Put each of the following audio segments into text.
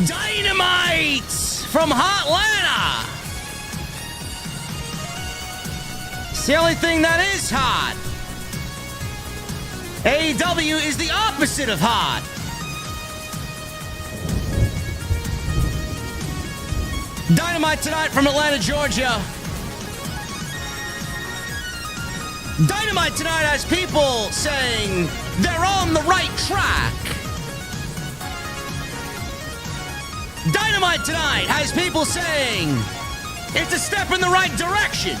Dynamite from Hotlanta. It's the only thing that is hot. AEW is the opposite of hot. Dynamite tonight from Atlanta, Georgia. Dynamite tonight has people saying they're on the right track. Dynamite tonight has people saying it's a step in the right direction.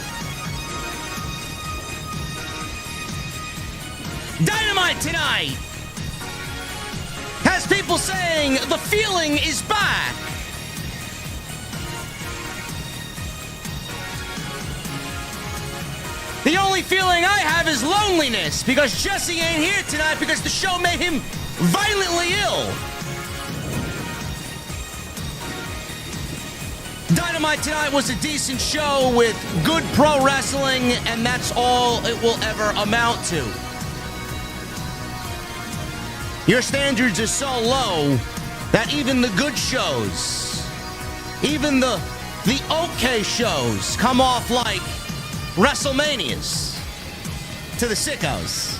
Dynamite tonight has people saying the feeling is back. The only feeling I have is loneliness because Jesse ain't here tonight because the show made him violently ill. Dynamite tonight was a decent show with good pro wrestling, and that's all it will ever amount to. Your standards are so low that even the good shows, even the okay shows come off like WrestleManias to the sickos.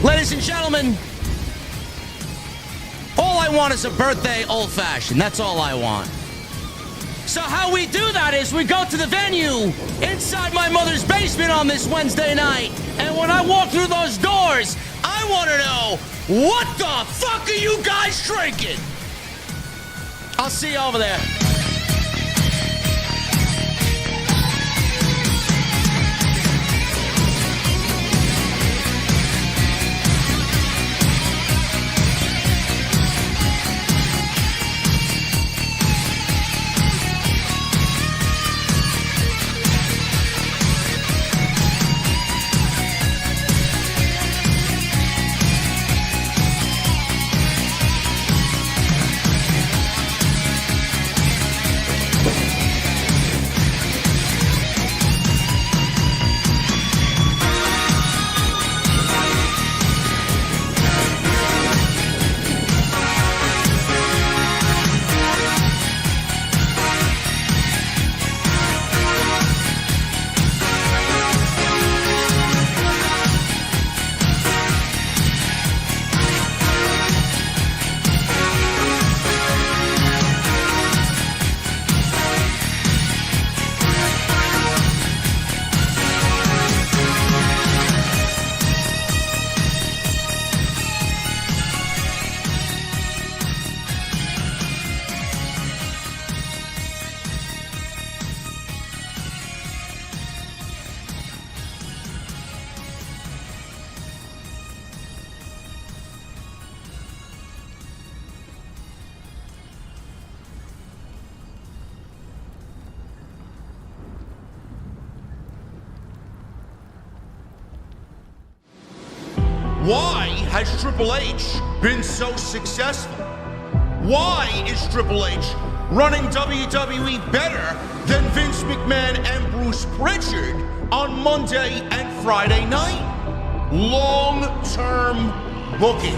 Ladies and gentlemen, all I want is a birthday old-fashioned. That's all I want. So how we do that is we go to the venue inside my mother's basement on this Wednesday night, and when I walk through those doors, I want to know, what the fuck are you guys drinking? I'll see you over there. Why has Triple H been so successful? Why is Triple H running WWE better than Vince McMahon and Bruce Pritchard on Monday and Friday night? Long-term booking.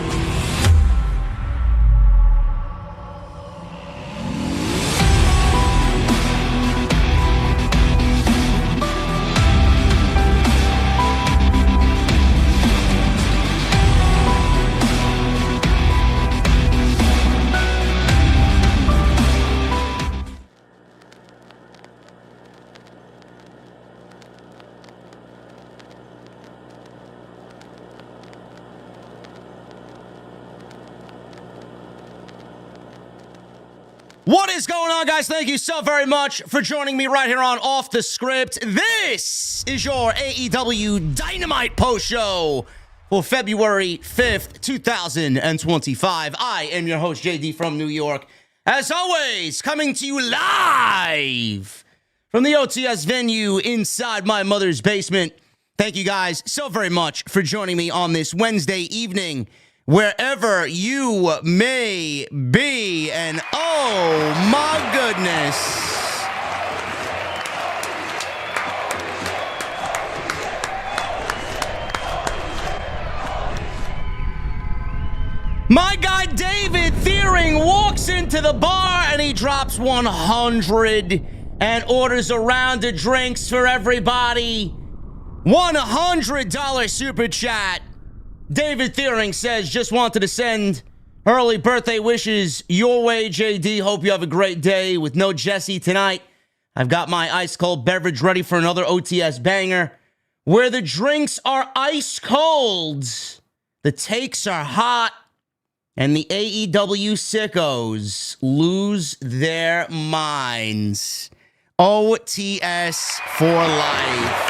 What is going on, guys? Thank you so very much for joining me right here on Off the Script. This is your AEW Dynamite post show for February 5th, 2025. I am your host, JD from New York. As always, coming to you live from the OTS venue inside my mother's basement. Thank you guys so very much for joining me on this Wednesday evening, wherever you may be. And oh my goodness, my guy David Thiering, to the bar and he drops 100 and orders a round of drinks for everybody. $100 super chat. David Thiering says, just wanted to send early birthday wishes your way, JD. Hope you have a great day with no Jesse tonight. I've got my ice cold beverage ready for another OTS banger where the drinks are ice cold, the takes are hot, and the AEW sickos lose their minds. OTS for life.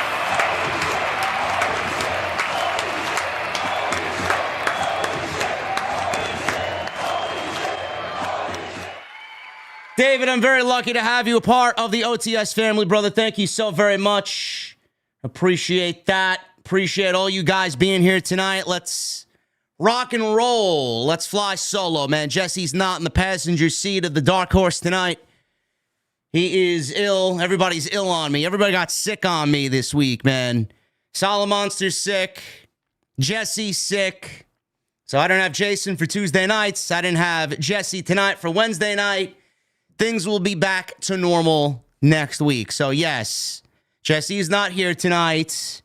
David, I'm very lucky to have you a part of the OTS family, brother. Thank you so very much. Appreciate that. Appreciate all you guys being here tonight. Let's rock and roll. Let's fly solo, man. Jesse's not in the passenger seat of the Dark Horse tonight. He is ill. Everybody's ill on me. Everybody got sick on me this week, man. Solomonster's sick. Jesse's sick. So I don't have Jason for Tuesday nights. I didn't have Jesse tonight for Wednesday night. Things will be back to normal next week. So yes, Jesse is not here tonight.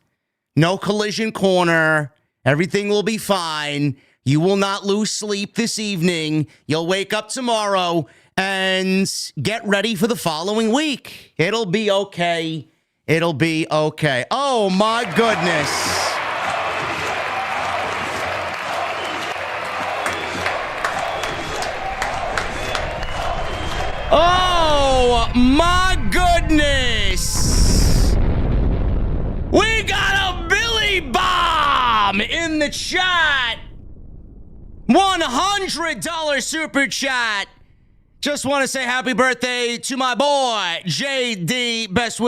No collision corner. Everything will be fine. You will not lose sleep this evening. You'll wake up tomorrow and get ready for the following week. It'll be okay. It'll be okay. Oh my goodness. Oh my goodness. We got a Billy Bomb in the chat. $100 super chat. Just want to say happy birthday to my boy, JD. Best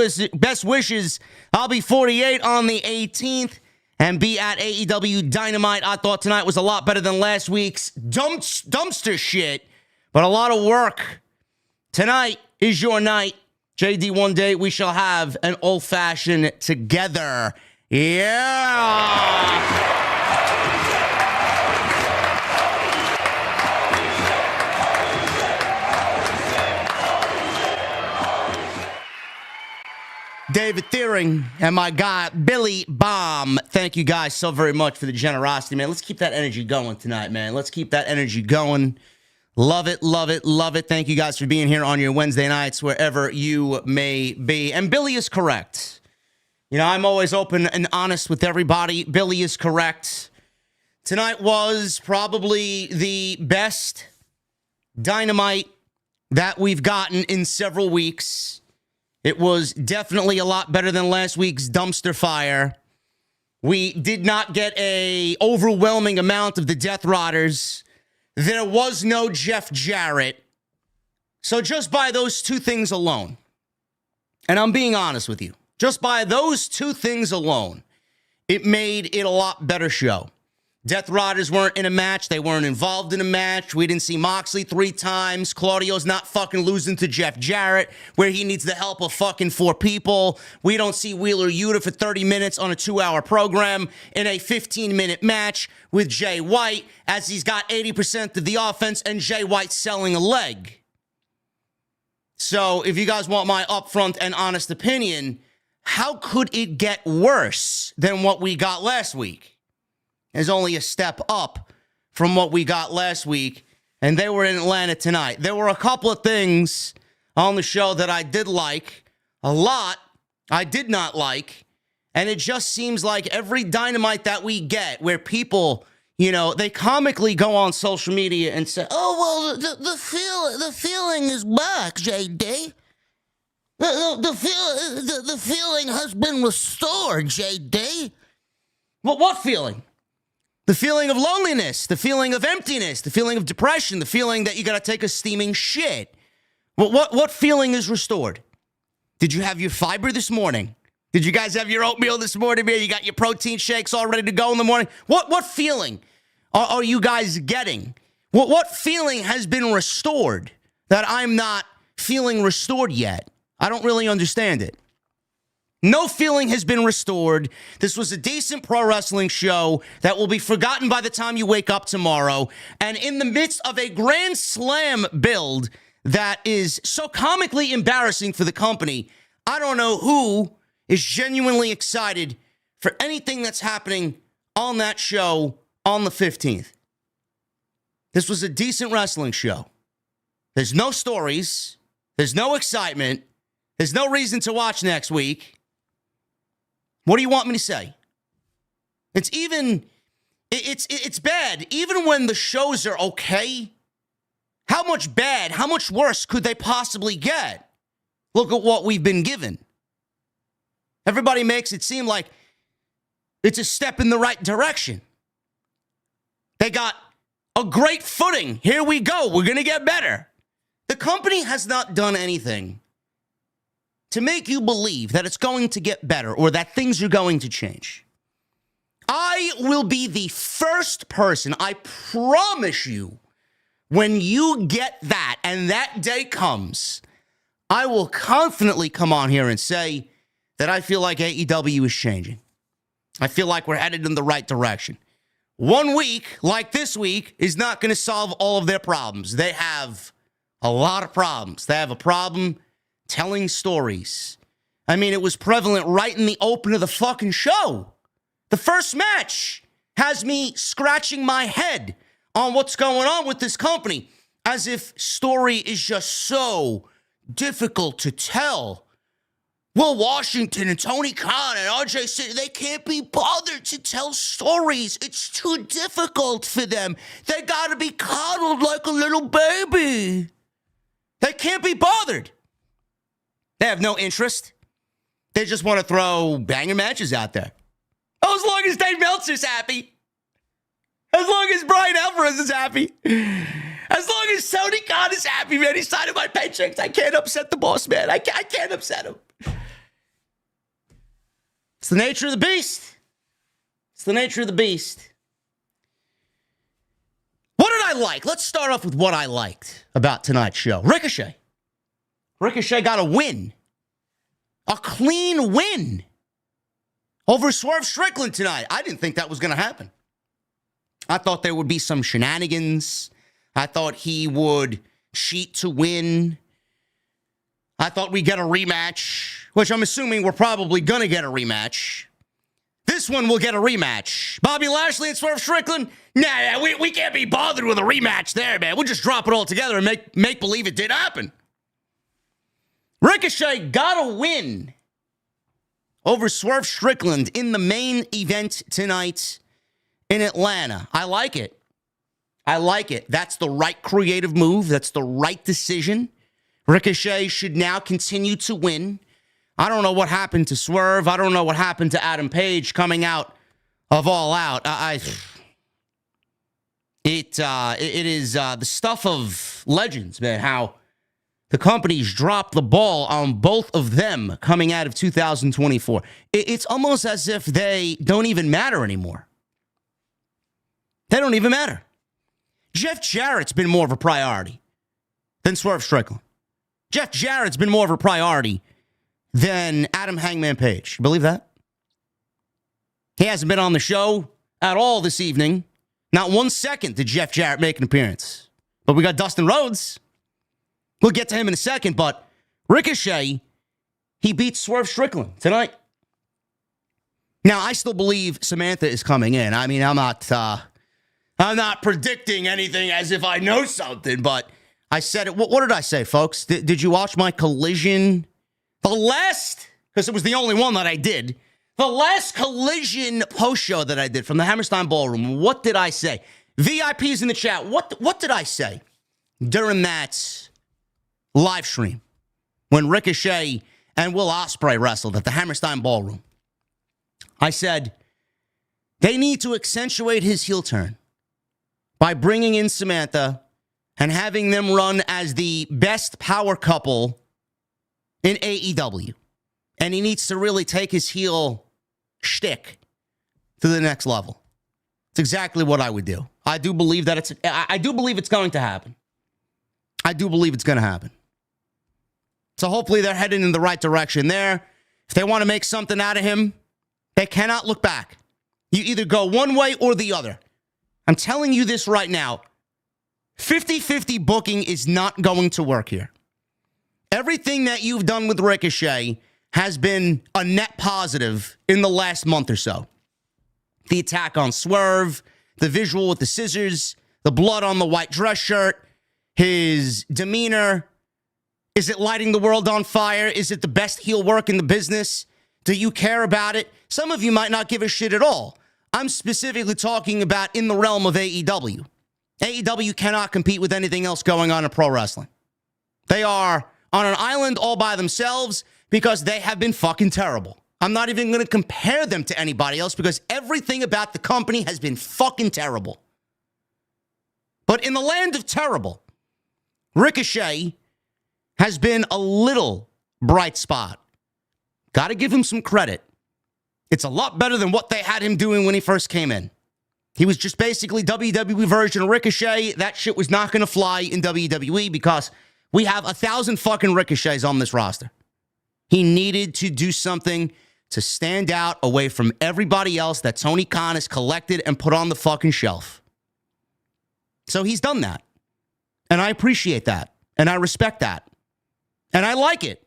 wishes. I'll be 48 on the 18th and be at AEW Dynamite. I thought tonight was a lot better than last week's dumpster shit, but a lot of work. Tonight is your night. JD, one day we shall have an old-fashioned together. Yeah! David Thiering and my guy, Billy Bomb. Thank you guys so very much for the generosity, man. Let's keep that energy going tonight, man. Let's keep that energy going. Love it, love it, love it. Thank you guys for being here on your Wednesday nights, wherever you may be. And Billy is correct. You know, I'm always open and honest with everybody. Billy is correct. Tonight was probably the best Dynamite that we've gotten in several weeks. It was definitely a lot better than last week's dumpster fire. We did not get an overwhelming amount of the Death Riders. There was no Jeff Jarrett. So just by those two things alone, and I'm being honest with you, just by those two things alone, it made it a lot better show. Death Riders weren't in a match. They weren't involved in a match. We didn't see Moxley 3 times. Claudio's not fucking losing to Jeff Jarrett, where he needs the help of fucking 4 people. We don't see Wheeler Yuta for 30 minutes on a 2-hour program in a 15-minute match with Jay White, as he's got 80% of the offense and Jay White selling a leg. So if you guys want my upfront and honest opinion, how could it get worse than what we got last week? Is only a step up from what we got last week, and they were in Atlanta tonight. There were a couple of things on the show that I did like. A lot I did not like, and it just seems like every Dynamite that we get where people, you know, they comically go on social media and say, oh, well, the feeling is back, JD. The feeling has been restored, JD. Well, what feeling? The feeling of loneliness, the feeling of emptiness, the feeling of depression, the feeling that you got to take a steaming shit. What feeling is restored? Did you have your fiber this morning? Did you guys have your oatmeal this morning, man? You got your protein shakes all ready to go in the morning? What feeling are you guys getting? What feeling has been restored that I'm not feeling restored yet? I don't really understand it. No feeling has been restored. This was a decent pro wrestling show that will be forgotten by the time you wake up tomorrow. And in the midst of a Grand Slam build that is so comically embarrassing for the company, I don't know who is genuinely excited for anything that's happening on that show on the 15th. This was a decent wrestling show. There's no stories. There's no excitement. There's no reason to watch next week. What do you want me to say? It's bad. Even when the shows are okay, how much worse could they possibly get? Look at what we've been given. Everybody makes it seem like it's a step in the right direction. They got a great footing. Here we go. We're going to get better. The company has not done anything to make you believe that it's going to get better or that things are going to change. I will be the first person, I promise you, when you get that and that day comes, I will confidently come on here and say that I feel like AEW is changing. I feel like we're headed in the right direction. 1 week, like this week, is not going to solve all of their problems. They have a lot of problems. They have a problem telling stories. I mean, it was prevalent right in the open of the fucking show. The first match has me scratching my head on what's going on with this company, as if story is just so difficult to tell. Will Washington and Tony Khan and RJ City, they can't be bothered to tell stories. It's too difficult for them. They gotta be coddled like a little baby. They can't be bothered. They have no interest. They just want to throw banger matches out there. Oh, as long as Dave Meltzer's happy. As long as Brian Alvarez is happy. As long as Tony Khan is happy, man. He's signing my paychecks. I can't upset the boss, man. I can't upset him. It's the nature of the beast. It's the nature of the beast. What did I like? Let's start off with what I liked about tonight's show. Ricochet. Ricochet got a win. A clean win over Swerve Strickland tonight. I didn't think that was going to happen. I thought there would be some shenanigans. I thought he would cheat to win. I thought we'd get a rematch, which I'm assuming we're probably going to get a rematch. This one will get a rematch. Bobby Lashley and Swerve Strickland? Nah, we can't be bothered with a rematch there, man. We'll just drop it all together and make believe it did happen. Ricochet got a win over Swerve Strickland in the main event tonight in Atlanta. I like it. I like it. That's the right creative move. That's the right decision. Ricochet should now continue to win. I don't know what happened to Swerve. I don't know what happened to Adam Page coming out of All Out. It is the stuff of legends, man, how the companies dropped the ball on both of them coming out of 2024. It's almost as if they don't even matter anymore. They don't even matter. Jeff Jarrett's been more of a priority than Swerve Strickland. Jeff Jarrett's been more of a priority than Adam Hangman Page. You believe that? He hasn't been on the show at all this evening. Not 1 second did Jeff Jarrett make an appearance. But we got Dustin Rhodes. We'll get to him in a second, but Ricochet, he beat Swerve Strickland tonight. Now, I still believe Samantha is coming in. I mean, I'm not predicting anything as if I know something, but I said it. What did I say, folks? Did you watch my Collision? Because it was the only one that I did. The last Collision post show that I did from the Hammerstein Ballroom. What did I say? VIPs in the chat. What did I say during that live stream when Ricochet and Will Ospreay wrestled at the Hammerstein Ballroom? I said they need to accentuate his heel turn by bringing in Samantha and having them run as the best power couple in AEW. And he needs to really take his heel shtick to the next level. It's exactly what I would do. I do believe it's going to happen. I do believe it's going to happen. So hopefully they're heading in the right direction there. If they want to make something out of him, they cannot look back. You either go one way or the other. I'm telling you this right now. 50-50 booking is not going to work here. Everything that you've done with Ricochet has been a net positive in the last month or so. The attack on Swerve, the visual with the scissors, the blood on the white dress shirt, his demeanor. Is it lighting the world on fire? Is it the best heel work in the business? Do you care about it? Some of you might not give a shit at all. I'm specifically talking about in the realm of AEW. AEW cannot compete with anything else going on in pro wrestling. They are on an island all by themselves because they have been fucking terrible. I'm not even going to compare them to anybody else because everything about the company has been fucking terrible. But in the land of terrible, Ricochet has been a little bright spot. Got to give him some credit. It's a lot better than what they had him doing when he first came in. He was just basically WWE version of Ricochet. That shit was not going to fly in WWE because we have 1,000 fucking Ricochets on this roster. He needed to do something to stand out away from everybody else that Tony Khan has collected and put on the fucking shelf. So he's done that. And I appreciate that. And I respect that. And I like it.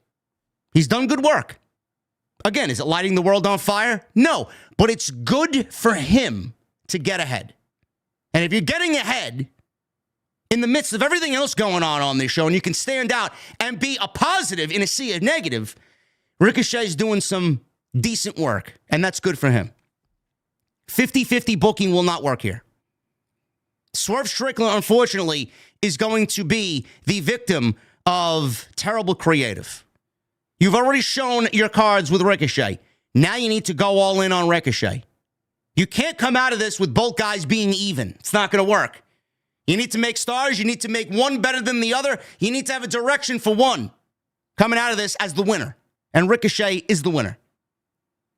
He's done good work. Again, is it lighting the world on fire? No, but it's good for him to get ahead. And if you're getting ahead in the midst of everything else going on this show, and you can stand out and be a positive in a sea of negative, Ricochet's doing some decent work, and that's good for him. 50-50 booking will not work here. Swerve Strickland, unfortunately, is going to be the victim of terrible creative. You've already shown your cards with Ricochet. Now you need to go all in on Ricochet. You can't come out of this with both guys being even. It's not going to work. You need to make stars. You need to make one better than the other. You need to have a direction for one coming out of this as the winner. And Ricochet is the winner.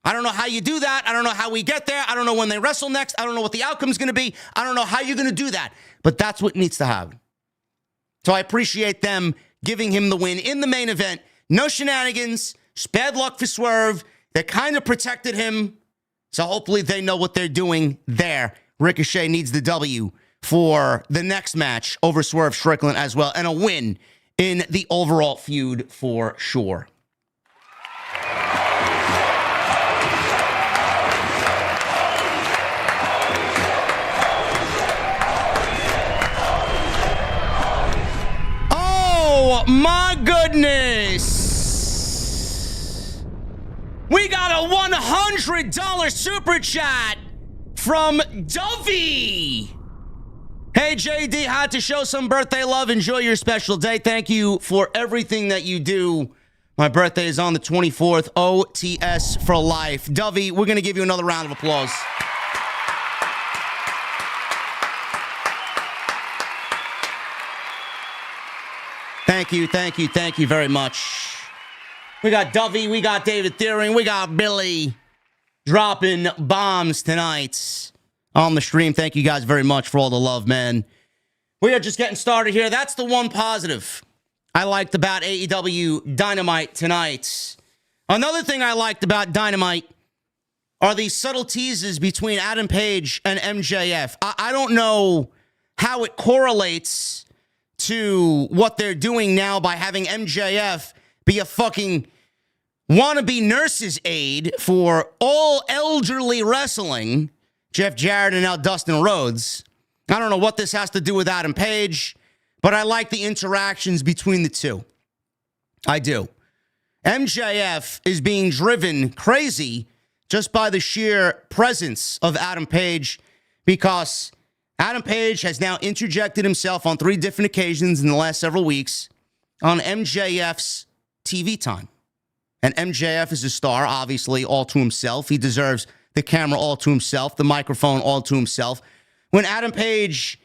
I don't know how you do that. I don't know how we get there. I don't know when they wrestle next. I don't know what the outcome's going to be. I don't know how you're going to do that. But that's what needs to happen. So I appreciate them giving him the win in the main event. No shenanigans. It's bad luck for Swerve. They kind of protected him. So hopefully they know what they're doing there. Ricochet needs the W for the next match over Swerve Strickland as well. And a win in the overall feud for sure. Oh my goodness. We got a $100 super chat from Dovey. Hey, JD, had to show some birthday love. Enjoy your special day. Thank you for everything that you do. My birthday is on the 24th. OTS for life. Dovey, we're going to give you another round of applause. Thank you, thank you, thank you very much. We got Dovey, we got David Thiering, we got Billy dropping bombs tonight on the stream. Thank you guys very much for all the love, man. We are just getting started here. That's the one positive I liked about AEW Dynamite tonight. Another thing I liked about Dynamite are these subtle teases between Adam Page and MJF. I don't know how it correlates to what they're doing now by having MJF be a fucking wannabe nurse's aide for all elderly wrestling. Jeff Jarrett and now Dustin Rhodes. I don't know what this has to do with Adam Page, but I like the interactions between the two. I do. MJF is being driven crazy just by the sheer presence of Adam Page because Adam Page has now interjected himself on 3 different occasions in the last several weeks on MJF's TV time. And MJF is a star, obviously, all to himself. He deserves the camera all to himself, the microphone all to himself. When Adam Page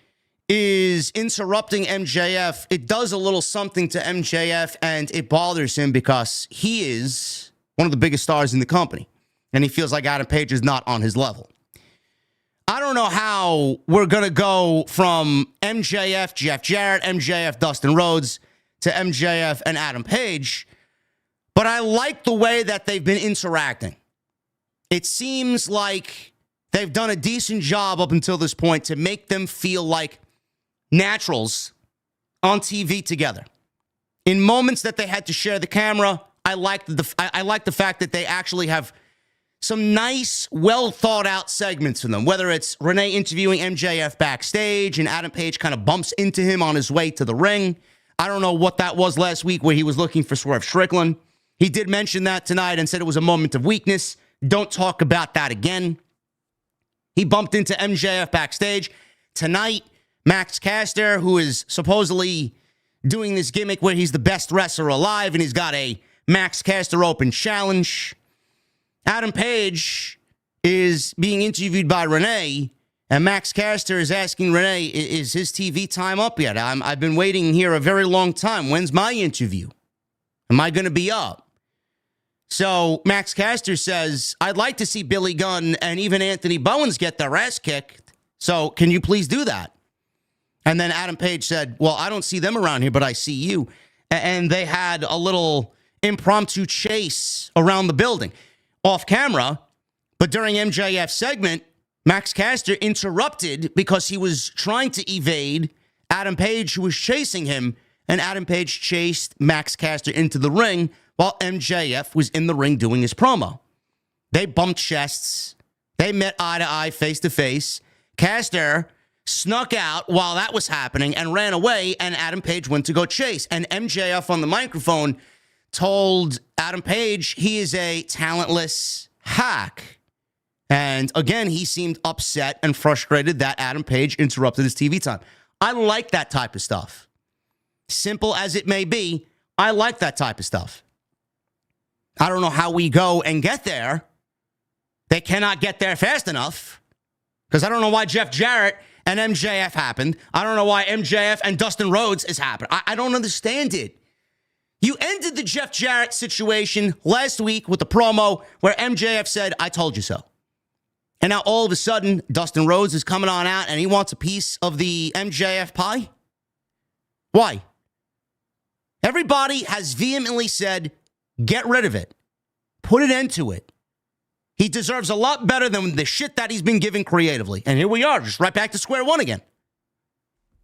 is interrupting MJF, it does a little something to MJF, and it bothers him because he is one of the biggest stars in the company, and he feels like Adam Page is not on his level. I don't know how we're going to go from MJF, Jeff Jarrett, MJF, Dustin Rhodes, to MJF and Adam Page, But I like the way that they've been interacting. It seems like they've done a decent job up until this point to make them feel like naturals on TV together. In moments that they had to share the camera, I like the fact that they actually have some nice, well thought out segments in them, whether it's Renee interviewing MJF backstage and Adam Page kind of bumps into him on his way to the ring. I don't know what that was last week where he was looking for Swerve Strickland. He did mention that tonight and said it was a moment of weakness. Don't talk about that again. He bumped into MJF backstage. Tonight, Max Caster, who is supposedly doing this gimmick where he's the best wrestler alive and he's got a Max Caster Open challenge. Adam Page is being interviewed by Renee, and Max Caster is asking Renee, is his TV time up yet? I've been waiting here a very long time. When's my interview? Am I going to be up? So Max Caster says, I'd like to see Billy Gunn and even Anthony Bowens get their ass kicked. So can you please do that? And then Adam Page said, well, I don't see them around here, but I see you. And they had a little impromptu chase around the building off camera. But during MJF's segment, Max Caster interrupted because he was trying to evade Adam Page, who was chasing him. And Adam Page chased Max Caster into the ring while MJF was in the ring doing his promo. They bumped chests. They met eye to eye, face to face. Caster snuck out while that was happening and ran away, and Adam Page went to go chase. And MJF on the microphone told Adam Page he is a talentless hack. And again, he seemed upset and frustrated that Adam Page interrupted his TV time. I like that type of stuff. Simple as it may be, I like that type of stuff. I don't know how we go and get there. They cannot get there fast enough because I don't know why Jeff Jarrett and MJF happened. I don't know why MJF and Dustin Rhodes has happened. I don't understand it. You ended the Jeff Jarrett situation last week with the promo where MJF said, I told you so. And now all of a sudden, Dustin Rhodes is coming on out and he wants a piece of the MJF pie? Why? Everybody has vehemently said, get rid of it. Put an end to it. He deserves a lot better than the shit that he's been given creatively. And here we are, just right back to square one again.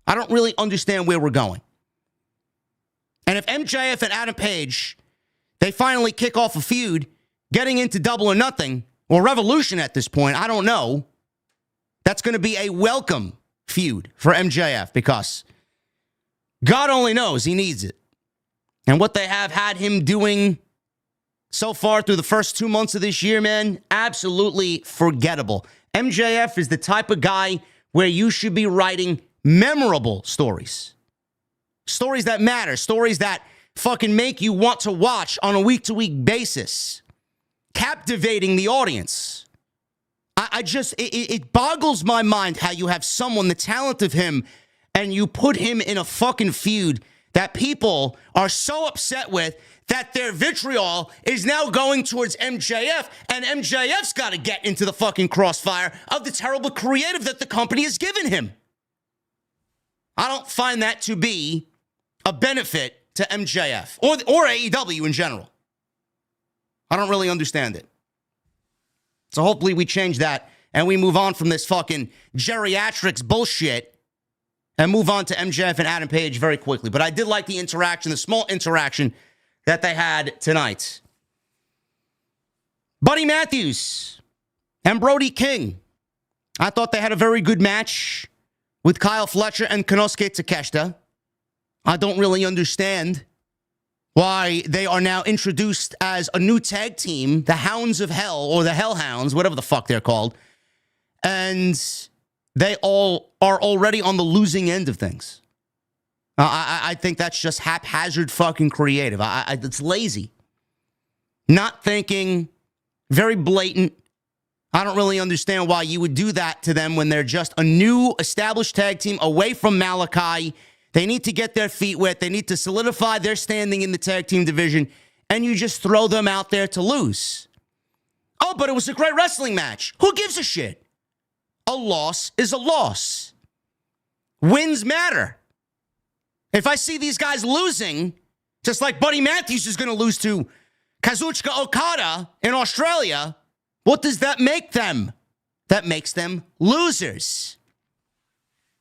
I don't really understand where we're going. And if MJF and Adam Page, they finally kick off a feud, getting into Double or Nothing, or Revolution at this point, I don't know. That's going to be a welcome feud for MJF because God only knows he needs it. And what they have had him doing so far through the first 2 months of this year, man, absolutely forgettable. MJF is the type of guy where you should be writing memorable stories. Stories that matter. Stories that fucking make you want to watch on a week-to-week basis. Captivating the audience. It boggles my mind how you have someone the talent of him and you put him in a fucking feud that people are so upset with that their vitriol is now going towards MJF, and MJF's got to get into the fucking crossfire of the terrible creative that the company has given him. I don't find that to be a benefit to MJF or AEW in general. I don't really understand it. So hopefully we change that and we move on from this fucking geriatrics bullshit and move on to MJF and Adam Page very quickly. But I did like the interaction, the small interaction that they had tonight. Buddy Matthews and Brody King. I thought they had a very good match with Kyle Fletcher and Konosuke Takeshita. I don't really understand why they are now introduced as a new tag team, the Hounds of Hell, or the Hellhounds, whatever the fuck they're called. And they all are already on the losing end of things. I think that's just haphazard fucking creative. It's lazy. Not thinking, very blatant. I don't really understand why you would do that to them when they're just a new established tag team away from Malachi. They need to get their feet wet. They need to solidify their standing in the tag team division, and you just throw them out there to lose. Oh, but it was a great wrestling match. Who gives a shit? A loss is a loss. Wins matter. If I see these guys losing, just like Buddy Matthews is going to lose to Kazuchika Okada in Australia, what does that make them? That makes them losers.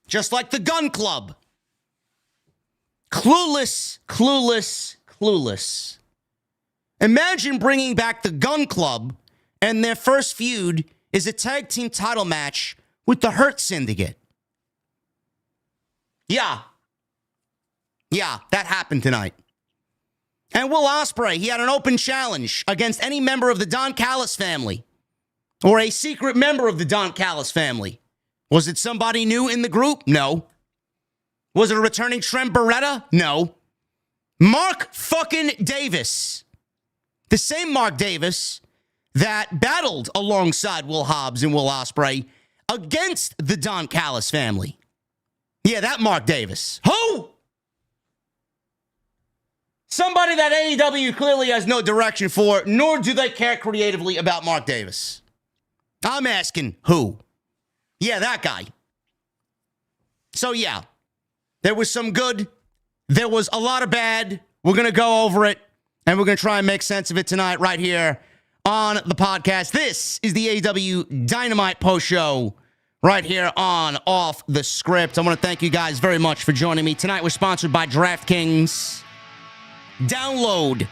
Just like the Gun Club. Clueless, clueless, clueless. Imagine bringing back the Gun Club and their first feud is a tag team title match with the Hurt Syndicate. Yeah, that happened tonight. And Will Ospreay, he had an open challenge against any member of the Don Callis family or a secret member of the Don Callis family. Was it somebody new in the group? No. Was it a returning Trent Beretta? No. Mark fucking Davis. The same Mark Davis that battled alongside Will Hobbs and Will Ospreay against the Don Callis family. Yeah, that Mark Davis. Who? Somebody that AEW clearly has no direction for, nor do they care creatively about Mark Davis. I'm asking who? Yeah, that guy. So yeah, there was some good. There was a lot of bad. We're going to go over it, and we're going to try and make sense of it tonight right here on the podcast. This is the AEW Dynamite post show right here on Off the Script. I want to thank you guys very much for joining me. Tonight we're sponsored by DraftKings. Download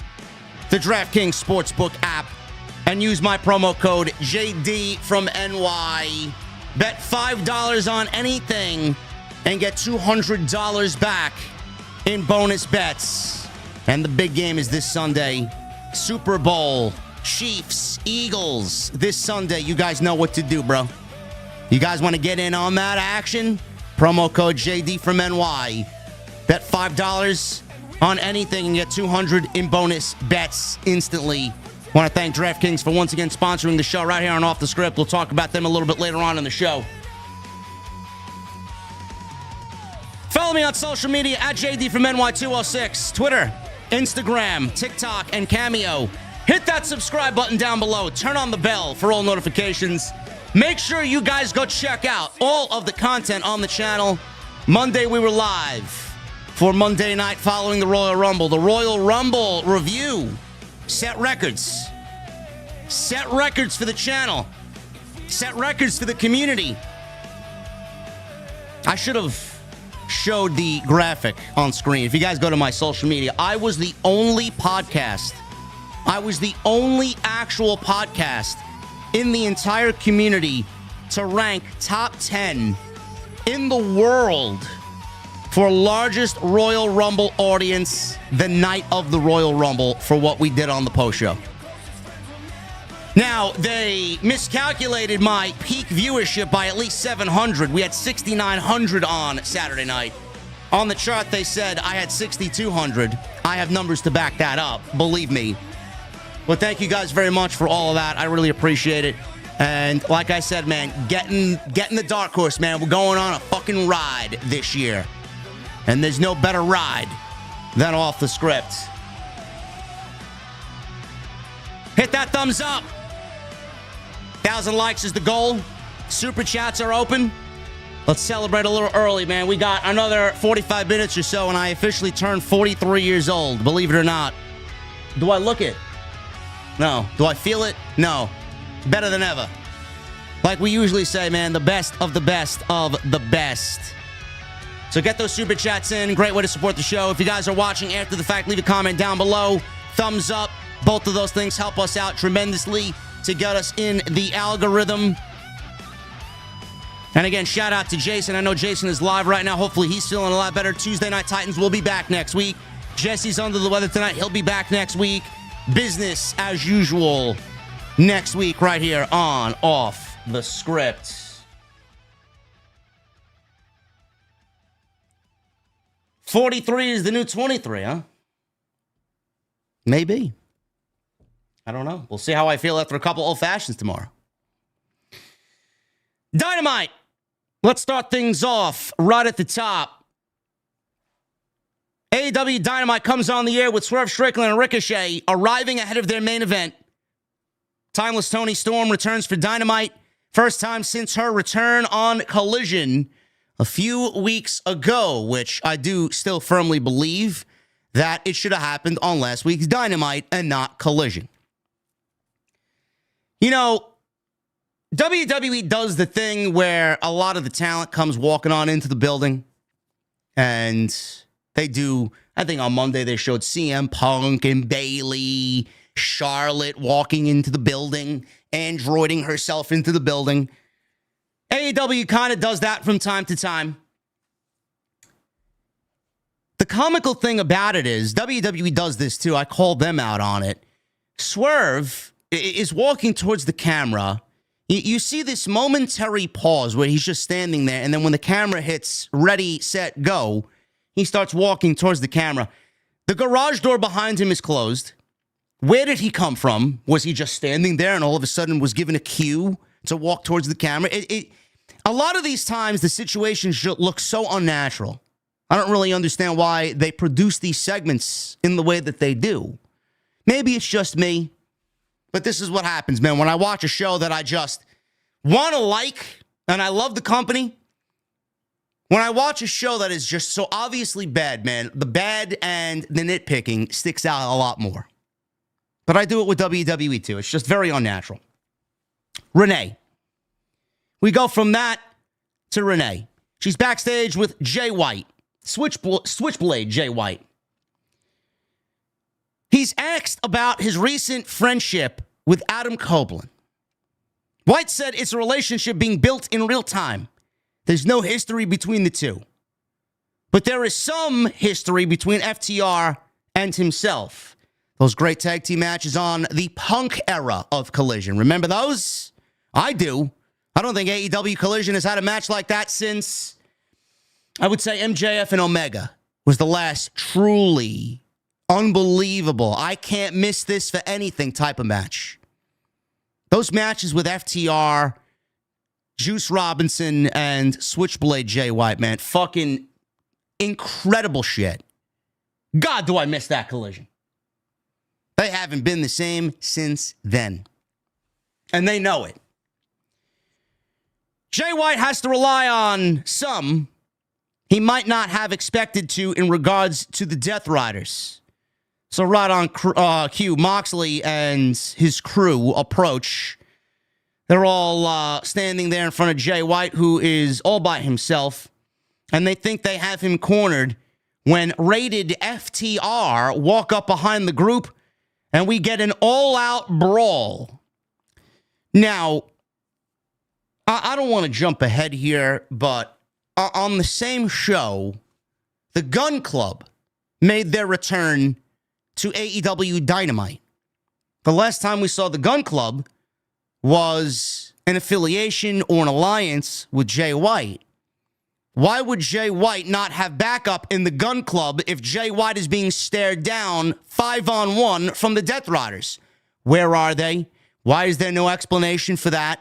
the DraftKings Sportsbook app and use my promo code JD from NY. Bet $5 on anything and get $200 back in bonus bets. And the big game is this Sunday. Super Bowl, Chiefs, Eagles. This Sunday, you guys know what to do, bro. You guys want to get in on that action? Promo code JD from NY. Bet $5 on anything and get $200 in bonus bets instantly. Want to thank DraftKings for once again sponsoring the show right here on Off the Script. We'll talk about them a little bit later on in the show. Follow me on social media at JD from NY206, Twitter, Instagram, TikTok, and Cameo. Hit that subscribe button down below. Turn on the bell for all notifications. Make sure you guys go check out all of the content on the channel. Monday we were live for Monday night following the Royal Rumble. The Royal Rumble review. Set records. Set records for the channel. Set records for the community. I should have showed the graphic on screen. If you guys go to my social media, I was the only podcast. I was the only actual podcast in the entire community to rank top 10 in the world for largest Royal Rumble audience the night of the Royal Rumble for what we did on the post show. Now, they miscalculated my peak viewership by at least 700. We had 6,900 on Saturday night. On the chart, they said I had 6,200. I have numbers to back that up, believe me. But thank you guys very much for all of that. I really appreciate it. And like I said, man, getting the Dark Horse, man. We're going on a fucking ride this year. And there's no better ride than Off the Script. Hit that thumbs up. 1,000 likes is the goal. Super chats are open. Let's celebrate a little early, man. We got another 45 minutes or so, and I officially turned 43 years old, believe it or not. Do I look it? No. Do I feel it? No. Better than ever. Like we usually say, man, the best of the best of the best. So get those super chats in. Great way to support the show. If you guys are watching after the fact, leave a comment down below. Thumbs up. Both of those things help us out tremendously to get us in the algorithm. And again, shout out to Jason. I know Jason is live right now. Hopefully he's feeling a lot better. Tuesday Night Titans will be back next week. Jesse's under the weather tonight. He'll be back next week. Business as usual next week right here on Off the Script. $43 is the new 23, huh? Maybe. I don't know. We'll see how I feel after a couple old fashions tomorrow. Dynamite. Let's start things off right at the top. AEW Dynamite comes on the air with Swerve, Strickland, and Ricochet arriving ahead of their main event. Timeless Toni Storm returns for Dynamite. First time since her return on Collision a few weeks ago, which I do still firmly believe that it should have happened on last week's Dynamite and not Collision. You know, WWE does the thing where a lot of the talent comes walking on into the building, and they do, I think on Monday they showed CM Punk and Bayley, Charlotte walking into the building, androiding herself into the building. AEW kind of does that from time to time. The comical thing about it is WWE does this too. I called them out on it. Swerve is walking towards the camera. You see this momentary pause where he's just standing there, and then when the camera hits ready, set, go, he starts walking towards the camera. The garage door behind him is closed. Where did he come from? Was he just standing there and all of a sudden was given a cue to walk towards the camera? A lot of these times, the situations look so unnatural. I don't really understand why they produce these segments in the way that they do. Maybe it's just me, but this is what happens, man. When I watch a show that I just want to like, and I love the company, when I watch a show that is just so obviously bad, man, the bad and the nitpicking sticks out a lot more. But I do it with WWE too. It's just very unnatural. Renee. We go from that to Renee. She's backstage with Jay White. Switchblade Jay White. He's asked about his recent friendship with Adam Copeland. White said it's a relationship being built in real time. There's no history between the two. But there is some history between FTR and himself. Those great tag team matches on the Punk era of Collision. Remember those? I do. I don't think AEW Collision has had a match like that since, I would say, MJF and Omega was the last truly unbelievable, I can't miss this for anything type of match. Those matches with FTR, Juice Robinson, and Switchblade Jay White, man, fucking incredible shit. God, do I miss that Collision. They haven't been the same since then. And they know it. Jay White has to rely on some he might not have expected to in regards to the Death Riders. So right on cue, Moxley and his crew approach. They're all standing there in front of Jay White, who is all by himself. And they think they have him cornered when rated FTR walk up behind the group and we get an all-out brawl. Now, I don't want to jump ahead here, but on the same show, the Gun Club made their return to AEW Dynamite. The last time we saw the Gun Club was an affiliation or an alliance with Jay White. Why would Jay White not have backup in the Gun Club if Jay White is being stared down 5-on-1 from the Death Riders? Where are they? Why is there no explanation for that?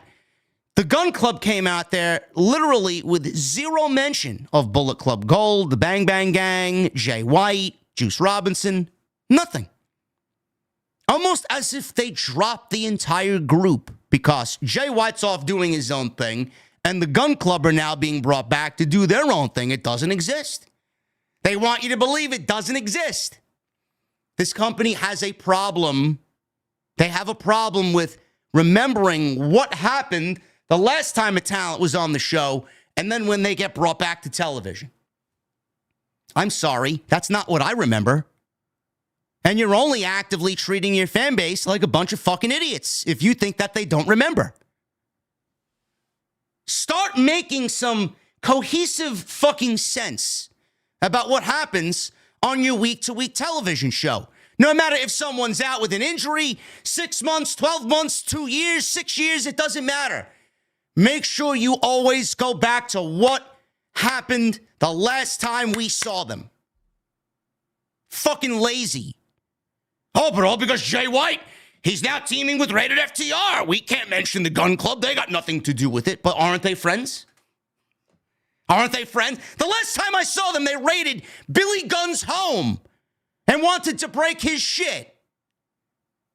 The Gun Club came out there literally with zero mention of Bullet Club Gold, the Bang Bang Gang, Jay White, Juice Robinson, nothing. Almost as if they dropped the entire group because Jay White's off doing his own thing and the Gun Club are now being brought back to do their own thing. It doesn't exist. They want you to believe it doesn't exist. This company has a problem. They have a problem with remembering what happened the last time a talent was on the show, and then when they get brought back to television. I'm sorry, that's not what I remember. And you're only actively treating your fan base like a bunch of fucking idiots if you think that they don't remember. Start making some cohesive fucking sense about what happens on your week-to-week television show. No matter if someone's out with an injury, 6 months, 12 months, 2 years, 6 years, it doesn't matter. Make sure you always go back to what happened the last time we saw them. Fucking lazy. Oh, but all because Jay White, he's now teaming with Rated FTR. We can't mention the Gun Club. They got nothing to do with it. But aren't they friends? Aren't they friends? The last time I saw them, they raided Billy Gunn's home and wanted to break his shit.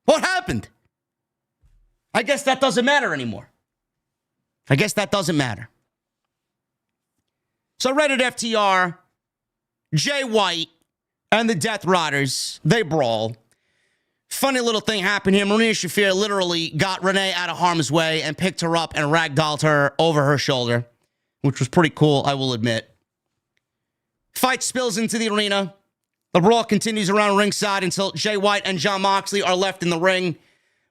What happened? I guess that doesn't matter anymore. I guess that doesn't matter. So Rated FTR, Jay White, and the Death Riders, they brawl. Funny little thing happened here. Marina Shafir literally got Renee out of harm's way and picked her up and ragdolled her over her shoulder, which was pretty cool, I will admit. Fight spills into the arena. The brawl continues around ringside until Jay White and Jon Moxley are left in the ring.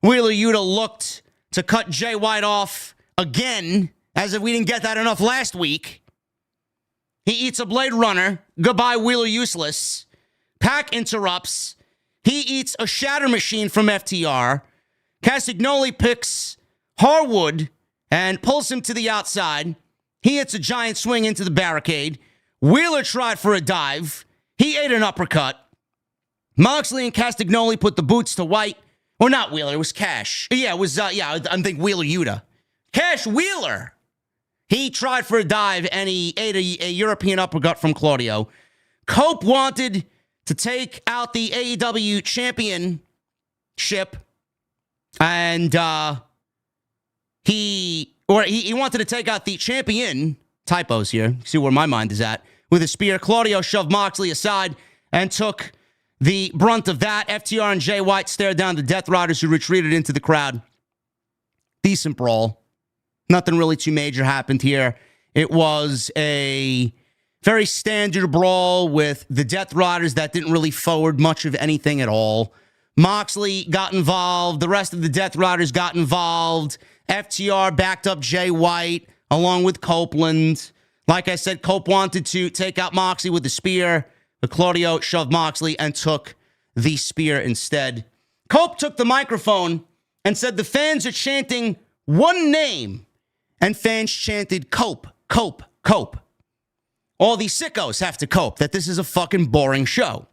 Wheeler Yuta looked to cut Jay White off again, as if we didn't get that enough last week. He eats a Blade Runner. Goodbye, Wheeler useless. Pac interrupts. He eats a Shatter Machine from FTR. Castagnoli picks Harwood and pulls him to the outside. He hits a giant swing into the barricade. Wheeler tried for a dive. He ate an uppercut. Moxley and Castagnoli put the boots to White. Or not Wheeler, it was Cash. Yeah, it was, I think Wheeler Yuta. Cash Wheeler. He tried for a dive and he ate a European uppercut from Claudio. Cope wanted to take out the AEW championship. And he wanted to take out the champion. Typos here. See where my mind is at. With a spear, Claudio shoved Moxley aside and took the brunt of that. FTR and Jay White stared down the Death Riders, who retreated into the crowd. Decent brawl. Nothing really too major happened here. It was a very standard brawl with the Death Riders that didn't really forward much of anything at all. Moxley got involved. The rest of the Death Riders got involved. FTR backed up Jay White along with Copeland. Like I said, Cope wanted to take out Moxley with the spear, but Claudio shoved Moxley and took the spear instead. Cope took the microphone and said the fans are chanting one name, and fans chanted Cope, Cope, Cope. All these sickos have to cope that this is a fucking boring show.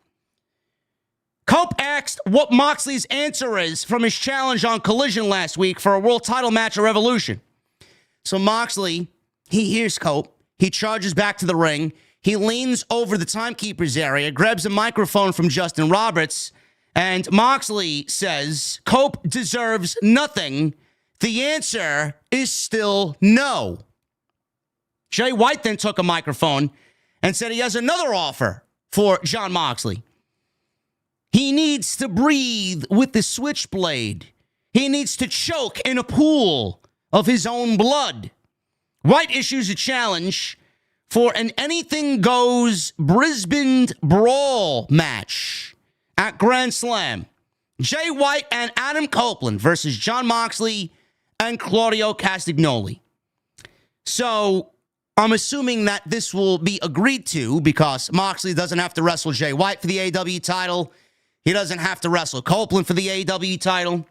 Cope asked what Moxley's answer is from his challenge on Collision last week for a world title match at Revolution. So Moxley, he hears Cope. He charges back to the ring. He leans over the timekeeper's area, grabs a microphone from Justin Roberts, and Moxley says, Cope deserves nothing. The answer is still no. Jay White then took a microphone and said he has another offer for Jon Moxley. He needs to breathe with the switchblade. He needs to choke in a pool of his own blood. White issues a challenge for an anything goes Brisbane Brawl match at Grand Slam. Jay White and Adam Copeland versus Jon Moxley and Claudio Castagnoli. So I'm assuming that this will be agreed to because Moxley doesn't have to wrestle Jay White for the AEW title. He doesn't have to wrestle Copeland for the AEW title.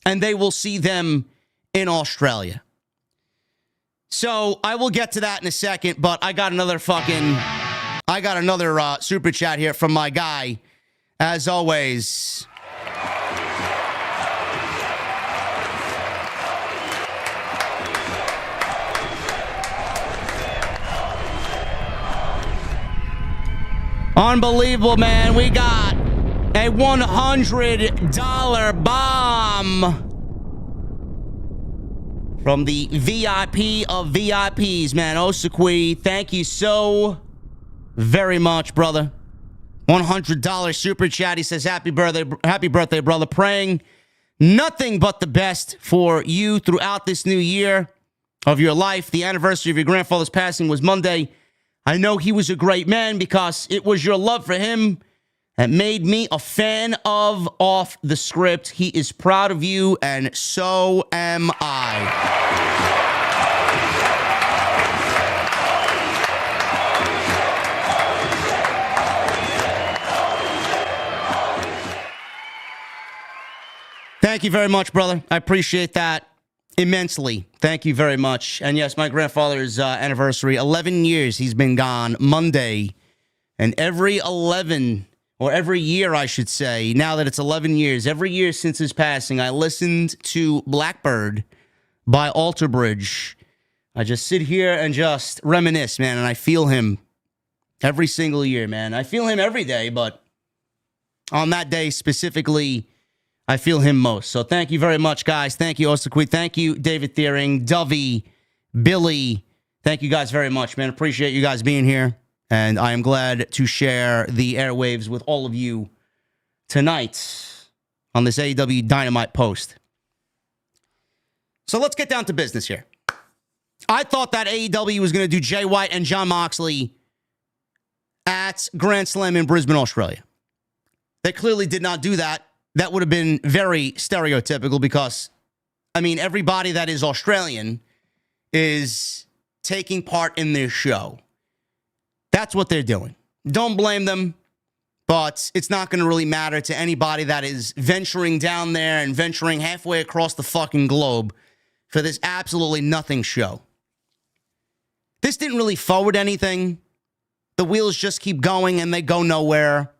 And they will see them in Australia. So I will get to that in a second, but I got another super chat here from my guy, as always. Unbelievable, man. We got a $100 bomb from the VIP of VIPs, man. Osakui, thank you so very much, brother. $100 super chat. He says, happy birthday, brother. Praying nothing but the best for you throughout this new year of your life. The anniversary of your grandfather's passing was Monday. I know he was a great man because it was your love for him that made me a fan of Off the Script. He is proud of you, and so am I. Thank you very much, brother. I appreciate that immensely. Thank you very much. And yes, my grandfather's anniversary, 11 years he's been gone, Monday. And every year, I should say, now that it's 11 years, every year since his passing, I listened to Blackbird by Alter Bridge. I just sit here and just reminisce, man, and I feel him every single year, man. I feel him every day, but on that day specifically, I feel him most. So thank you very much, guys. Thank you, Osakui. Thank you, David Thiering, Dovey, Billy. Thank you guys very much, man. Appreciate you guys being here. And I am glad to share the airwaves with all of you tonight on this AEW Dynamite post. So let's get down to business here. I thought that AEW was going to do Jay White and Jon Moxley at Grand Slam in Brisbane, Australia. They clearly did not do that. That would have been very stereotypical because, I mean, everybody that is Australian is taking part in this show. That's what they're doing. Don't blame them, but it's not going to really matter to anybody that is venturing down there and venturing halfway across the fucking globe for this absolutely nothing show. This didn't really forward anything. The wheels just keep going and they go nowhere.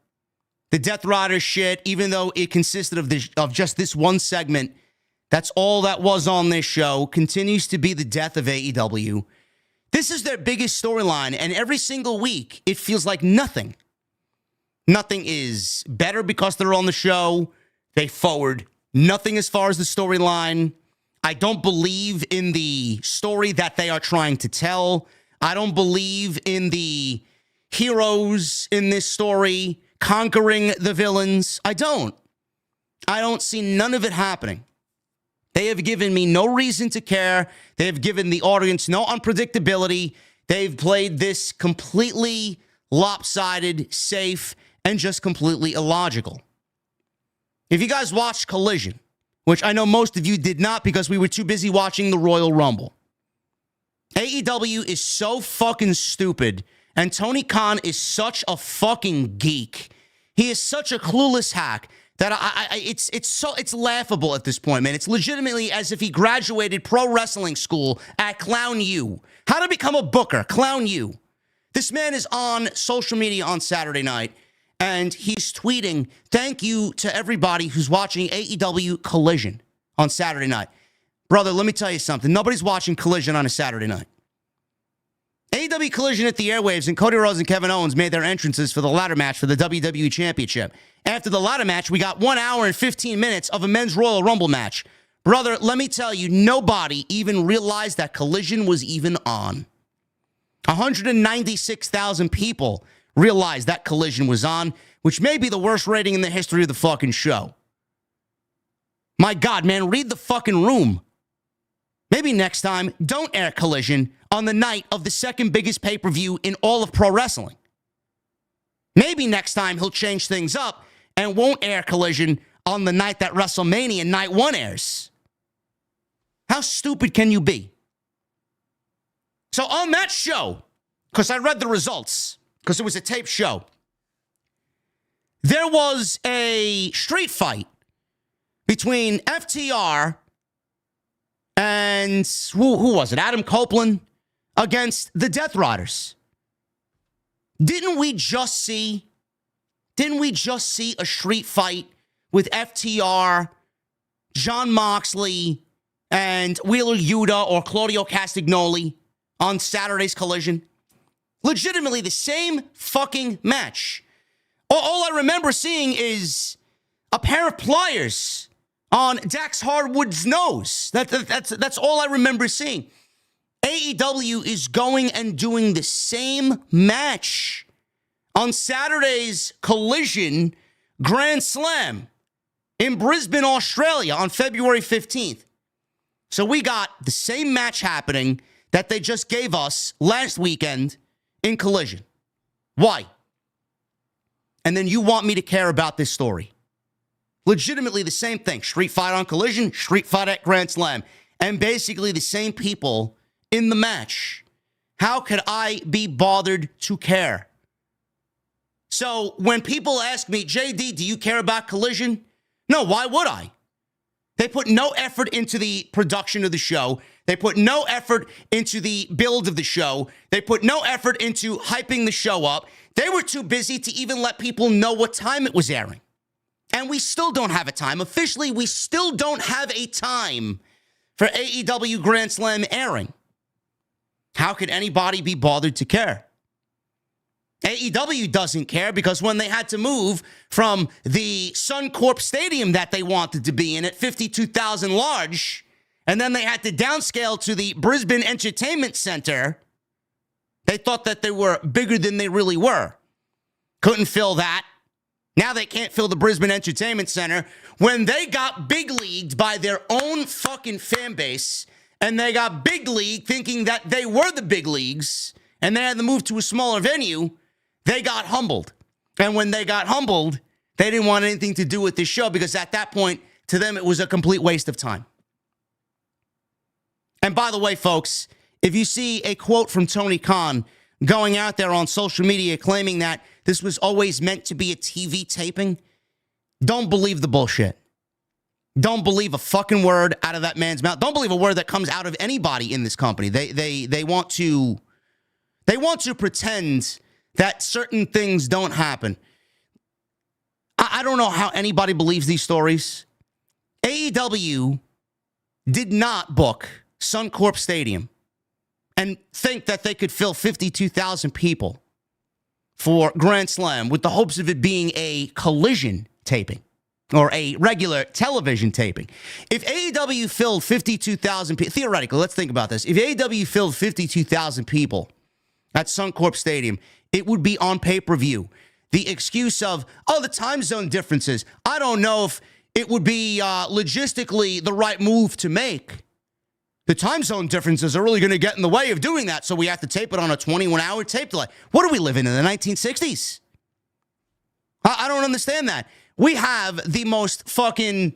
The Death Rider shit, even though it consisted of just this one segment, that's all that was on this show, continues to be the death of AEW. This is their biggest storyline, and every single week, it feels like nothing. Nothing is better because they're on the show. They forward nothing as far as the storyline. I don't believe in the story that they are trying to tell. I don't believe in the heroes in this story conquering the villains. I don't see none of it happening. They have given me no reason to care. They have given the audience no unpredictability. They've played this completely lopsided, safe, and just completely illogical. If you guys watched Collision, which I know most of you did not because we were too busy watching the Royal Rumble, AEW is so fucking stupid, and Tony Khan is such a fucking geek. He is such a clueless hack that it's laughable at this point, man. It's legitimately as if he graduated pro wrestling school at Clown U. How to become a booker, Clown U. This man is on social media on Saturday night, and he's tweeting, "Thank you to everybody who's watching AEW Collision on Saturday night." Brother, let me tell you something. Nobody's watching Collision on a Saturday night. AEW Collision at the airwaves, and Cody Rhodes and Kevin Owens made their entrances for the ladder match for the WWE Championship. After the ladder match, we got 1 hour and 15 minutes of a men's Royal Rumble match. Brother, let me tell you, nobody even realized that Collision was even on. 196,000 people realized that Collision was on, which may be the worst rating in the history of the fucking show. My God, man, read the fucking room. Maybe next time, don't air Collision on the night of the second biggest pay-per-view in all of pro wrestling. Maybe next time he'll change things up and won't air Collision on the night that WrestleMania Night 1 airs. How stupid can you be? So on that show, because I read the results, because it was a taped show, there was a street fight between FTR and who was it? Adam Copeland against the Death Riders. Didn't we just see a street fight with FTR, Jon Moxley, and Wheeler Yuta or Claudio Castagnoli on Saturday's Collision? Legitimately the same fucking match. All I remember seeing is a pair of pliers on Dax Harwood's nose. That's all I remember seeing. AEW is going and doing the same match on Saturday's Collision Grand Slam in Brisbane, Australia on February 15th. So we got the same match happening that they just gave us last weekend in Collision. Why? And then you want me to care about this story. Legitimately the same thing. Street fight on Collision, street fight at Grand Slam. And basically the same people in the match. How could I be bothered to care? So when people ask me, JD, do you care about Collision? No, why would I? They put no effort into the production of the show. They put no effort into the build of the show. They put no effort into hyping the show up. They were too busy to even let people know what time it was airing. And we still don't have a time. Officially, we still don't have a time for AEW Grand Slam airing. How could anybody be bothered to care? AEW doesn't care because when they had to move from the Suncorp Stadium that they wanted to be in at 52,000 large, and then they had to downscale to the Brisbane Entertainment Center, They thought that they were bigger than they really were. Couldn't fill that. Now they can't fill the Brisbane Entertainment Center when they got big leagued by their own fucking fan base, and they got big league thinking that they were the big leagues, and they had to move to a smaller venue. They got humbled. And when they got humbled, they didn't want anything to do with this show because at that point, to them, it was a complete waste of time. And by the way, folks, if you see a quote from Tony Khan going out there on social media claiming that this was always meant to be a TV taping, don't believe the bullshit. Don't believe a fucking word out of that man's mouth. Don't believe a word that comes out of anybody in this company. They want to pretend that certain things don't happen. I don't know how anybody believes these stories. AEW did not book Suncorp Stadium and think that they could fill 52,000 people for Grand Slam with the hopes of it being a collision taping or a regular television taping. If AEW filled 52,000 people, theoretically, let's think about this. If AEW filled 52,000 people at Suncorp Stadium, it would be on pay-per-view. The excuse of, the time zone differences, I don't know if it would be logistically the right move to make. The time zone differences are really going to get in the way of doing that, so we have to tape it on a 21-hour tape delay. What are we living in the 1960s? I don't understand that. We have the most fucking,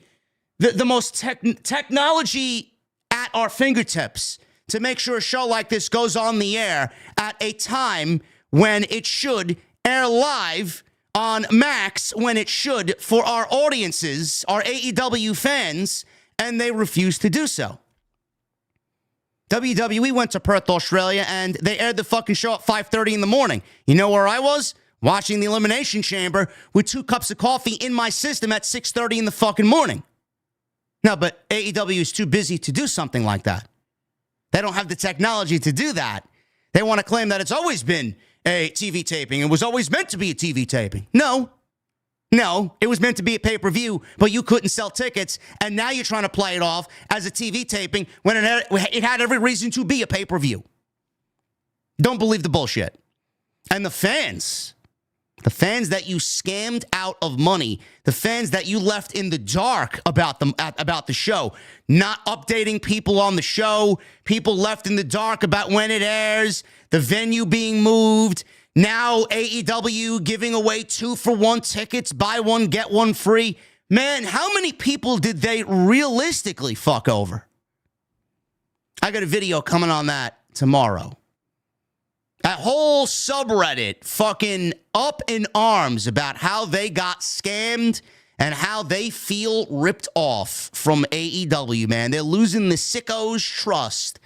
the most technology at our fingertips to make sure a show like this goes on the air at a time when it should air live on Max, when it should for our audiences, our AEW fans, and they refuse to do so. WWE went to Perth, Australia, and they aired the fucking show at 5:30 in the morning. You know where I was? Watching the Elimination Chamber with 2 cups of coffee in my system at 6:30 in the fucking morning. No, but AEW is too busy to do something like that. They don't have the technology to do that. They want to claim that it's always been a TV taping. It was always meant to be a TV taping. No, it was meant to be a pay-per-view, but you couldn't sell tickets, and now you're trying to play it off as a TV taping when it had every reason to be a pay-per-view. Don't believe the bullshit. And the fans that you scammed out of money, the fans that you left in the dark about the show, not updating people on the show, people left in the dark about when it airs, the venue being moved, now AEW giving away 2-for-1 tickets, buy one, get one free. Man, how many people did they realistically fuck over? I got a video coming on that tomorrow. That whole subreddit fucking up in arms about how they got scammed and how they feel ripped off from AEW, man. They're losing the sickos' trust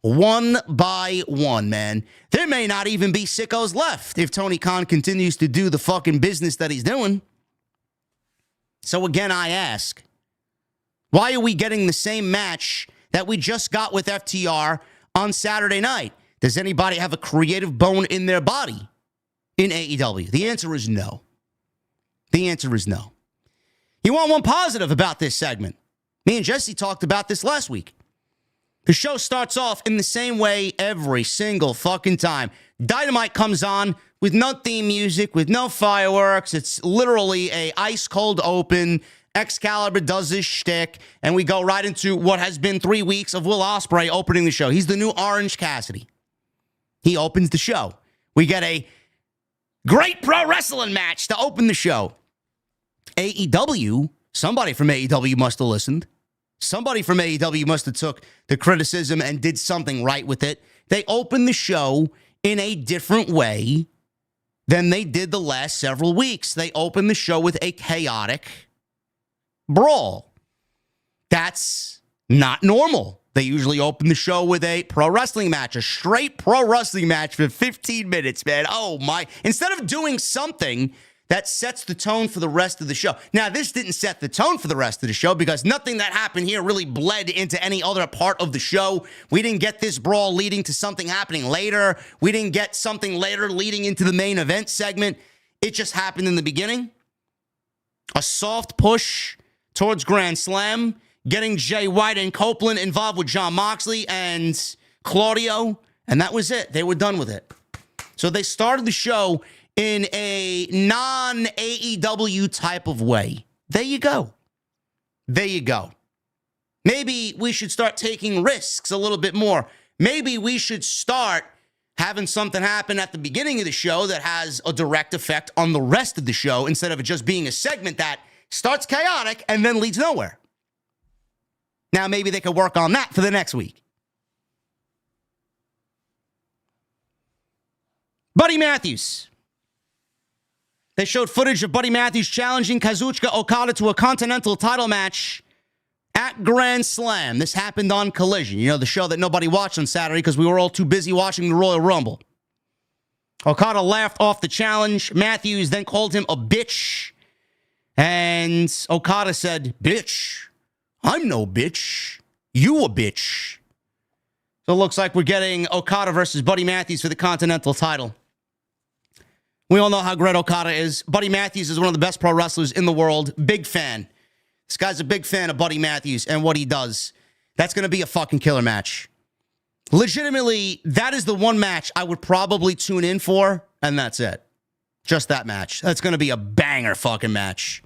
one by one, man. There may not even be sickos left if Tony Khan continues to do the fucking business that he's doing. So again, I ask, why are we getting the same match that we just got with FTR on Saturday night? Does anybody have a creative bone in their body in AEW? The answer is no. The answer is no. You want one positive about this segment? Me and Jesse talked about this last week. The show starts off in the same way every single fucking time. Dynamite comes on with no theme music, with no fireworks. It's literally a ice-cold open. Excalibur does his shtick, and we go right into what has been 3 weeks of Will Ospreay opening the show. He's the new Orange Cassidy. He opens the show. We get a great pro wrestling match to open the show. AEW, somebody from AEW must have listened. Somebody from AEW must have took the criticism and did something right with it. They opened the show in a different way than they did the last several weeks. They opened the show with a chaotic brawl. That's not normal. They usually open the show with a pro wrestling match, a straight pro wrestling match for 15 minutes, man. Oh, my. Instead of doing something that sets the tone for the rest of the show. Now, this didn't set the tone for the rest of the show because nothing that happened here really bled into any other part of the show. We didn't get this brawl leading to something happening later. We didn't get something later leading into the main event segment. It just happened in the beginning. A soft push towards Grand Slam, getting Jay White and Copeland involved with Jon Moxley and Claudio, and that was it. They were done with it. So they started the show in a non-AEW type of way. There you go. There you go. Maybe we should start taking risks a little bit more. Maybe we should start having something happen at the beginning of the show that has a direct effect on the rest of the show instead of it just being a segment that starts chaotic and then leads nowhere. Now, maybe they could work on that for the next week. Buddy Matthews. They showed footage of Buddy Matthews challenging Kazuchika Okada to a Continental title match at Grand Slam. This happened on Collision, the show that nobody watched on Saturday because we were all too busy watching the Royal Rumble. Okada laughed off the challenge. Matthews then called him a bitch. And Okada said, "Bitch, I'm no bitch. You a bitch." So it looks like we're getting Okada versus Buddy Matthews for the Continental title. We all know how great Okada is. Buddy Matthews is one of the best pro wrestlers in the world. Big fan. This guy's a big fan of Buddy Matthews and what he does. That's going to be a fucking killer match. Legitimately, that is the one match I would probably tune in for, and that's it. Just that match. That's going to be a banger fucking match.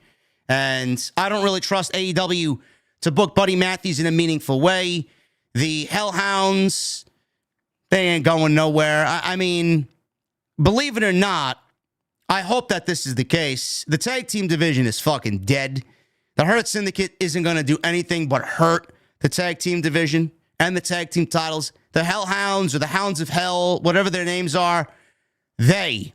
And I don't really trust AEW to book Buddy Matthews in a meaningful way. The Hellhounds, they ain't going nowhere. I mean, believe it or not, I hope that this is the case. The tag team division is fucking dead. The Hurt Syndicate isn't going to do anything but hurt the tag team division and the tag team titles. The Hellhounds or the Hounds of Hell, whatever their names are, they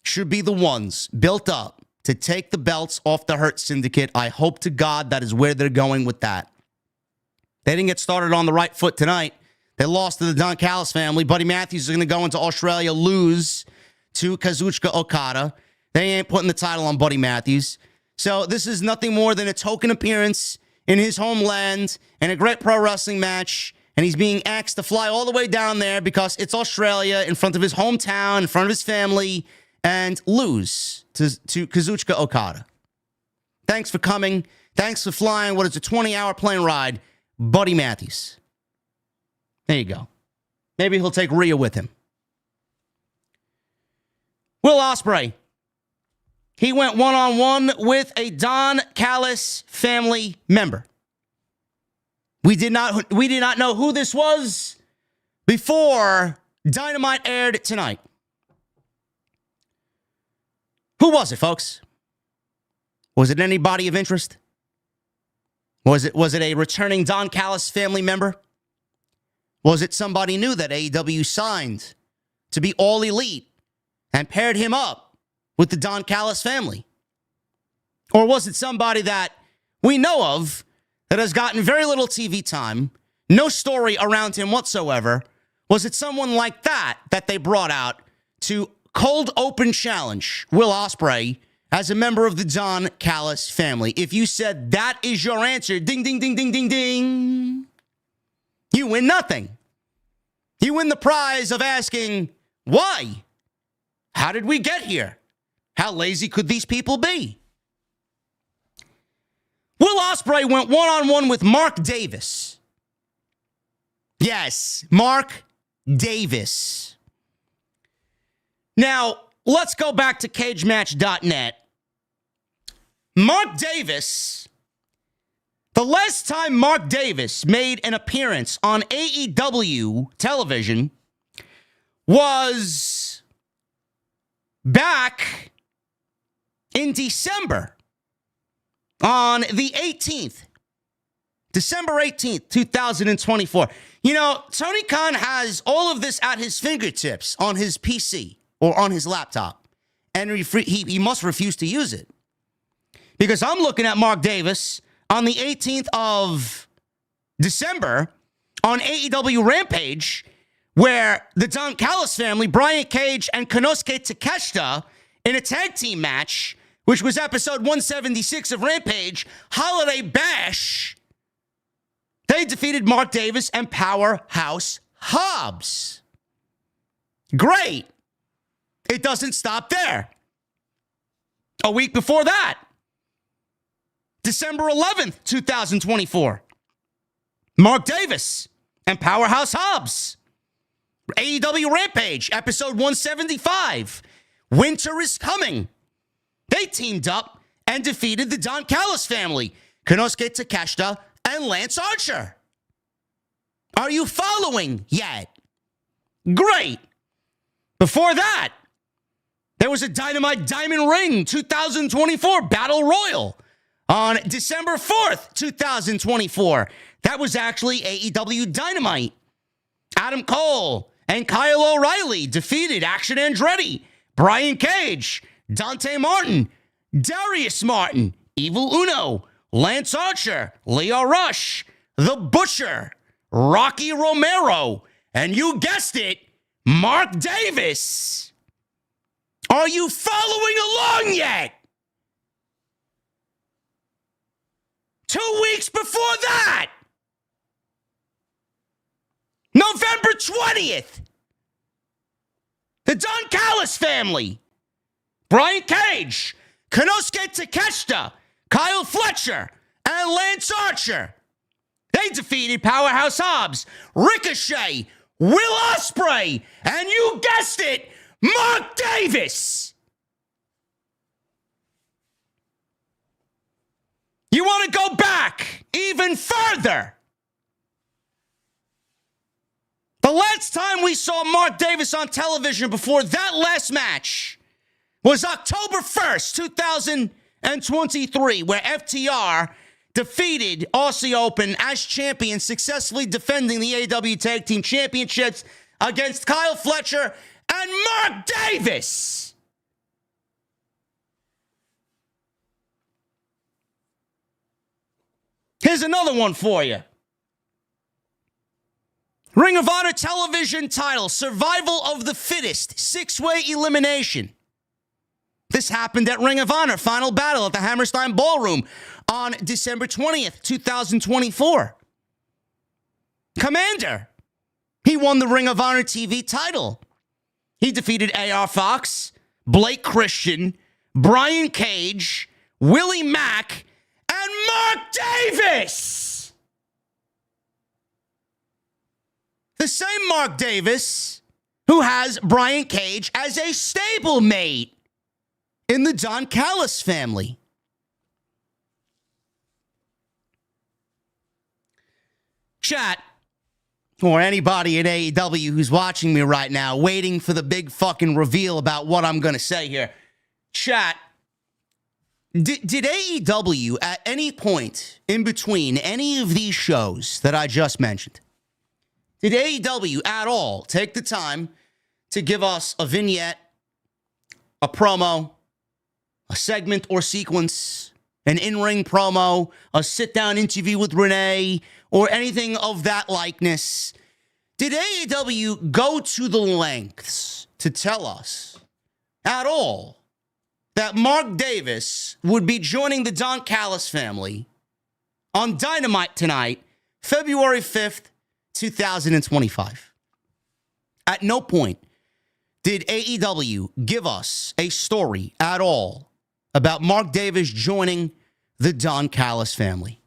should be the ones built up to take the belts off the Hurt Syndicate. I hope to God that is where they're going with that. They didn't get started on the right foot tonight. They lost to the Don Callis family. Buddy Matthews is going to go into Australia, lose to Kazuchika Okada. They ain't putting the title on Buddy Matthews. So this is nothing more than a token appearance in his homeland and a great pro wrestling match. And he's being asked to fly all the way down there because it's Australia in front of his hometown, in front of his family, and lose to Kazuchika Okada. Thanks for coming. Thanks for flying what is a 20-hour plane ride, Buddy Matthews. There you go. Maybe he'll take Rhea with him. Will Ospreay. He went one-on-one with a Don Callis family member. We did not know who this was before Dynamite aired tonight. Who was it, folks? Was it anybody of interest? Was it a returning Don Callis family member? Was it somebody new that AEW signed to be all elite and paired him up with the Don Callis family? Or was it somebody that we know of that has gotten very little TV time, no story around him whatsoever? Was it someone like that they brought out to cold open challenge Will Ospreay as a member of the Don Callis family? If you said that is your answer, ding, ding, ding, ding, ding, ding, you win nothing. You win the prize of asking, why? How did we get here? How lazy could these people be? Will Ospreay went one-on-one with Mark Davis. Yes, Mark Davis. Now, let's go back to cagematch.net. Mark Davis, the last time Mark Davis made an appearance on AEW television was back in December on the 18th. December 18th, 2024. You know, Tony Khan has all of this at his fingertips on his PC or on his laptop, and he must refuse to use it. Because I'm looking at Mark Davis on the 18th of December on AEW Rampage, where the Don Callis family, Brian Cage and Konosuke Takeshita, in a tag team match, which was episode 176 of Rampage, Holiday Bash, they defeated Mark Davis and Powerhouse Hobbs. Great. It doesn't stop there. A week before that, December 11th, 2024, Mark Davis and Powerhouse Hobbs AEW Rampage, episode 175. Winter is coming. They teamed up and defeated the Don Callis family, Konosuke Takeshita and Lance Archer. Are you following yet? Great. Before that, there was a Dynamite Diamond Ring 2024 Battle Royal on December 4th, 2024. That was actually AEW Dynamite. Adam Cole and Kyle O'Reilly defeated Action Andretti, Brian Cage, Dante Martin, Darius Martin, Evil Uno, Lance Archer, Leo Rush, The Butcher, Rocky Romero, and you guessed it, Mark Davis. Are you following along yet? 2 weeks before that, November 20th, the Don Callis family, Brian Cage, Konosuke Takeshita, Kyle Fletcher, and Lance Archer. They defeated Powerhouse Hobbs, Ricochet, Will Ospreay, and you guessed it, Mark Davis. You want to go back even further? The last time we saw Mark Davis on television before that last match was October 1st, 2023, where FTR defeated Aussie Open as champion, successfully defending the AEW Tag Team Championships against Kyle Fletcher and Mark Davis. Here's another one for you. Ring of Honor television title, Survival of the Fittest, 6-way elimination. This happened at Ring of Honor Final Battle at the Hammerstein Ballroom on December 20th, 2024. Commander, he won the Ring of Honor TV title. He defeated AR Fox, Blake Christian, Brian Cage, Willie Mack, and Mark Davis. The same Mark Davis who has Brian Cage as a stablemate in the Don Callis family. Chat, or anybody at AEW who's watching me right now, waiting for the big fucking reveal about what I'm going to say here. Chat, did AEW at any point in between any of these shows that I just mentioned, did AEW at all take the time to give us a vignette, a promo, a segment or sequence, an in-ring promo, a sit-down interview with Renee, or anything of that likeness? Did AEW go to the lengths to tell us at all that Mark Davis would be joining the Don Callis family on Dynamite tonight, February 5th, 2025? At no point did AEW give us a story at all about Mark Davis joining the Don Callis family.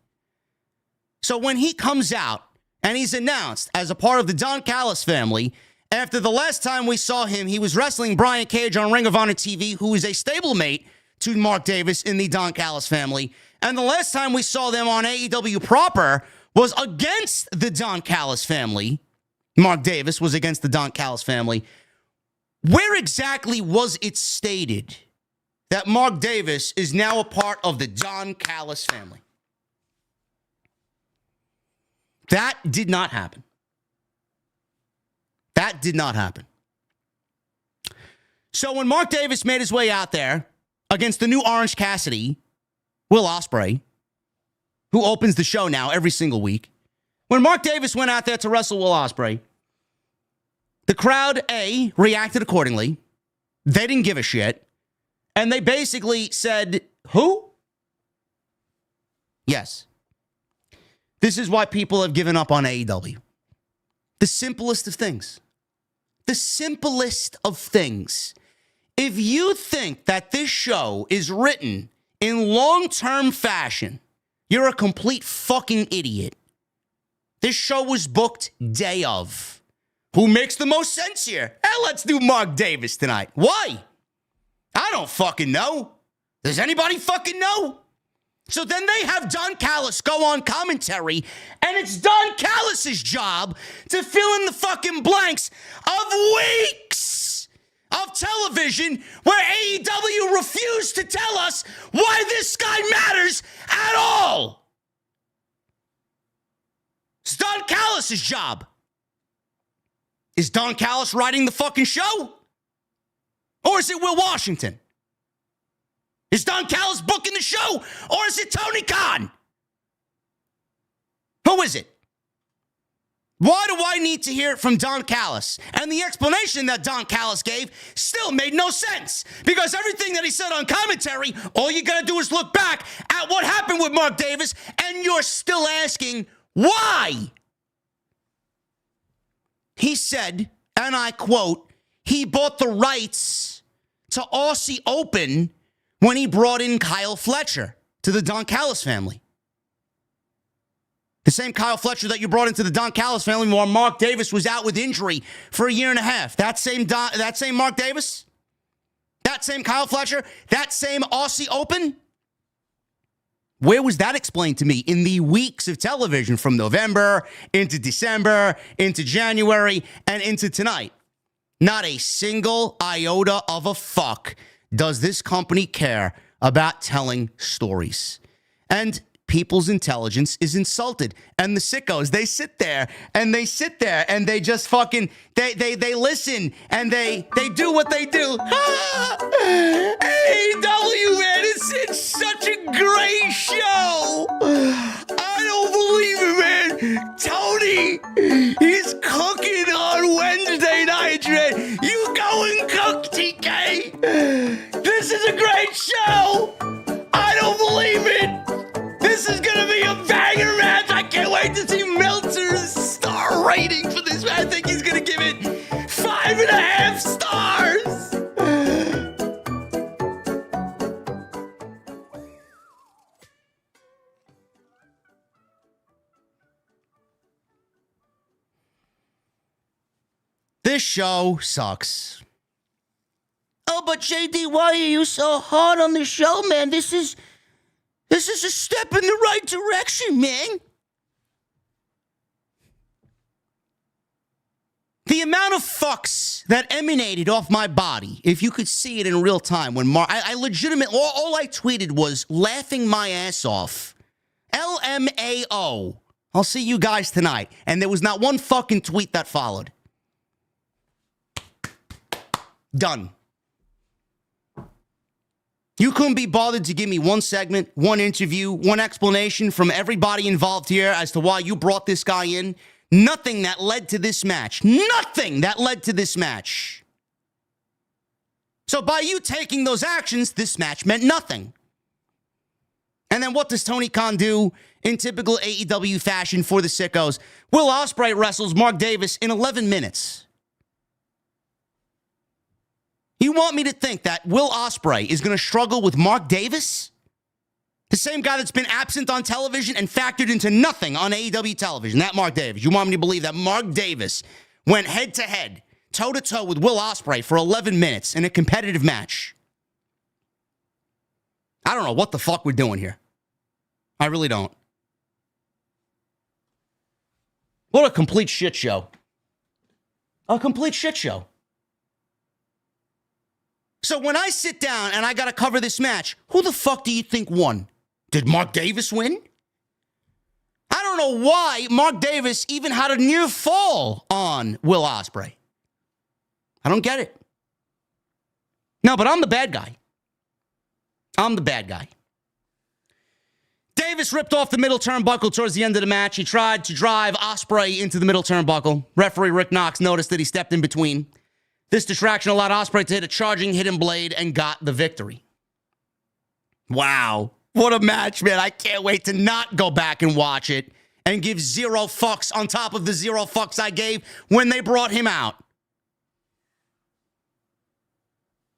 So when he comes out and he's announced as a part of the Don Callis family, after the last time we saw him, he was wrestling Brian Cage on Ring of Honor TV, who is a stablemate to Mark Davis in the Don Callis family. And the last time we saw them on AEW proper was against the Don Callis family. Mark Davis was against the Don Callis family. Where exactly was it stated that Mark Davis is now a part of the Don Callis family? That did not happen. That did not happen. So when Mark Davis made his way out there against the new Orange Cassidy, Will Ospreay, who opens the show now every single week, when Mark Davis went out there to wrestle Will Ospreay, the crowd, A, reacted accordingly. They didn't give a shit. And they basically said, who? Yes. This is why people have given up on AEW. The simplest of things. The simplest of things. If you think that this show is written in long-term fashion, you're a complete fucking idiot. This show was booked day of. Who makes the most sense here? Let's do Mark Davis tonight. Why? I don't fucking know. Does anybody fucking know? So then they have Don Callis go on commentary, and it's Don Callis' job to fill in the fucking blanks of weeks of television where AEW refused to tell us why this guy matters at all. It's Don Callis' job. Is Don Callis writing the fucking show? Or is it Will Washington? Is Don Callis booking the show? Or is it Tony Khan? Who is it? Why do I need to hear it from Don Callis? And the explanation that Don Callis gave still made no sense. Because everything that he said on commentary, all you gotta do is look back at what happened with Mark Davis, and you're still asking, why? He said, and I quote, he bought the rights to Aussie Open when he brought in Kyle Fletcher to the Don Callis family. The same Kyle Fletcher that you brought into the Don Callis family while Mark Davis was out with injury for a year and a half. That same Mark Davis? That same Kyle Fletcher? That same Aussie Open? Where was that explained to me in the weeks of television from November into December, into January, and into tonight? Not a single iota of a fuck does this company care about telling stories. And people's intelligence is insulted. And the sickos, they sit there and they just fucking, they listen and they do what they do. AEW, man, it's such a great show. I don't believe it, man. Tony, he's cooking on Wednesday night, man. You go and cook, TK. This is a great show. I don't believe it. This is gonna be a banger match. I can't wait to see Meltzer's star rating for this match. I think he's gonna give it 5.5 stars. This show sucks. Oh, but JD, why are you so hard on the show, man? This is a step in the right direction, man. The amount of fucks that emanated off my body, if you could see it in real time, when I legitimately, all I tweeted was laughing my ass off. LMAO. I'll see you guys tonight. And there was not one fucking tweet that followed. Done. You couldn't be bothered to give me one segment, one interview, one explanation from everybody involved here as to why you brought this guy in. Nothing that led to this match. Nothing that led to this match. So by you taking those actions, this match meant nothing. And then what does Tony Khan do in typical AEW fashion for the sickos? Will Ospreay wrestles Mark Davis in 11 minutes. You want me to think that Will Ospreay is going to struggle with Mark Davis? The same guy that's been absent on television and factored into nothing on AEW television, that Mark Davis. You want me to believe that Mark Davis went head-to-head, toe-to-toe with Will Ospreay for 11 minutes in a competitive match? I don't know what the fuck we're doing here. I really don't. What a complete shit show. A complete shit show. So when I sit down and I got to cover this match, who the fuck do you think won? Did Mark Davis win? I don't know why Mark Davis even had a near fall on Will Ospreay. I don't get it. No, but I'm the bad guy. I'm the bad guy. Davis ripped off the middle turnbuckle towards the end of the match. He tried to drive Ospreay into the middle turnbuckle. Referee Rick Knox noticed that he stepped in between. This distraction allowed Ospreay to hit a charging hidden blade and got the victory. Wow. What a match, man. I can't wait to not go back and watch it and give zero fucks on top of the zero fucks I gave when they brought him out.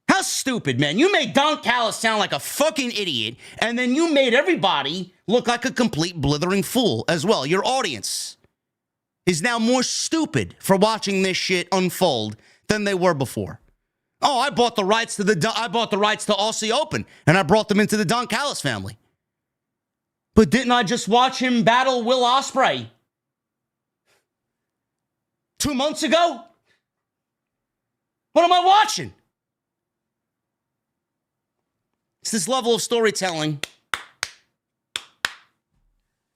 How stupid, man. You made Don Callis sound like a fucking idiot, and then you made everybody look like a complete blithering fool as well, your audience. is now more stupid for watching this shit unfold than they were before. Oh, I bought the rights to Aussie Open, and I brought them into the Don Callis family. But didn't I just watch him battle Will Ospreay 2 months ago? What am I watching? It's this level of storytelling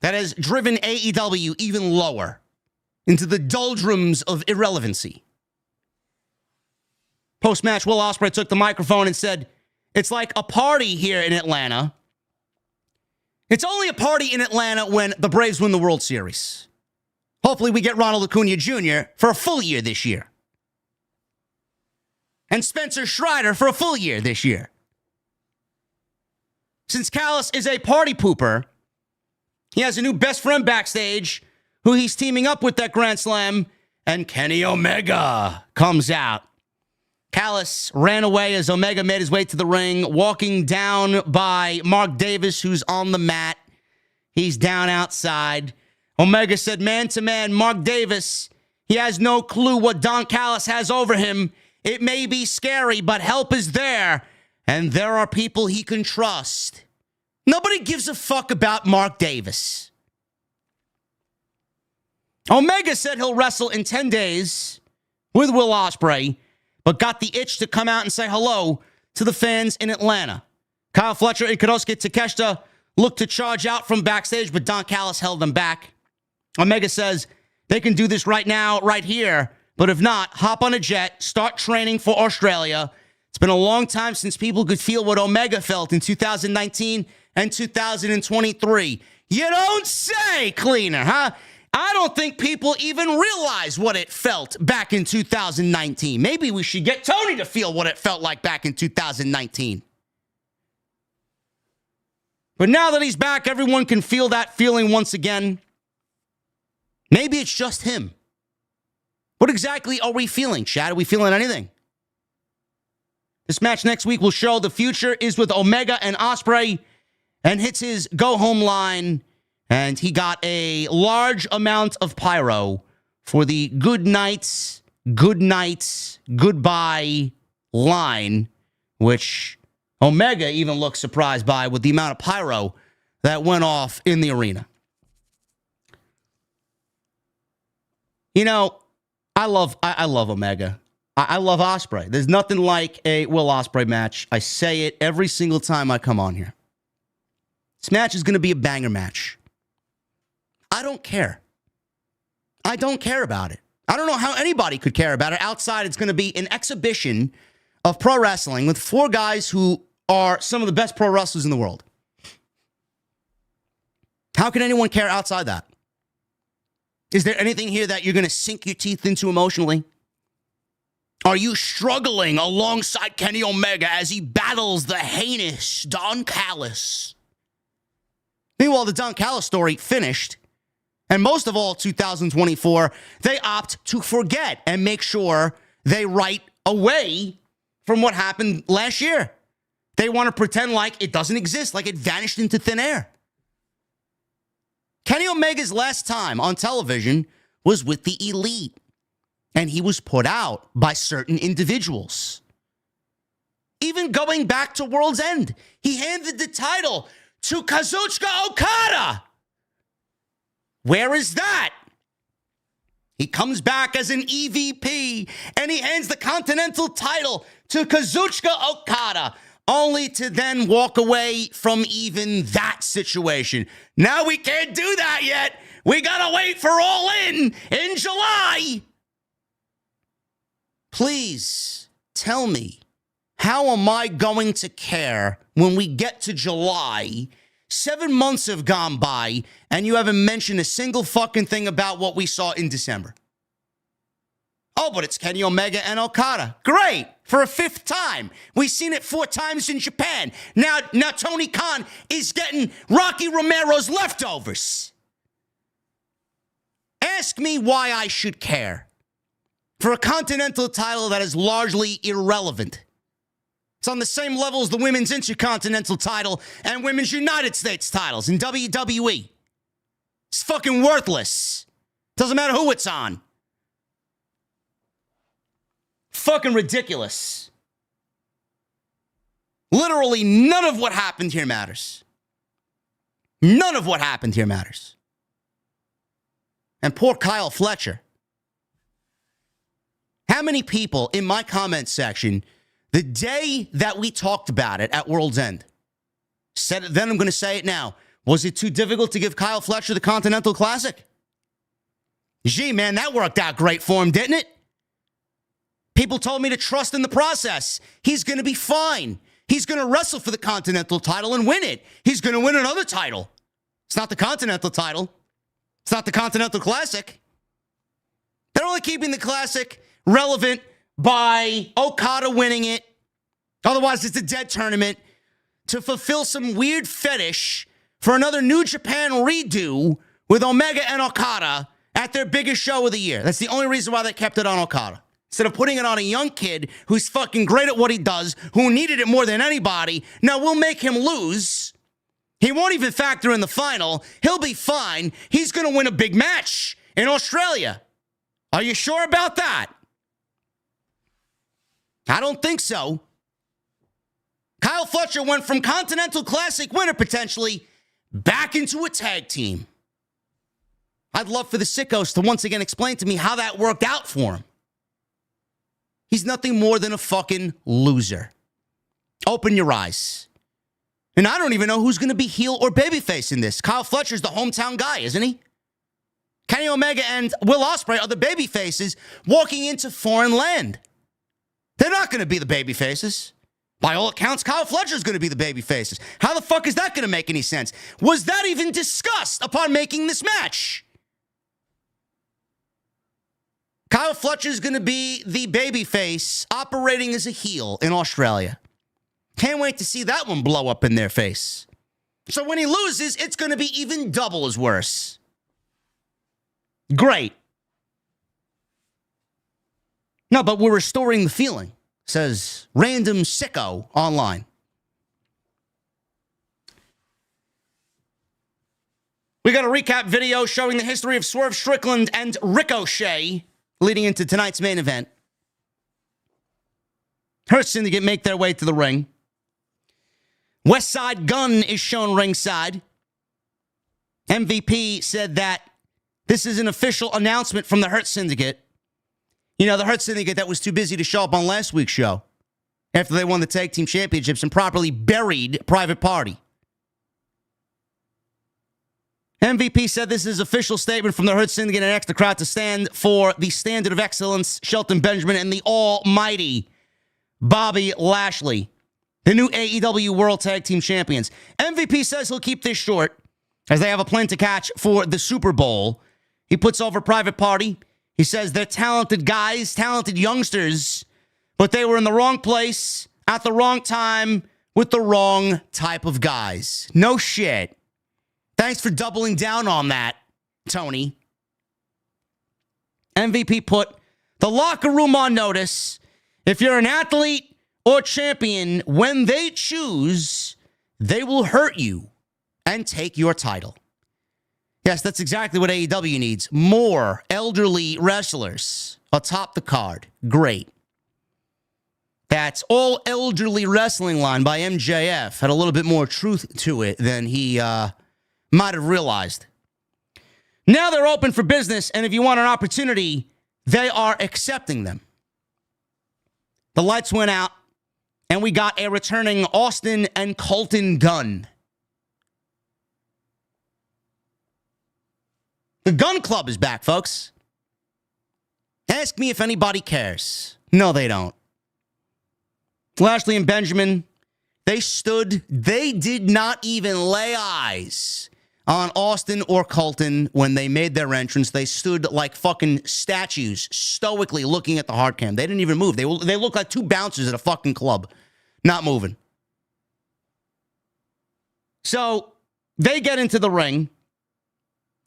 that has driven AEW even lower into the doldrums of irrelevancy. Post-match, Will Ospreay took the microphone and said, "It's like a party here in Atlanta. It's only a party in Atlanta when the Braves win the World Series. Hopefully we get Ronald Acuna Jr. for a full year this year. And Spencer Strider for a full year this year. Since Callis is a party pooper, he has a new best friend backstage who he's teaming up with that Grand Slam, and Kenny Omega comes out. Callis ran away as Omega made his way to the ring, walking down by Mark Davis, who's on the mat. He's down outside. Omega said, man to man, Mark Davis, he has no clue what Don Callis has over him. It may be scary, but help is there, and there are people he can trust. Nobody gives a fuck about Mark Davis. Omega said he'll wrestle in 10 days with Will Ospreay, but got the itch to come out and say hello to the fans in Atlanta. Kyle Fletcher and Konosuke Takeshita looked to charge out from backstage, but Don Callis held them back. Omega says they can do this right now, right here, but if not, hop on a jet, start training for Australia. It's been a long time since people could feel what Omega felt in 2019 and 2023. You don't say, Cleaner, huh? I don't think people even realize what it felt back in 2019. Maybe we should get Tony to feel what it felt like back in 2019. But now that he's back, everyone can feel that feeling once again. Maybe it's just him. What exactly are we feeling, Chad? Are we feeling anything? This match next week will show the future is with Omega and Ospreay, and hits his go-home line. And he got a large amount of pyro for the good nights, goodbye line, which Omega even looked surprised by with the amount of pyro that went off in the arena. You know, I love Omega. I love Ospreay. There's nothing like a Will Ospreay match. I say it every single time I come on here. This match is going to be a banger match. I don't care. I don't care about it. I don't know how anybody could care about it. Outside, it's going to be an exhibition of pro wrestling with four guys who are some of the best pro wrestlers in the world. How can anyone care outside that? Is there anything here that you're going to sink your teeth into emotionally? Are you struggling alongside Kenny Omega as he battles the heinous Don Callis? Meanwhile, the Don Callis story finished. And most of all, 2024, they opt to forget and make sure they write away from what happened last year. They want to pretend like it doesn't exist, like it vanished into thin air. Kenny Omega's last time on television was with the Elite, and he was put out by certain individuals. Even going back to World's End, he handed the title to Kazuchika Okada. Where is that? He comes back as an EVP, and he hands the Continental title to Kazuchika Okada, only to then walk away from even that situation. Now we can't do that yet. We gotta wait for All In July. Please tell me, how am I going to care when we get to July? 7 months have gone by, and you haven't mentioned a single fucking thing about what we saw in December. Oh, but it's Kenny Omega and Okada. Great. For a fifth time. We've seen it 4 times in Japan. Now Tony Khan is getting Rocky Romero's leftovers. Ask me why I should care for a Continental title that is largely irrelevant. It's on the same level as the Women's Intercontinental title and Women's United States titles in WWE. It's fucking worthless. Doesn't matter who it's on. Fucking ridiculous. Literally none of what happened here matters. None of what happened here matters. And poor Kyle Fletcher. How many people in my comment section, the day that we talked about it at World's End, said it then, I'm going to say it now. Was it too difficult to give Kyle Fletcher the Continental Classic? Gee, man, that worked out great for him, didn't it? People told me to trust in the process. He's going to be fine. He's going to wrestle for the Continental title and win it. He's going to win another title. It's not the Continental title. It's not the Continental Classic. They're only keeping the Classic relevant by Okada winning it. Otherwise, it's a dead tournament to fulfill some weird fetish for another New Japan redo with Omega and Okada at their biggest show of the year. That's the only reason why they kept it on Okada. Instead of putting it on a young kid who's fucking great at what he does, who needed it more than anybody, now we'll make him lose. He won't even factor in the final. He'll be fine. He's going to win a big match in Australia. Are you sure about that? I don't think so. Kyle Fletcher went from Continental Classic winner potentially back into a tag team. I'd love for the sickos to once again explain to me how that worked out for him. He's nothing more than a fucking loser. Open your eyes. And I don't even know who's going to be heel or babyface in this. Kyle Fletcher's the hometown guy, isn't he? Kenny Omega and Will Ospreay are the babyfaces walking into foreign land. They're not going to be the babyfaces. By all accounts, Kyle Fletcher's going to be the babyfaces. How the fuck is that going to make any sense? Was that even discussed upon making this match? Kyle Fletcher's going to be the babyface operating as a heel in Australia. Can't wait to see that one blow up in their face. So when he loses, it's going to be even double as worse. Great. No, but we're restoring the feeling, says Random Sicko online. We got a recap video showing the history of Swerve, Strickland, and Ricochet leading into tonight's main event. Her Syndicate make their way to the ring. West Side Gun is shown ringside. MVP said that this is an official announcement from the Hurt Syndicate. You know, the Hurt Syndicate that was too busy to show up on last week's show after they won the tag team championships and properly buried Private Party. MVP said this is an official statement from the Hurt Syndicate and asked the crowd to stand for the standard of excellence, Shelton Benjamin, and the almighty Bobby Lashley, the new AEW World Tag Team Champions. MVP says he'll keep this short as they have a plan to catch for the Super Bowl. He puts over Private Party. He says they're talented guys, talented youngsters, but they were in the wrong place at the wrong time with the wrong type of guys. No shit. Thanks for doubling down on that, Tony. MVP put the locker room on notice. If you're an athlete or champion, when they choose, they will hurt you and take your title. Yes, that's exactly what AEW needs. More elderly wrestlers atop the card. Great. That's All Elderly Wrestling line by MJF. Had a little bit more truth to it than he might have realized. Now they're open for business, and if you want an opportunity, they are accepting them. The lights went out, and we got a returning Austin and Colton Gunn. The Gun Club is back, folks. Ask me if anybody cares. No, they don't. Lashley and Benjamin, they stood. They did not even lay eyes on Austin or Colton when they made their entrance. They stood like fucking statues, stoically looking at the hard cam. They didn't even move. They looked like two bouncers at a fucking club, not moving. So they get into the ring.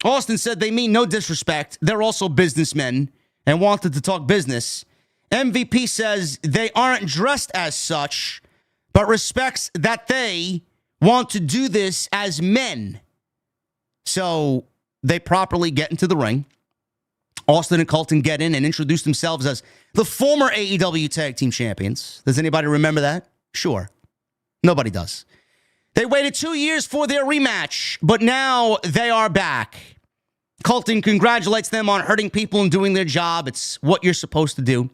Austin said they mean no disrespect. They're also businessmen and wanted to talk business. MVP says they aren't dressed as such, but respects that they want to do this as men. So they properly get into the ring. Austin and Colton get in and introduce themselves as the former AEW Tag Team Champions. Does anybody remember that? Sure. Nobody does. They waited 2 years for their rematch, but now they are back. Colton congratulates them on hurting people and doing their job. It's what you're supposed to do.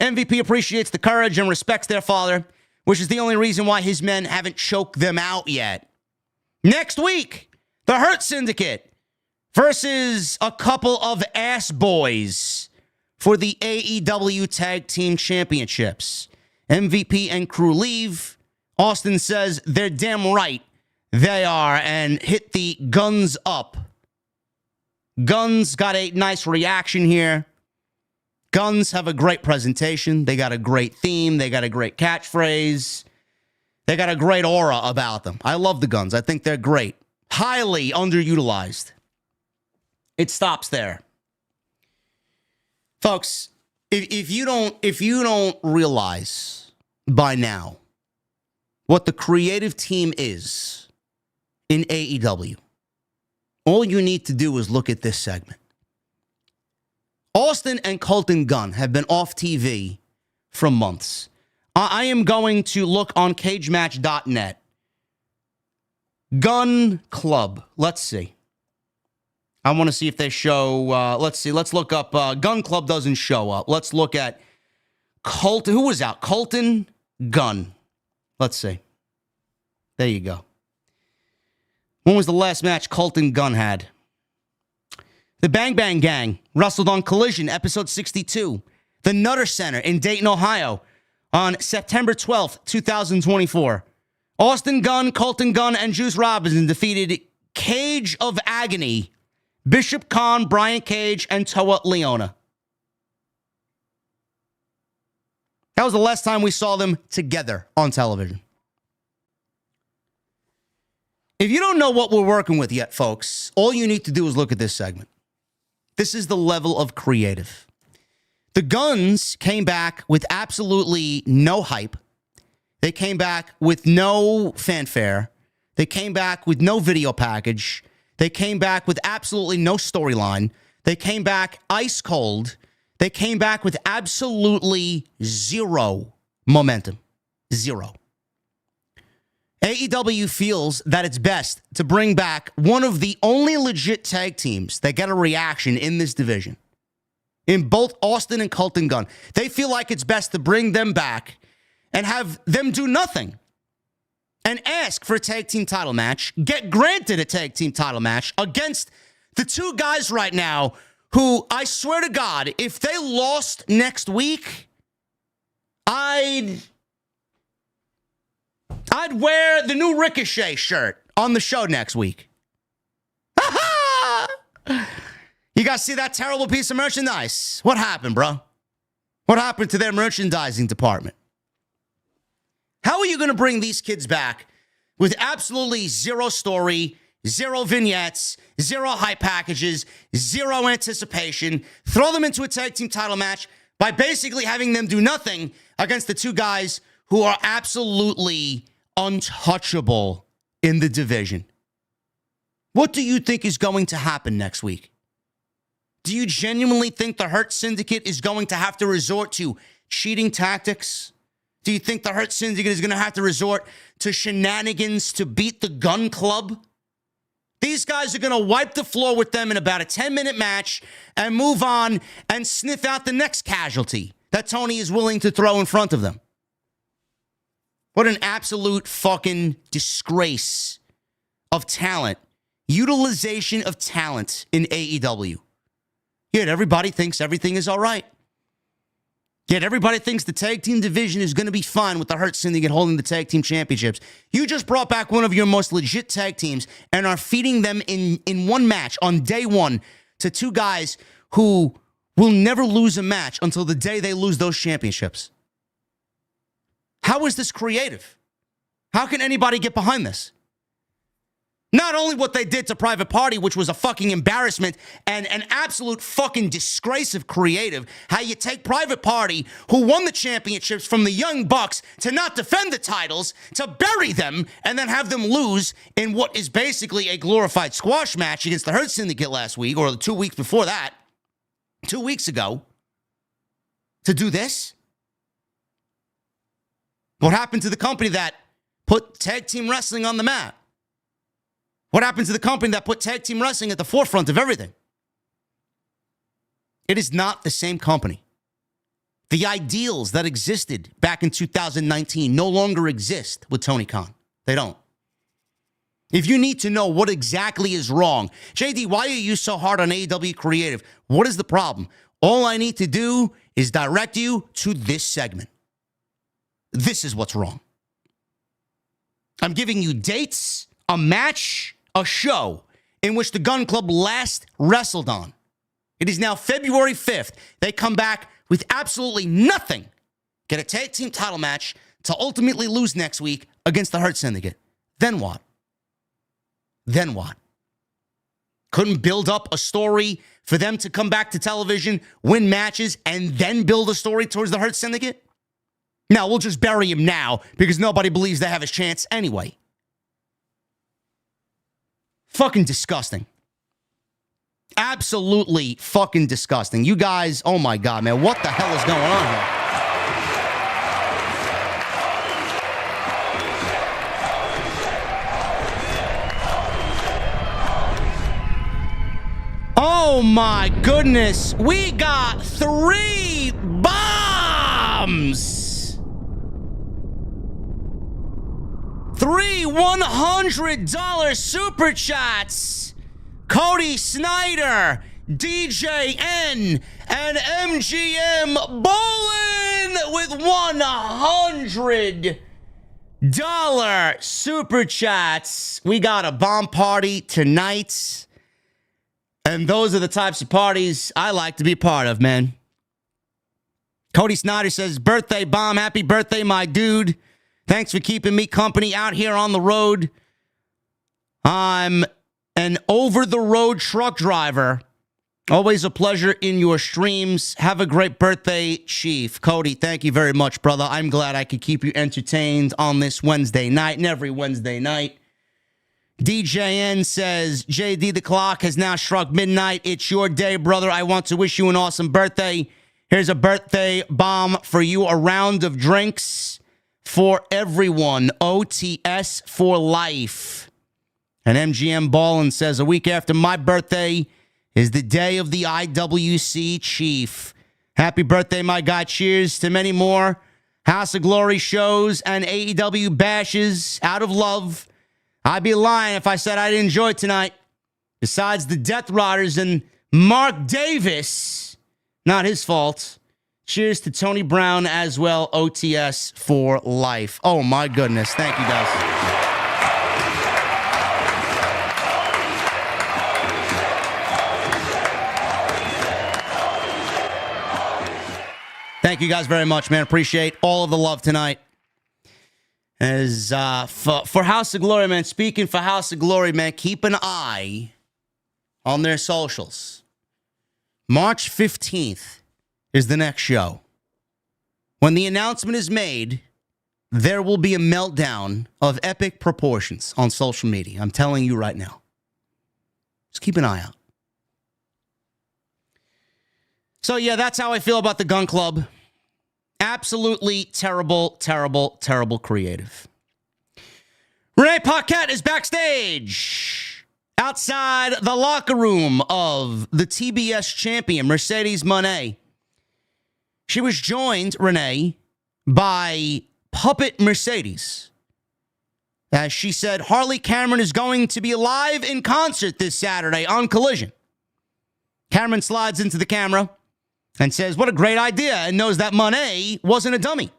MVP appreciates the courage and respects their father, which is the only reason why his men haven't choked them out yet. Next week, the Hurt Syndicate versus a couple of ass boys for the AEW Tag Team Championships. MVP and crew leave. Austin says they're damn right they are and hit the guns up. Guns got a nice reaction here. Guns have a great presentation. They got a great theme. They got a great catchphrase. They got a great aura about them. I love the Guns. I think they're great. Highly underutilized. It stops there. Folks, if you don't realize by now what the creative team is in AEW, all you need to do is look at this segment. Austin and Colton Gunn have been off TV for months. I am going to look on cagematch.net. Gun Club. Let's see. I want to see if they show, let's see. Let's look up, Gun Club doesn't show up. Let's look at Colton. Who was out? Colton Gunn. Let's see. There you go. When was the last match Colton Gunn had? The Bang Bang Gang wrestled on Collision, episode 62. The Nutter Center in Dayton, Ohio, on September 12th, 2024. Austin Gunn, Colton Gunn, and Juice Robinson defeated Cage of Agony, Bishop Khan, Brian Cage, and Toa Leona. That was the last time we saw them together on television. If you don't know what we're working with yet, folks, all you need to do is look at this segment. This is the level of creative. The Guns came back with absolutely no hype. They came back with no fanfare. They came back with no video package. They came back with absolutely no storyline. They came back ice cold. They came back with absolutely zero momentum. Zero. AEW feels that it's best to bring back one of the only legit tag teams that get a reaction in this division. In both Austin and Colton Gunn. They feel like it's best to bring them back and have them do nothing. And ask for a tag team title match. Get granted a tag team title match against the two guys right now who, I swear to God, if they lost next week, I'd wear the new Ricochet shirt on the show next week. You guys see that terrible piece of merchandise? What happened, bro? What happened to their merchandising department? How are you going to bring these kids back with absolutely zero story, zero vignettes, zero hype packages, zero anticipation, throw them into a tag team title match by basically having them do nothing against the two guys who are absolutely untouchable in the division? What do you think is going to happen next week? Do you genuinely think the Hurt Syndicate is going to have to resort to cheating tactics? Do you think the Hurt Syndicate is going to have to resort to shenanigans to beat the Gun Club? These guys are going to wipe the floor with them in about a 10-minute match and move on and sniff out the next casualty that Tony is willing to throw in front of them. What an absolute fucking disgrace of talent. Utilization of talent in AEW. Yet everybody thinks everything is all right. Yet everybody thinks the tag team division is going to be fine with the Hurt Syndicate holding the tag team championships. You just brought back one of your most legit tag teams and are feeding them in one match on day one to two guys who will never lose a match until the day they lose those championships. How is this creative? How can anybody get behind this? Not only what they did to Private Party, which was a fucking embarrassment and an absolute fucking disgrace of creative, how you take Private Party, who won the championships from the Young Bucks, to not defend the titles, to bury them, and then have them lose in what is basically a glorified squash match against the Hurt Syndicate last week, or the 2 weeks before that. 2 weeks ago to do this? What happened to the company that put tag team wrestling on the map? What happened to the company that put tag team wrestling at the forefront of everything? It is not the same company. The ideals that existed back in 2019 no longer exist with Tony Khan. They don't. If you need to know what exactly is wrong, JD, why are you so hard on AEW Creative? What is the problem? All I need to do is direct you to this segment. This is what's wrong. I'm giving you dates, a match, a show in which the Gun Club last wrestled on. It is now February 5th. They come back with absolutely nothing. Get a tag team title match to ultimately lose next week against the Hurt Syndicate. Then what? Then what? Couldn't build up a story for them to come back to television, win matches, and then build a story towards the Hurt Syndicate? Now, we'll just bury him now because nobody believes they have a chance anyway. Fucking disgusting. Absolutely fucking disgusting. You guys, oh my God, man, what the hell is going on here? Oh my goodness, we got 3 bombs! 3 $100 super chats. Cody Snyder, DJN, and MGM Bolin with $100 super chats. We got a bomb party tonight. And those are the types of parties I like to be part of, man. Cody Snyder says, birthday bomb. Happy birthday, my dude. Thanks for keeping me company out here on the road. I'm an over-the-road truck driver. Always a pleasure in your streams. Have a great birthday, Chief. Cody, thank you very much, brother. I'm glad I could keep you entertained on this Wednesday night and every Wednesday night. DJN says, JD, the clock has now struck midnight. It's your day, brother. I want to wish you an awesome birthday. Here's a birthday bomb for you. A round of drinks for everyone. OTS for life. And MGM Ballin says, a week after my birthday is the day of the IWC Chief. Happy birthday, my guy. Cheers to many more House of Glory shows and AEW bashes out of love. I'd be lying if I said I didn't enjoy it tonight. Besides the Death Riders and Mark Davis, not his fault. Cheers to Tony Brown as well. OTS for life. Oh, my goodness. Thank you, guys. Thank you guys very much, man. Appreciate all of the love tonight. As for House of Glory, man, speaking for House of Glory, man, keep an eye on their socials. March 15th is the next show. When the announcement is made, there will be a meltdown of epic proportions on social media. I'm telling you right now. Just keep an eye out. So, yeah, that's how I feel about the Gun Club. Absolutely terrible, terrible, terrible creative. Renee Paquette is backstage outside the locker room of the TBS champion, Mercedes Monee. She was joined, Renee, by Puppet Mercedes. As she said, Harley Cameron is going to be live in concert this Saturday on Collision. Cameron slides into the camera and says, what a great idea, and knows that Monee wasn't a dummy.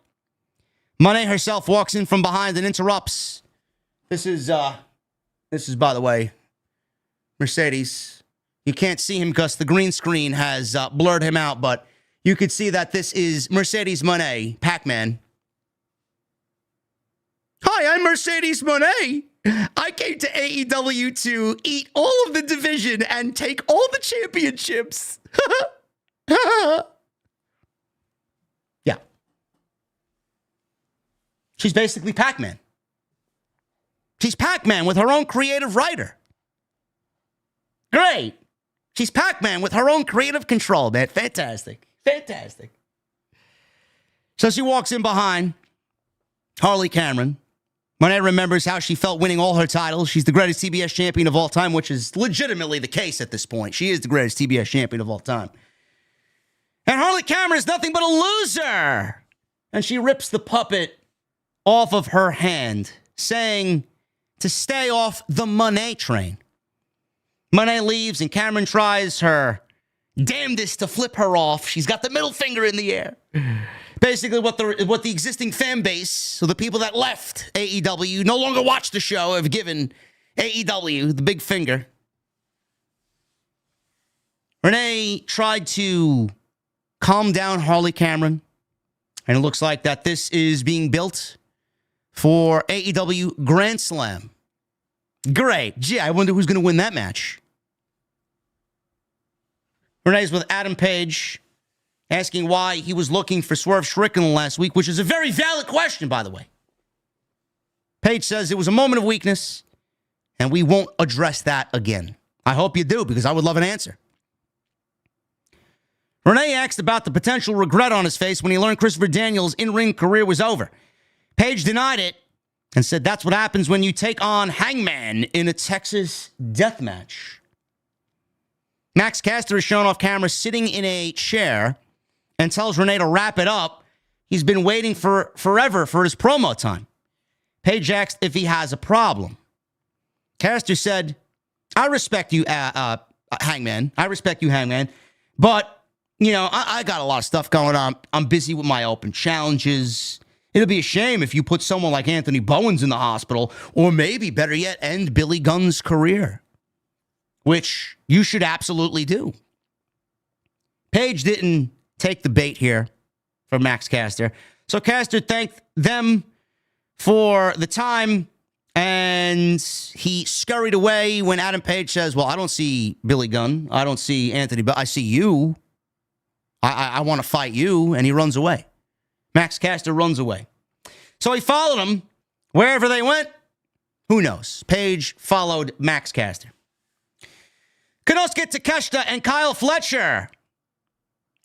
Monee herself walks in from behind and interrupts. This is, by the way, Mercedes. You can't see him because the green screen has blurred him out, but you could see that this is Mercedes Monee, Pac-Man. Hi, I'm Mercedes Monee. I came to AEW to eat all of the division and take all the championships. Yeah. She's basically Pac-Man. She's Pac-Man with her own creative writer. Great. She's Pac-Man with her own creative control, man. Fantastic. Fantastic. So she walks in behind Harley Cameron. Monee remembers how she felt winning all her titles. She's the greatest TBS champion of all time, which is legitimately the case at this point. She is the greatest TBS champion of all time. And Harley Cameron is nothing but a loser. And she rips the puppet off of her hand, saying to stay off the Monee train. Monee leaves and Cameron tries her damnedest to flip her off. She's got the middle finger in the air. Basically, what the existing fan base, so the people that left AEW, no longer watch the show, have given AEW the big finger. Renee tried to calm down Harley Cameron, and it looks like that this is being built for AEW Grand Slam. Great. Gee, I wonder who's going to win that match. Renee's with Adam Page, asking why he was looking for Swerve Strickland last week, which is a very valid question, by the way. Page says it was a moment of weakness, and we won't address that again. I hope you do, because I would love an answer. Renee asked about the potential regret on his face when he learned Christopher Daniels' in-ring career was over. Page denied it and said that's what happens when you take on Hangman in a Texas death match. Max Caster is shown off camera sitting in a chair and tells Renee to wrap it up. He's been waiting forever for his promo time. Page asked if he has a problem. Caster said, I respect you, Hangman. I respect you, Hangman. But, you know, I got a lot of stuff going on. I'm busy with my open challenges. It'll be a shame if you put someone like Anthony Bowens in the hospital, or maybe, better yet, end Billy Gunn's career, which you should absolutely do. Page didn't take the bait here from Max Caster. So Caster thanked them for the time, and he scurried away when Adam Page says, well, I don't see Billy Gunn. I don't see Anthony, but I see you. I want to fight you, and he runs away. Max Caster runs away. So he followed him wherever they went. Who knows? Page followed Max Caster. Konosuke Takeshita and Kyle Fletcher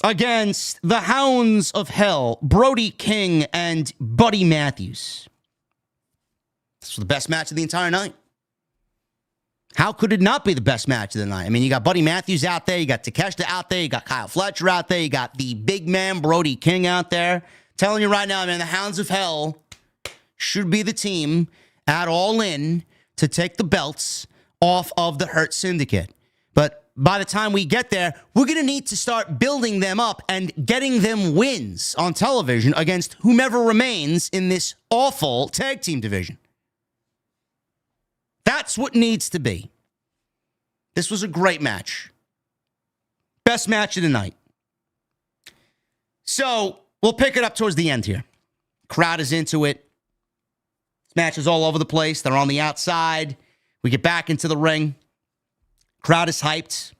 against the Hounds of Hell, Brody King and Buddy Matthews. This was the best match of the entire night. How could it not be the best match of the night? I mean, you got Buddy Matthews out there, you got Takeshita out there, you got Kyle Fletcher out there, you got the big man Brody King out there. Telling you right now, man, the Hounds of Hell should be the team at All In to take the belts off of the Hurt Syndicate. But by the time we get there, we're going to need to start building them up and getting them wins on television against whomever remains in this awful tag team division. That's what needs to be. This was a great match. Best match of the night. So we'll pick it up towards the end here. Crowd is into it. This match is all over the place. They're on the outside. We get back into the ring. Crowd is hyped.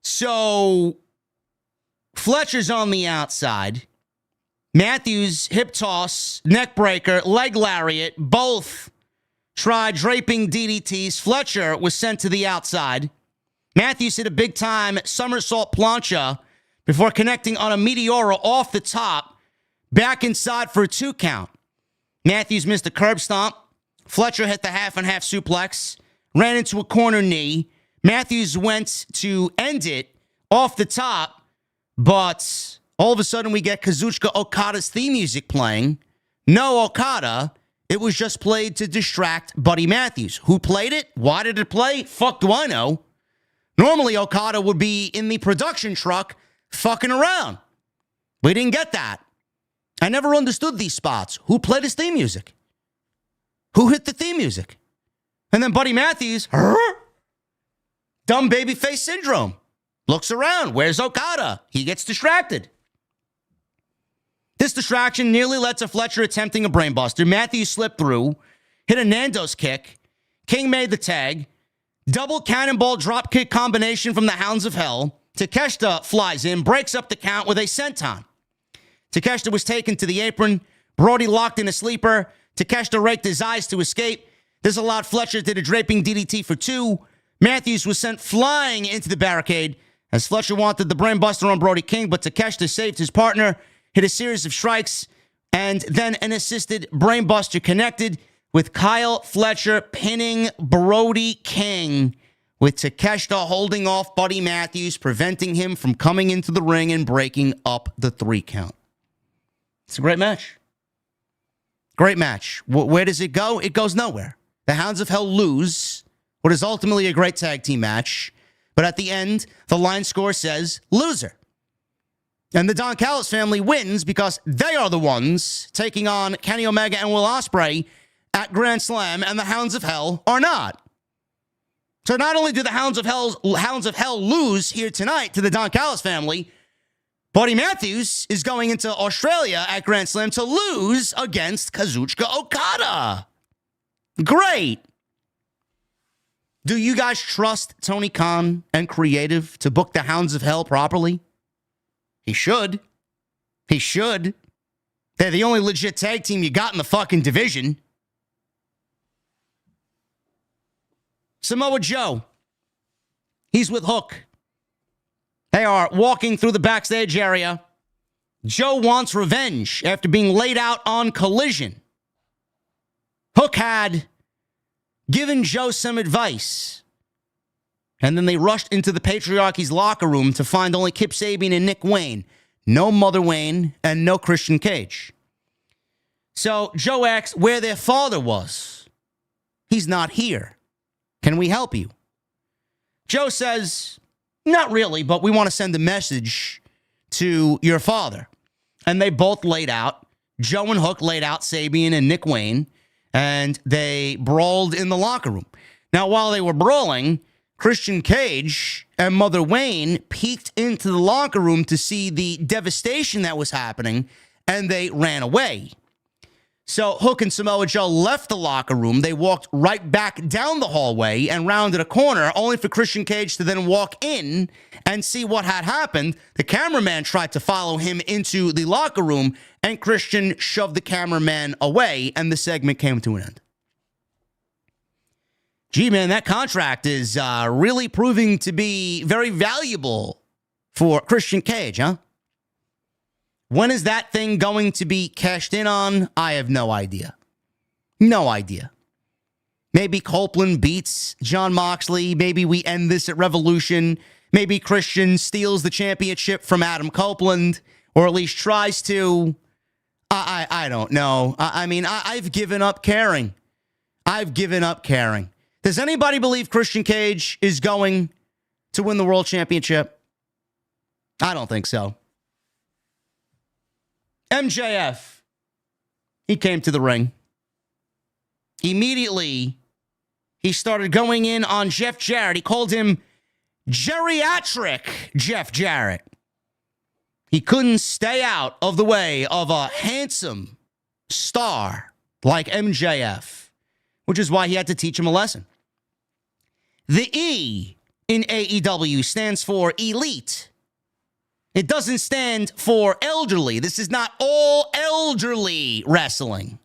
So Fletcher's on the outside. Matthews, hip toss, neck breaker, leg lariat, both tried draping DDTs. Fletcher was sent to the outside. Matthews hit a big-time somersault plancha before connecting on a Meteora off the top, back inside for a 2 count. Matthews missed a curb stomp. Fletcher hit the half-and-half suplex, ran into a corner knee. Matthews went to end it off the top, but all of a sudden we get Kazuchika Okada's theme music playing. No Okada. It was just played to distract Buddy Matthews. Who played it? Why did it play? Fuck do I know. Normally Okada would be in the production truck fucking around. We didn't get that. I never understood these spots. Who played his theme music? Who hit the theme music? And then Buddy Matthews, dumb babyface syndrome, looks around. Where's Okada? He gets distracted. This distraction nearly led to Fletcher attempting a brainbuster. Matthews slipped through, hit a Nando's kick. King made the tag. Double cannonball dropkick combination from the Hounds of Hell. Takeshita flies in, breaks up the count with a senton. Takeshita was taken to the apron. Brody locked in a sleeper. Takeshita raked his eyes to escape. This allowed Fletcher to do a draping DDT for 2. Matthews was sent flying into the barricade as Fletcher wanted the brainbuster on Brody King, but Takeshita saved his partner, hit a series of strikes, and then an assisted brainbuster connected with Kyle Fletcher pinning Brody King, with Takeshita holding off Buddy Matthews, preventing him from coming into the ring and breaking up the 3 count. It's a great match. Great match. Where does it go? It goes nowhere. The Hounds of Hell lose what is ultimately a great tag team match, but at the end, the line score says loser. And the Don Callis family wins because they are the ones taking on Kenny Omega and Will Ospreay at Grand Slam, and the Hounds of Hell are not. So not only do the Hounds of Hell lose here tonight to the Don Callis family, Buddy Matthews is going into Australia at Grand Slam to lose against Kazuchika Okada. Great. Do you guys trust Tony Khan and Creative to book the Hounds of Hell properly? He should. He should. They're the only legit tag team you got in the fucking division. Samoa Joe. He's with Hook. They are walking through the backstage area. Joe wants revenge after being laid out on Collision. Hook had given Joe some advice. And then they rushed into the Patriarchy's locker room to find only Kip Sabian and Nick Wayne. No Mother Wayne and no Christian Cage. So Joe asks where their father was. He's not here. Can we help you? Joe says, not really, but we want to send a message to your father. And they both laid out, Joe and Hook laid out Sabian and Nick Wayne, and they brawled in the locker room. Now, while they were brawling, Christian Cage and Mother Wayne peeked into the locker room to see the devastation that was happening, and they ran away. So Hook and Samoa Joe left the locker room. They walked right back down the hallway and rounded a corner, only for Christian Cage to then walk in and see what had happened. The cameraman tried to follow him into the locker room, and Christian shoved the cameraman away, and the segment came to an end. Gee, man, that contract is really proving to be very valuable for Christian Cage, huh? When is that thing going to be cashed in on? I have no idea. No idea. Maybe Copeland beats Jon Moxley. Maybe we end this at Revolution. Maybe Christian steals the championship from Adam Copeland, or at least tries to. I don't know. I've given up caring. I've given up caring. Does anybody believe Christian Cage is going to win the world championship? I don't think so. MJF, he came to the ring. Immediately, he started going in on Jeff Jarrett. He called him geriatric Jeff Jarrett. He couldn't stay out of the way of a handsome star like MJF, which is why he had to teach him a lesson. The E in AEW stands for elite. It doesn't stand for elderly. This is not all elderly wrestling.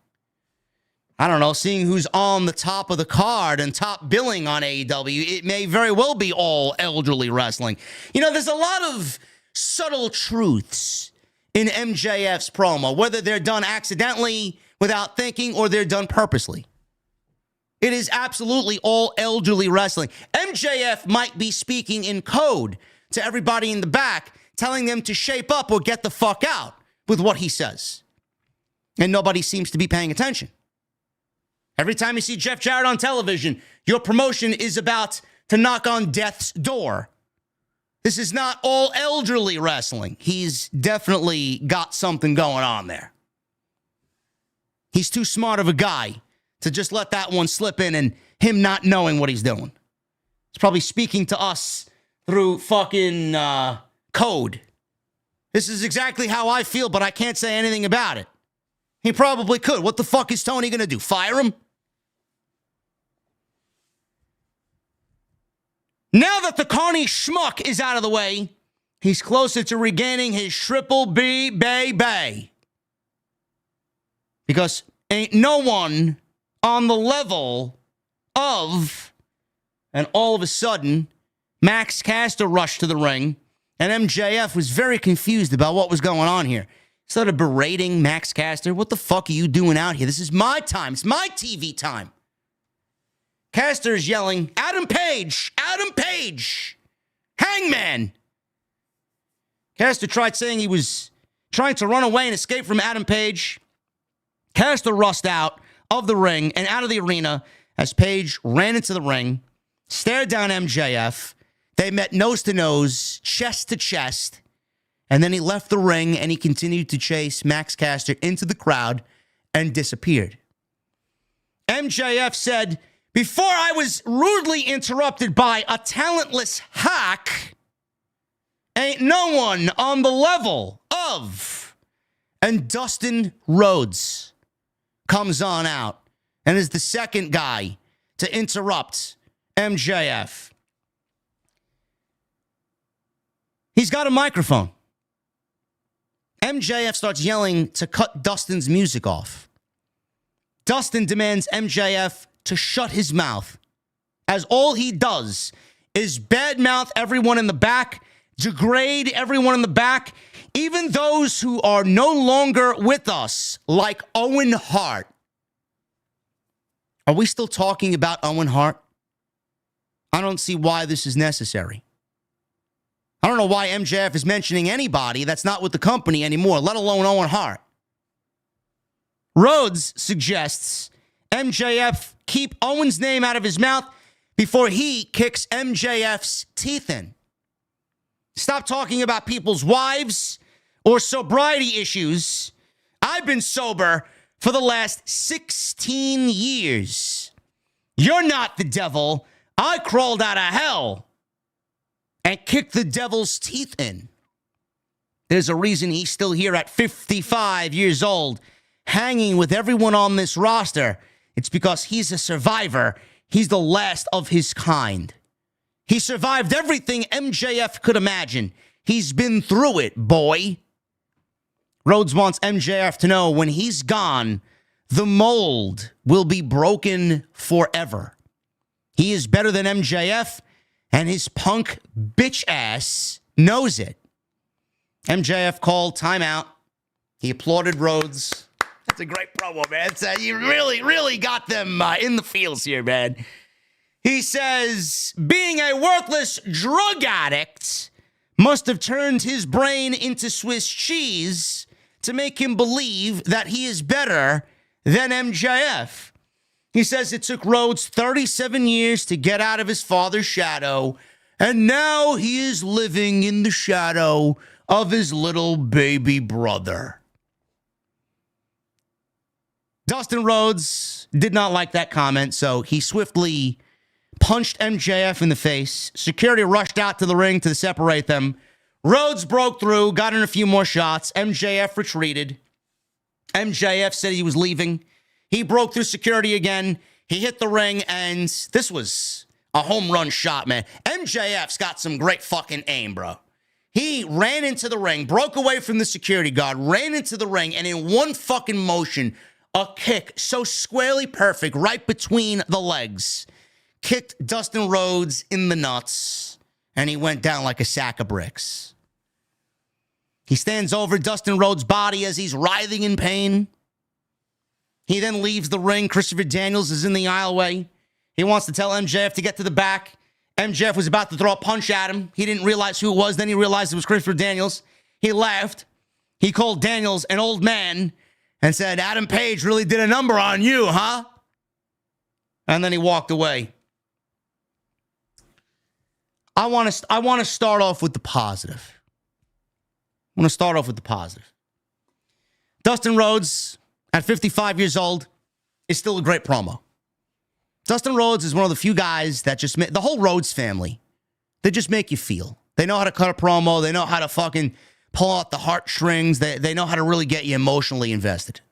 I don't know, seeing who's on the top of the card and top billing on AEW, it may very well be all elderly wrestling. You know, there's a lot of subtle truths in MJF's promo, whether they're done accidentally, without thinking, or they're done purposely. It is absolutely all elderly wrestling. MJF might be speaking in code to everybody in the back, telling them to shape up or get the fuck out with what he says. And nobody seems to be paying attention. Every time you see Jeff Jarrett on television, your promotion is about to knock on death's door. This is not all elderly wrestling. He's definitely got something going on there. He's too smart of a guy to just let that one slip in and him not knowing what he's doing. He's probably speaking to us through fucking code. This is exactly how I feel, but I can't say anything about it. He probably could. What the fuck is Tony going to do? Fire him? Now that the Carney schmuck is out of the way, he's closer to regaining his Triple B Bay. Because ain't no one on the level of And all of a sudden, Max Caster rushed to the ring, and MJF was very confused about what was going on here. He started berating Max Caster. What the fuck are you doing out here? This is my time. It's my TV time. Caster is yelling, Adam Page! Adam Page! Hangman! Caster tried saying he was trying to run away and escape from Adam Page. Caster rushed out of the ring and out of the arena as Page ran into the ring, stared down MJF. They met nose to nose, chest to chest, and then he left the ring and he continued to chase Max Caster into the crowd and disappeared. MJF said, before I was rudely interrupted by a talentless hack, ain't no one on the level of. And Dustin Rhodes comes on out and is the second guy to interrupt MJF. He's got a microphone. MJF starts yelling to cut Dustin's music off. Dustin demands MJF to shut his mouth, as all he does is badmouth everyone in the back, degrade everyone in the back, even those who are no longer with us, like Owen Hart. Are we still talking about Owen Hart? I don't see why this is necessary. I don't know why MJF is mentioning anybody that's not with the company anymore, let alone Owen Hart. Rhodes suggests MJF keep Owen's name out of his mouth before he kicks MJF's teeth in. Stop talking about people's wives or sobriety issues. I've been sober for the last 16 years. You're not the devil. I crawled out of hell and kicked the devil's teeth in. There's a reason he's still here at 55 years old, hanging with everyone on this roster. It's because he's a survivor. He's the last of his kind. He survived everything MJF could imagine. He's been through it, boy. Rhodes wants MJF to know when he's gone, the mold will be broken forever. He is better than MJF, and his punk bitch ass knows it. MJF called timeout. He applauded Rhodes. That's a great promo, man. You really got them in the feels here, man. He says, being a worthless drug addict must have turned his brain into Swiss cheese to make him believe that he is better than MJF. He says it took Rhodes 37 years to get out of his father's shadow, and now he is living in the shadow of his little baby brother. Dustin Rhodes did not like that comment, so he swiftly punched MJF in the face. Security rushed out to the ring to separate them. Rhodes broke through, got in a few more shots. MJF retreated. MJF said he was leaving. He broke through security again. He hit the ring, and this was a home run shot, man. MJF's got some great fucking aim, bro. He ran into the ring, broke away from the security guard, ran into the ring, and in one fucking motion, a kick so squarely perfect right between the legs kicked Dustin Rhodes in the nuts, and he went down like a sack of bricks. He stands over Dustin Rhodes' body as he's writhing in pain. He then leaves the ring. Christopher Daniels is in the aisleway. He wants to tell MJF to get to the back. MJF was about to throw a punch at him. He didn't realize who it was. Then he realized it was Christopher Daniels. He laughed. He called Daniels an old man and said, Adam Page really did a number on you, huh? And then he walked away. I want to start off with the positive. Dustin Rhodes, at 55 years old, is still a great promo. Dustin Rhodes is one of the few guys that just the whole Rhodes family, they just make you feel. They know how to cut a promo. They know how to fucking pull out the heartstrings. They know how to really get you emotionally invested.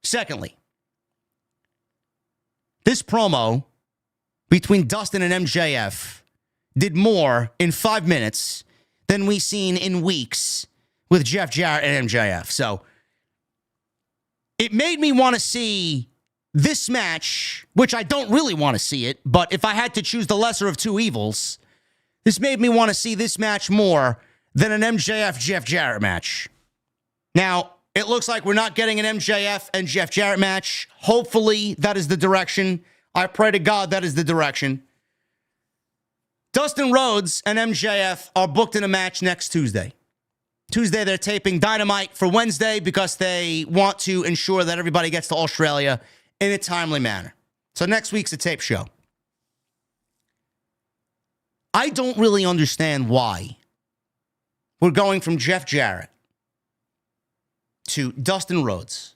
Secondly, this promo between Dustin and MJF did more in 5 minutes than we've seen in weeks with Jeff Jarrett and MJF. So it made me want to see this match, which I don't really want to see it, but if I had to choose the lesser of two evils, this made me want to see this match more than an MJF Jeff Jarrett match. Now, it looks like we're not getting an MJF and Jeff Jarrett match. Hopefully, that is the direction. I pray to God that is the direction. Dustin Rhodes and MJF are booked in a match next Tuesday. Tuesday, they're taping Dynamite for Wednesday because they want to ensure that everybody gets to Australia in a timely manner. So next week's a tape show. I don't really understand why we're going from Jeff Jarrett to Dustin Rhodes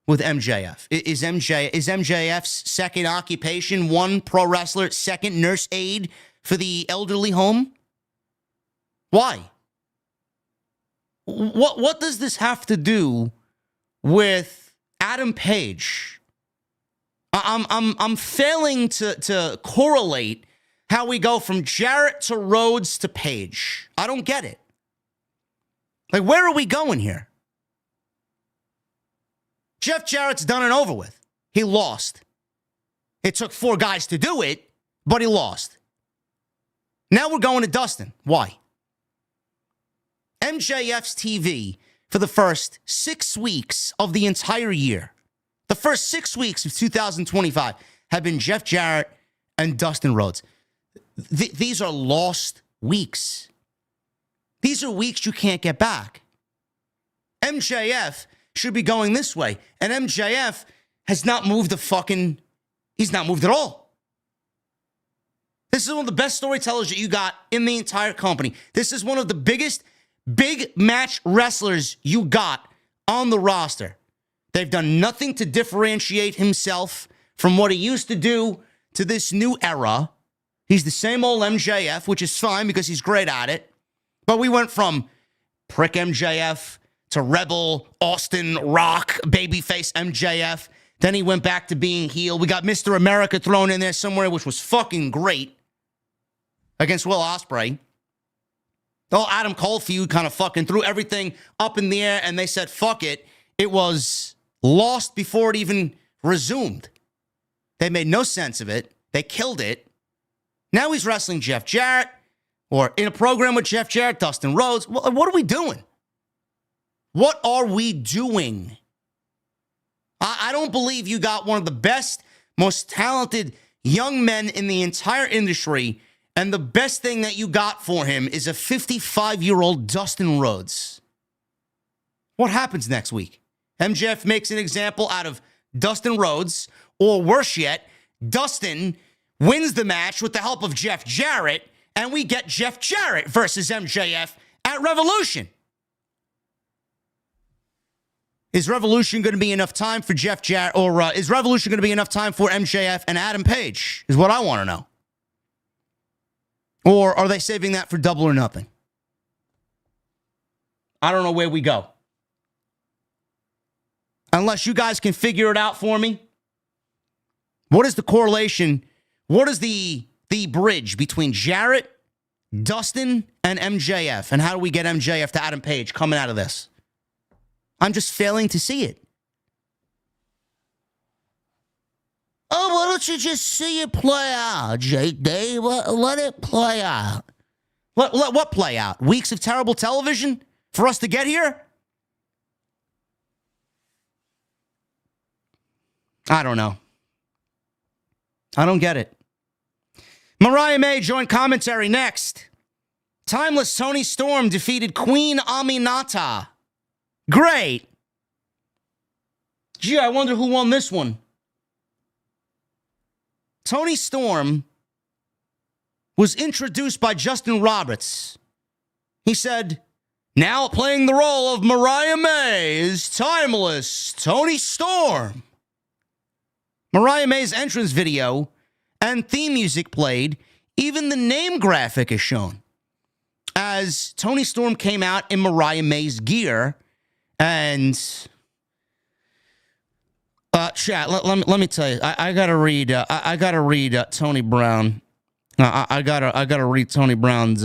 with MJF. Is MJF's second occupation one pro wrestler, second nurse aide for the elderly home? Why? What does this have to do with Adam Page? I'm failing to correlate how we go from Jarrett to Rhodes to Page. I don't get it. Like, where are we going here? Jeff Jarrett's done and over with. He lost. It took 4 guys to do it, but he lost. Now we're going to Dustin. Why? MJF's TV for the first 6 weeks of the entire year, the first 6 weeks of 2025, have been Jeff Jarrett and Dustin Rhodes. These are lost weeks. These are weeks you can't get back. MJF should be going this way, and MJF has not moved he's not moved at all. This is one of the best storytellers that you got in the entire company. This is one of the biggest big match wrestlers you got on the roster. They've done nothing to differentiate himself from what he used to do to this new era. He's the same old MJF, which is fine because he's great at it. But we went from prick MJF to Rebel, Austin, Rock, babyface MJF. Then he went back to being heel. We got Mr. America thrown in there somewhere, which was fucking great against Will Ospreay. The whole Adam Cole feud kind of fucking threw everything up in the air, and they said, fuck it. It was lost before it even resumed. They made no sense of it. They killed it. Now he's wrestling Jeff Jarrett, or in a program with Jeff Jarrett, Dustin Rhodes. What are we doing? What are we doing? I don't believe you got one of the best, most talented young men in the entire industry, and the best thing that you got for him is a 55-year-old Dustin Rhodes. What happens next week? MJF makes an example out of Dustin Rhodes, or worse yet, Dustin wins the match with the help of Jeff Jarrett, and we get Jeff Jarrett versus MJF at Revolution. Is Revolution going to be enough time for Jeff Jarrett, or is Revolution going to be enough time for MJF and Adam Page, is what I want to know. Or are they saving that for Double or Nothing? I don't know where we go. Unless you guys can figure it out for me. What is the correlation? What is the bridge between Jarrett, Dustin, and MJF? And how do we get MJF to Adam Page coming out of this? I'm just failing to see it. Oh, why don't you just see it play out, JD? Let it play out. What play out? Weeks of terrible television for us to get here? I don't know. I don't get it. Mariah May joined commentary next. Timeless Toni Storm defeated Queen Aminata. Great. Gee, I wonder who won this one. Toni Storm was introduced by Justin Roberts. He said, now playing the role of Mariah May is Timeless Toni Storm. Mariah May's entrance video and theme music played. Even the name graphic is shown. As Toni Storm came out in Mariah May's gear. And chat, let me tell you, I gotta read Tony Brown. I gotta read Tony Brown's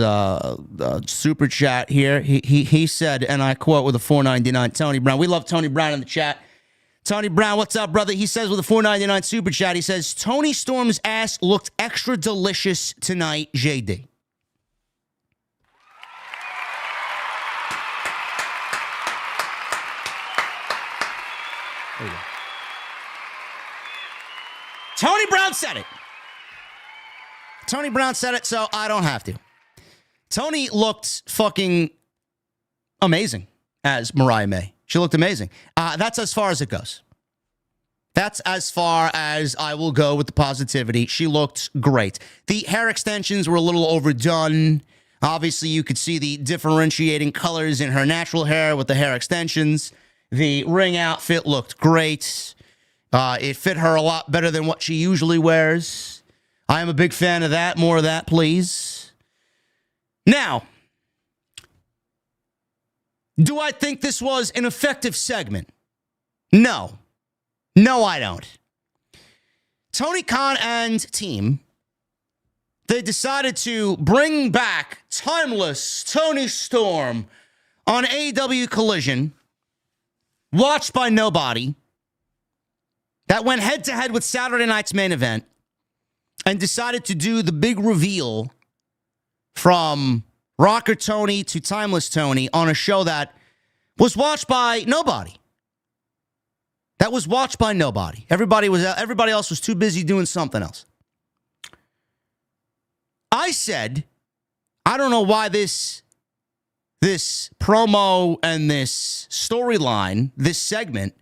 super chat here. He said, and I quote with a $4.99. Tony Brown, we love Tony Brown in the chat. Tony Brown, what's up, brother? He says with a $4.99 super chat, he says, Tony Storm's ass looked extra delicious tonight, JD. There you go. Tony Brown said it. Tony Brown said it, so I don't have to. Tony looked fucking amazing as Mariah May. She looked amazing. That's as far as it goes. That's as far as I will go with the positivity. She looked great. The hair extensions were a little overdone. Obviously, you could see the differentiating colors in her natural hair with the hair extensions. The ring outfit looked great. It fit her a lot better than what she usually wears. I am a big fan of that. More of that, please. Now, do I think this was an effective segment? No. No, I don't. Tony Khan and team, they decided to bring back timeless Tony Storm on AEW Collision, watched by nobody, that went head-to-head with Saturday night's main event, and decided to do the big reveal from Rocker Tony to Timeless Tony on a show that was watched by nobody. That was watched by nobody. Everybody else was too busy doing something else. I said, I don't know why this promo and this storyline, this segment,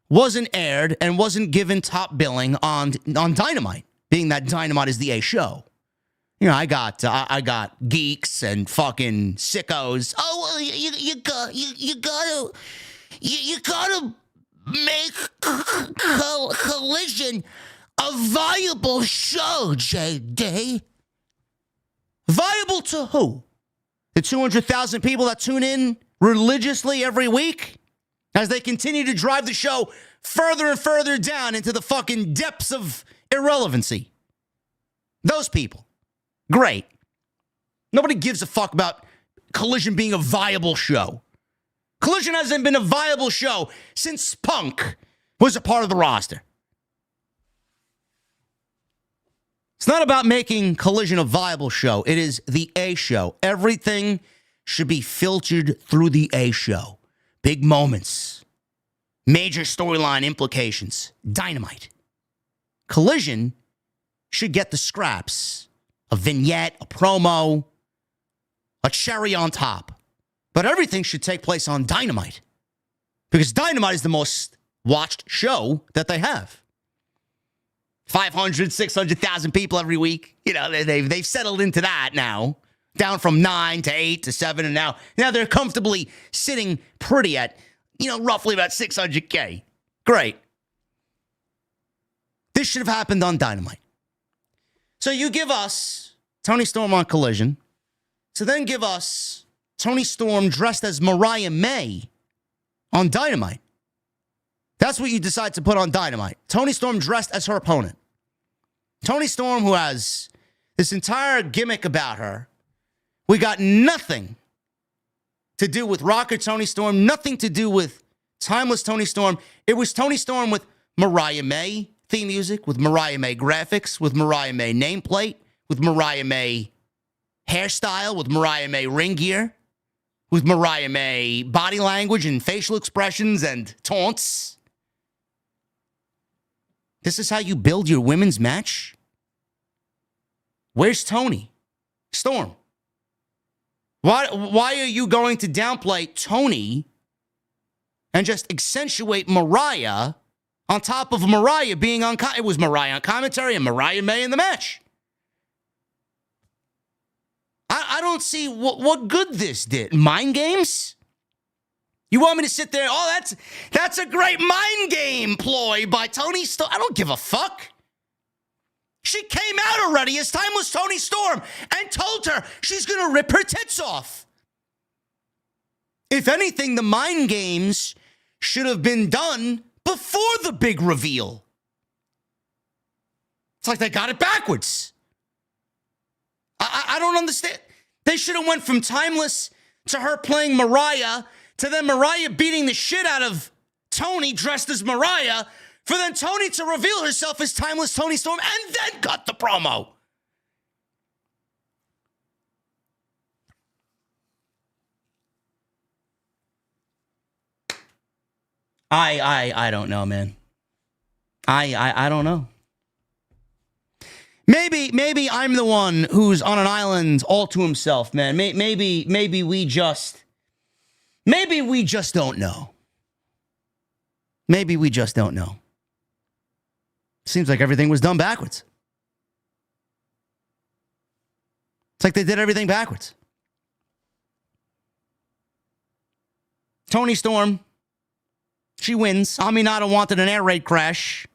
wasn't aired and wasn't given top billing on Dynamite, being that Dynamite is the A show. You know, I got geeks and fucking sickos. Oh, well, you gotta make Collision a viable show, JD. Viable to who? The 200,000 people that tune in religiously every week as they continue to drive the show further and further down into the fucking depths of irrelevancy. Those people. Great. Nobody gives a fuck about Collision being a viable show. Collision hasn't been a viable show since Punk was a part of the roster. It's not about making Collision a viable show. It is the A show. Everything should be filtered through the A show. Big moments. Major storyline implications. Dynamite. Collision should get the scraps. A vignette, a promo, a cherry on top. But everything should take place on Dynamite. Because Dynamite is the most watched show that they have. 500, 600,000 people every week. You know, they've settled into that now. Down from 9 to 8 to 7. And now they're comfortably sitting pretty at, roughly about 600K. Great. This should have happened on Dynamite. So you give us Tony Storm on Collision, to then give us Tony Storm dressed as Mariah May on Dynamite. That's what you decide to put on Dynamite. Tony Storm dressed as her opponent. Tony Storm, who has this entire gimmick about her. We got nothing to do with Rocker Tony Storm, nothing to do with Timeless Tony Storm. It was Tony Storm with Mariah May theme music, with Mariah May graphics, with Mariah May nameplate, with Mariah May hairstyle, with Mariah May ring gear, with Mariah May body language and facial expressions and taunts. This is how you build your women's match? Where's Tony Storm? Why are you going to downplay Tony and just accentuate Mariah on top of Mariah being on... It was Mariah on commentary and Mariah May in the match. I don't see what good this did. Mind games? You want me to sit there? Oh, that's a great mind game ploy by Tony Storm. I don't give a fuck. She came out already as Timeless Tony Storm and told her she's going to rip her tits off. If anything, the mind games should have been done before the big reveal. It's like they got it backwards. I don't understand. They should have went from Timeless to her playing Mariah to then Mariah beating the shit out of Tony dressed as Mariah for then Tony to reveal herself as Timeless Toni Storm and then cut the promo. I don't know, man. I don't know. Maybe I'm the one who's on an island all to himself, man. Maybe we just don't know. Maybe we just don't know. Seems like everything was done backwards. It's like they did everything backwards. Toni Storm, she wins. Aminata wanted an air raid crash.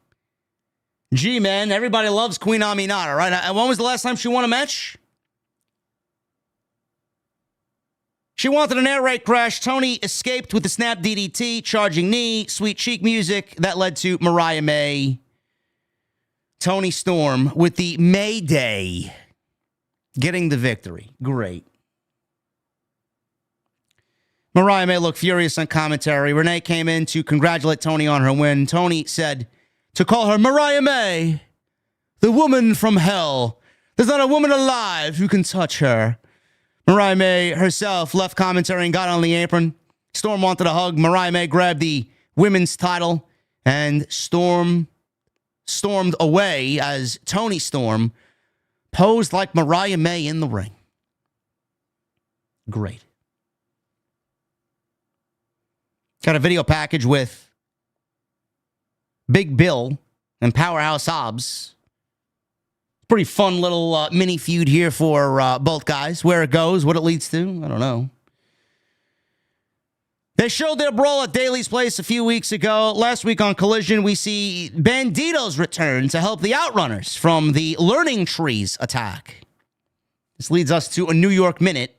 Gee, man, everybody loves Queen Aminata, right? When was the last time she won a match? She wanted an air raid crash. Tony escaped with the snap DDT, charging knee, sweet cheek music. That led to Mariah May. Toni Storm with the Mayday getting the victory. Great. Mariah May looked furious on commentary. Renee came in to congratulate Toni on her win. Toni said to call her Mariah May, the woman from hell. There's not a woman alive who can touch her. Mariah May herself left commentary and got on the apron. Storm wanted a hug. Mariah May grabbed the women's title and stormed away as Toni Storm posed like Mariah May in the ring. Great. Got a video package with Big Bill and Powerhouse Hobbs. Pretty fun little mini feud here for both guys. Where it goes, what it leads to, I don't know. They showed their brawl at Daly's Place a few weeks ago. Last week on Collision, we see Bandito's return to help the Outrunners from the Learning Trees attack. This leads us to a New York Minute,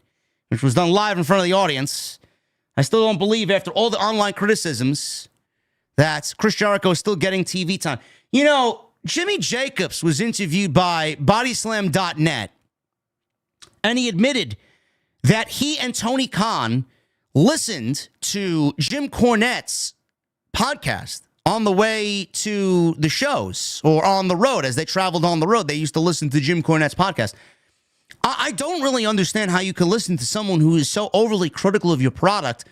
which was done live in front of the audience. I still don't believe, after all the online criticisms, that Chris Jericho is still getting TV time. You know, Jimmy Jacobs was interviewed by Bodyslam.net, and he admitted that he and Tony Khan listened to Jim Cornette's podcast on the way to the shows or on the road. As they traveled on the road, they used to listen to Jim Cornette's podcast. I don't really understand how you can listen to someone who is so overly critical of your product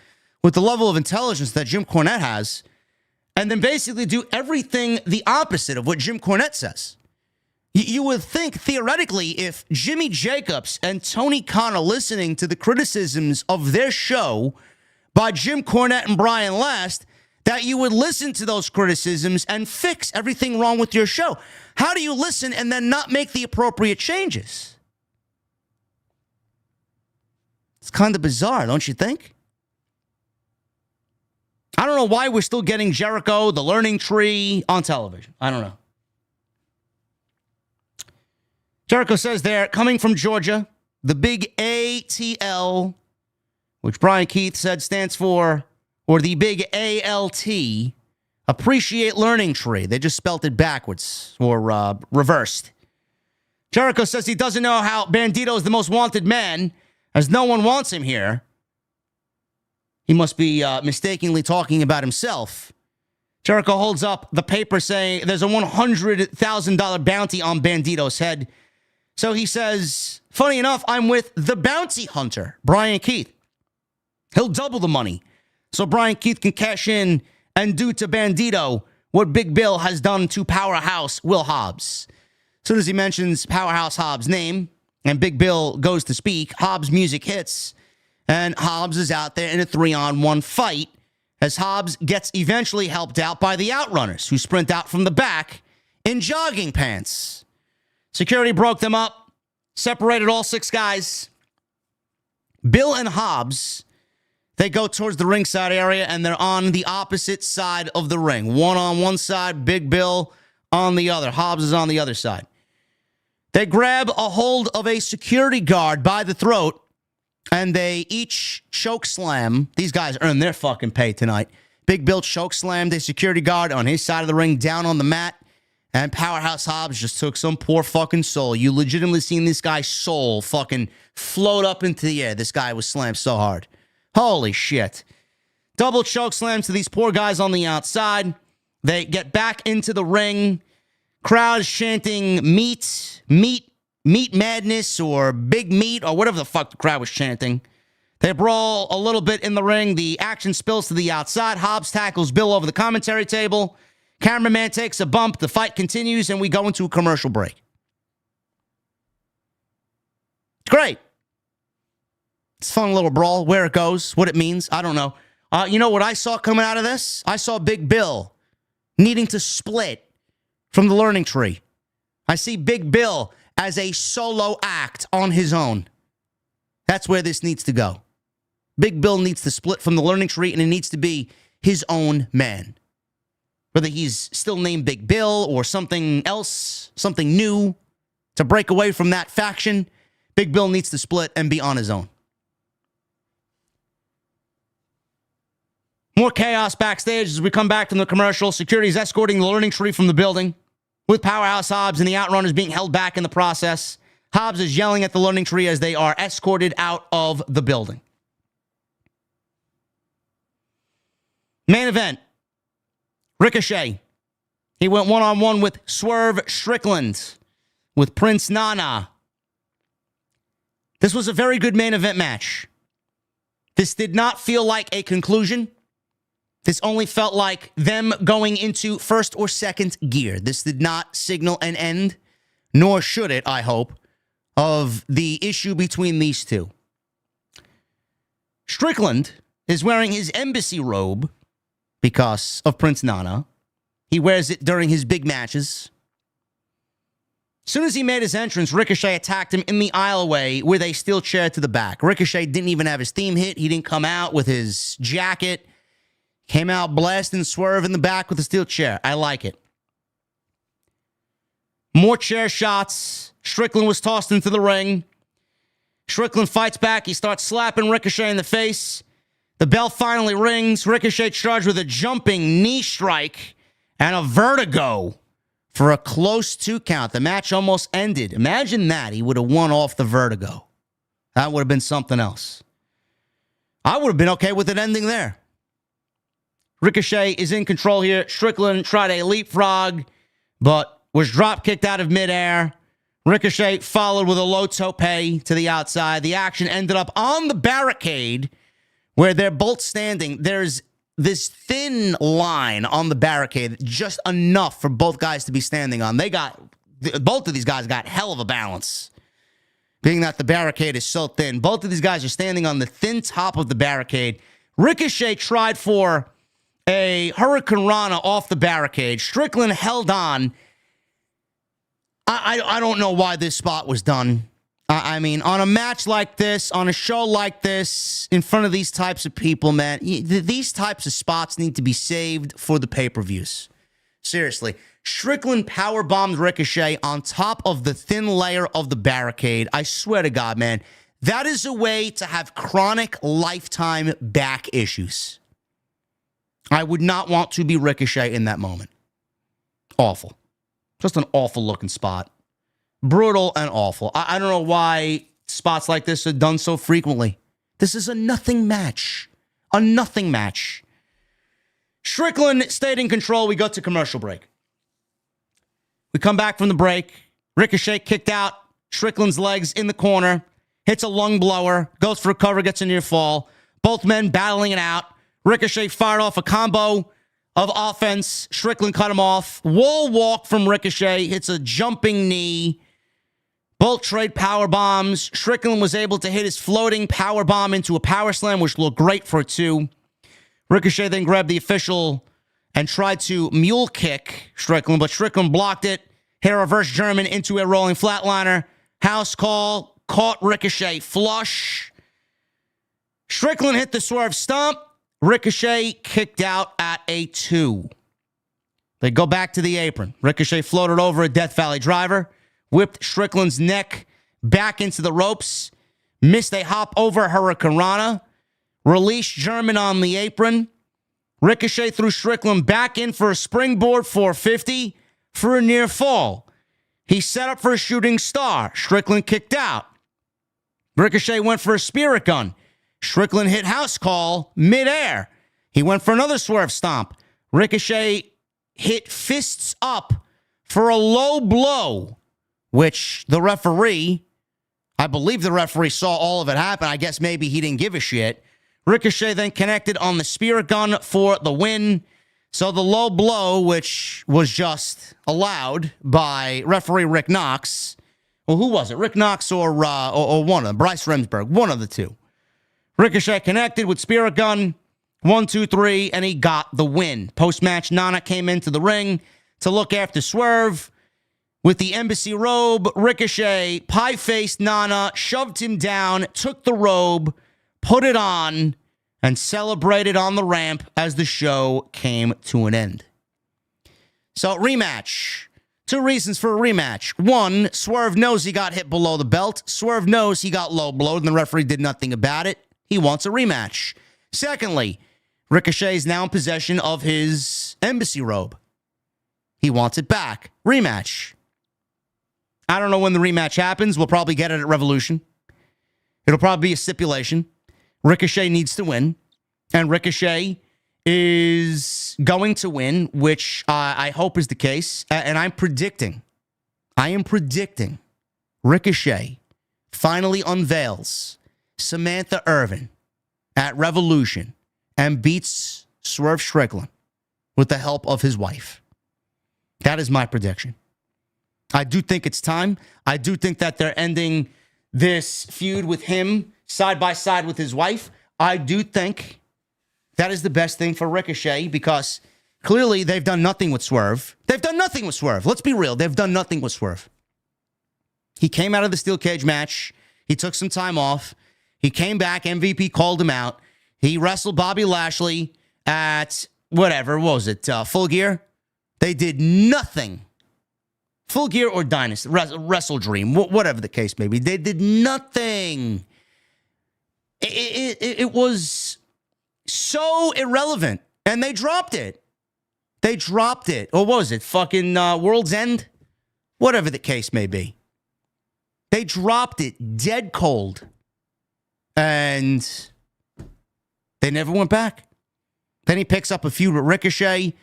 with the level of intelligence that Jim Cornette has, and then basically do everything the opposite of what Jim Cornette says. You would think, theoretically, if Jimmy Jacobs and Tony Khan are listening to the criticisms of their show by Jim Cornette and Brian Last, that you would listen to those criticisms and fix everything wrong with your show. How do you listen and then not make the appropriate changes? It's kind of bizarre, don't you think? I don't know why we're still getting Jericho, the Learning Tree, on television. I don't know. Jericho says there, coming from Georgia, the big ATL, which Brian Keith said stands for, or the big ALT, Appreciate Learning Tree. They just spelt it backwards or reversed. Jericho says he doesn't know how Bandito is the most wanted man, as no one wants him here. He must be mistakenly talking about himself. Jericho holds up the paper saying there's a $100,000 bounty on Bandito's head. So he says, funny enough, I'm with the bounty hunter, Brian Keith. He'll double the money so Brian Keith can cash in and do to Bandito what Big Bill has done to Powerhouse Will Hobbs. As soon as he mentions Powerhouse Hobbs' name and Big Bill goes to speak, Hobbs' music hits, and Hobbs is out there in a 3-on-1 fight as Hobbs gets eventually helped out by the Outrunners, who sprint out from the back in jogging pants. Security broke them up, separated all 6 guys. Bill and Hobbs, they go towards the ringside area, and they're on the opposite side of the ring. One on one side, Big Bill on the other. Hobbs is on the other side. They grab a hold of a security guard by the throat, and they each choke slam. These guys earn their fucking pay tonight. Big Bill choke slammed a security guard on his side of the ring down on the mat, and Powerhouse Hobbs just took some poor fucking soul. You legitimately seen this guy's soul fucking float up into the air. This guy was slammed so hard. Holy shit. Double choke slams to these poor guys on the outside. They get back into the ring. Crowd is chanting meat madness or big meat or whatever the fuck the crowd was chanting. They brawl a little bit in the ring. The action spills to the outside. Hobbs tackles Bill over the commentary table. Cameraman takes a bump. The fight continues, and we go into a commercial break. It's great. It's a fun little brawl. Where it goes, what it means, I don't know. You know what I saw coming out of this? I saw Big Bill needing to split from the Learning Tree. I see Big Bill as a solo act on his own. That's where this needs to go. Big Bill needs to split from the Learning Tree, and it needs to be his own man. Whether he's still named Big Bill or something else, something new to break away from that faction, Big Bill needs to split and be on his own. More chaos backstage as we come back from the commercial. Security is escorting the Learning Tree from the building, with Powerhouse Hobbs and the Outrunners being held back in the process. Hobbs is yelling at the Learning Tree as they are escorted out of the building. Main event. Ricochet. He went one-on-one with Swerve Strickland with Prince Nana. This was a very good main event match. This did not feel like a conclusion. This only felt like them going into first or second gear. This did not signal an end, nor should it, I hope, of the issue between these two. Strickland is wearing his embassy robe because of Prince Nana. He wears it during his big matches. As soon as he made his entrance, Ricochet attacked him in the aisleway with a steel chair to the back. Ricochet didn't even have his theme hit. He didn't come out with his jacket. Came out blasting Swerve in the back with a steel chair. I like it. More chair shots. Strickland was tossed into the ring. Strickland fights back. He starts slapping Ricochet in the face. The bell finally rings. Ricochet charged with a jumping knee strike and a vertigo for a close 2 count. The match almost ended. Imagine that. He would have won off the vertigo. That would have been something else. I would have been okay with it ending there. Ricochet is in control here. Strickland tried a leapfrog, but was drop kicked out of midair. Ricochet followed with a low tope to the outside. The action ended up on the barricade where they're both standing. There's this thin line on the barricade, just enough for both guys to be standing on. Both of these guys got hell of a balance, being that the barricade is so thin. Both of these guys are standing on the thin top of the barricade. Ricochet tried for a Hurricane Rana off the barricade. Strickland held on. I don't know why this spot was done. I mean, on a match like this, on a show like this, in front of these types of people, man, these types of spots need to be saved for the pay-per-views. Seriously. Strickland powerbombed Ricochet on top of the thin layer of the barricade. I swear to God, man, that is a way to have chronic lifetime back issues. I would not want to be Ricochet in that moment. Awful. Just an awful looking spot. Brutal and awful. I don't know why spots like this are done so frequently. This is a nothing match. A nothing match. Strickland stayed in control. We go to commercial break. We come back from the break. Ricochet kicked out Strickland's legs in the corner. Hits a lung blower. Goes for a cover. Gets a near fall. Both men battling it out. Ricochet fired off a combo of offense. Strickland cut him off. Wall walk from Ricochet. Hits a jumping knee. Both trade power bombs. Strickland was able to hit his floating power bomb into a power slam, which looked great for a 2. Ricochet then grabbed the official and tried to mule kick Strickland, but Strickland blocked it. Hit a reverse German into a rolling flatliner. House call. Caught Ricochet flush. Strickland hit the swerve stomp. Ricochet kicked out at a 2. They go back to the apron. Ricochet floated over a Death Valley driver. Whipped Strickland's neck back into the ropes. Missed a hop over Hurricane Rana. Released German on the apron. Ricochet threw Strickland back in for a springboard 450 for a near fall. He set up for a shooting star. Strickland kicked out. Ricochet went for a spirit gun. Strickland hit house call midair. He went for another swerve stomp. Ricochet hit fists up for a low blow, which the referee, I believe the referee saw all of it happen. I guess maybe he didn't give a shit. Ricochet then connected on the spirit gun for the win. So the low blow, which was just allowed by referee Rick Knox. Well, who was it? Rick Knox or one of them? Bryce Remsburg, one of the two. Ricochet connected with spirit gun. 1, 2, 3, and he got the win. Post-match, Nana came into the ring to look after Swerve. With the embassy robe, Ricochet pie-faced Nana, shoved him down, took the robe, put it on, and celebrated on the ramp as the show came to an end. So, rematch. 2 reasons for a rematch. 1, Swerve knows he got hit below the belt. Swerve knows he got low blowed, and the referee did nothing about it. He wants a rematch. Secondly, Ricochet is now in possession of his embassy robe. He wants it back. Rematch. I don't know when the rematch happens. We'll probably get it at Revolution. It'll probably be a stipulation. Ricochet needs to win. And Ricochet is going to win, which I hope is the case. And I am predicting Ricochet finally unveils Samantha Irvin at Revolution and beats Swerve Strickland with the help of his wife. That is my prediction. I do think it's time. I do think that they're ending this feud with him side by side with his wife. I do think that is the best thing for Ricochet because clearly they've done nothing with Swerve. Let's be real. They've done nothing with Swerve. He came out of the steel cage match. He took some time off. He came back. MVP called him out. He wrestled Bobby Lashley at whatever, what was it, Full Gear? They did nothing. Full Gear or Dynasty, Wrestle Dream, whatever the case may be. They did nothing. It was so irrelevant. And they dropped it. Or what was it? Fucking World's End? Whatever the case may be. They dropped it dead cold. And they never went back. Then he picks up a feud with Ricochet.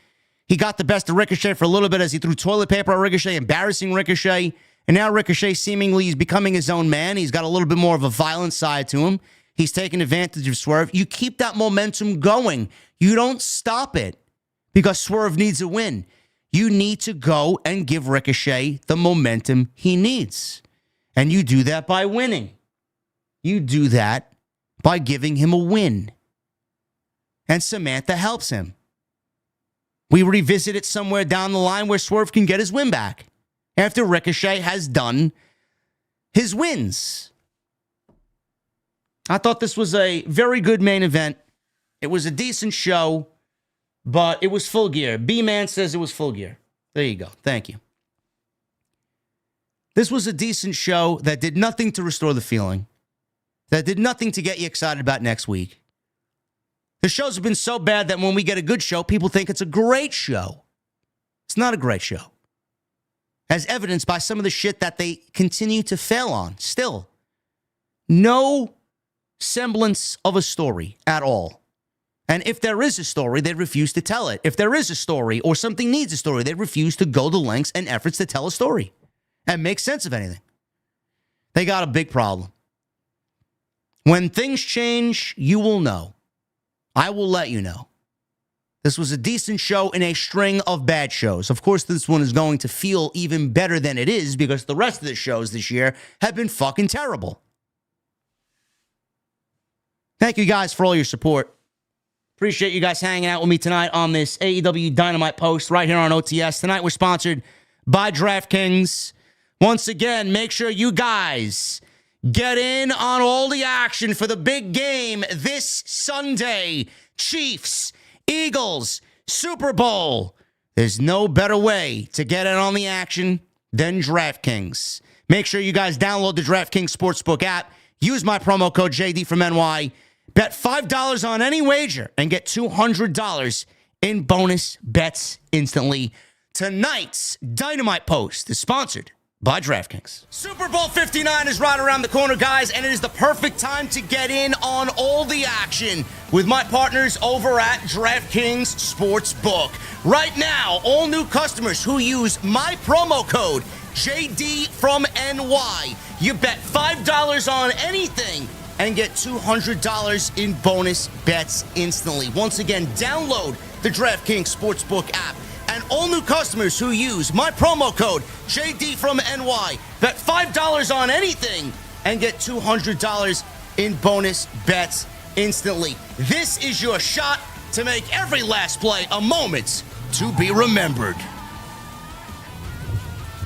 He got the best of Ricochet for a little bit as he threw toilet paper at Ricochet, embarrassing Ricochet. And now Ricochet seemingly is becoming his own man. He's got a little bit more of a violent side to him. He's taking advantage of Swerve. You keep that momentum going. You don't stop it because Swerve needs a win. You need to go and give Ricochet the momentum he needs. And you do that by winning. You do that by giving him a win. And Samantha helps him. We revisit it somewhere down the line where Swerve can get his win back after Ricochet has done his wins. I thought this was a very good main event. It was a decent show, but it was Full Gear. B-Man says it was Full Gear. There you go. Thank you. This was a decent show that did nothing to restore the feeling, that did nothing to get you excited about next week. The shows have been so bad that when we get a good show, people think it's a great show. It's not a great show. As evidenced by some of the shit that they continue to fail on still. No semblance of a story at all. And if there is a story, they refuse to tell it. If there is a story or something needs a story, they refuse to go to lengths and efforts to tell a story and make sense of anything. They got a big problem. When things change, you will know. I will let you know. This was a decent show in a string of bad shows. Of course, this one is going to feel even better than it is because the rest of the shows this year have been fucking terrible. Thank you guys for all your support. Appreciate you guys hanging out with me tonight on this AEW Dynamite post right here on OTS. Tonight we're sponsored by DraftKings. Once again, make sure you guys get in on all the action for the big game this Sunday. Chiefs, Eagles, Super Bowl. There's no better way to get in on the action than DraftKings. Make sure you guys download the DraftKings Sportsbook app. Use my promo code JD from NY. Bet $5 on any wager and get $200 in bonus bets instantly. Tonight's Dynamite post is sponsored by DraftKings. Super Bowl 59 is right around the corner, guys, and it is the perfect time to get in on all the action with my partners over at DraftKings Sportsbook. Right now, all new customers who use my promo code JD from NY, you bet $5 on anything and get $200 in bonus bets instantly. Once again, download the DraftKings Sportsbook app. And all new customers who use my promo code JD from NY, bet $5 on anything and get $200 in bonus bets instantly. This is your shot to make every last play a moment to be remembered.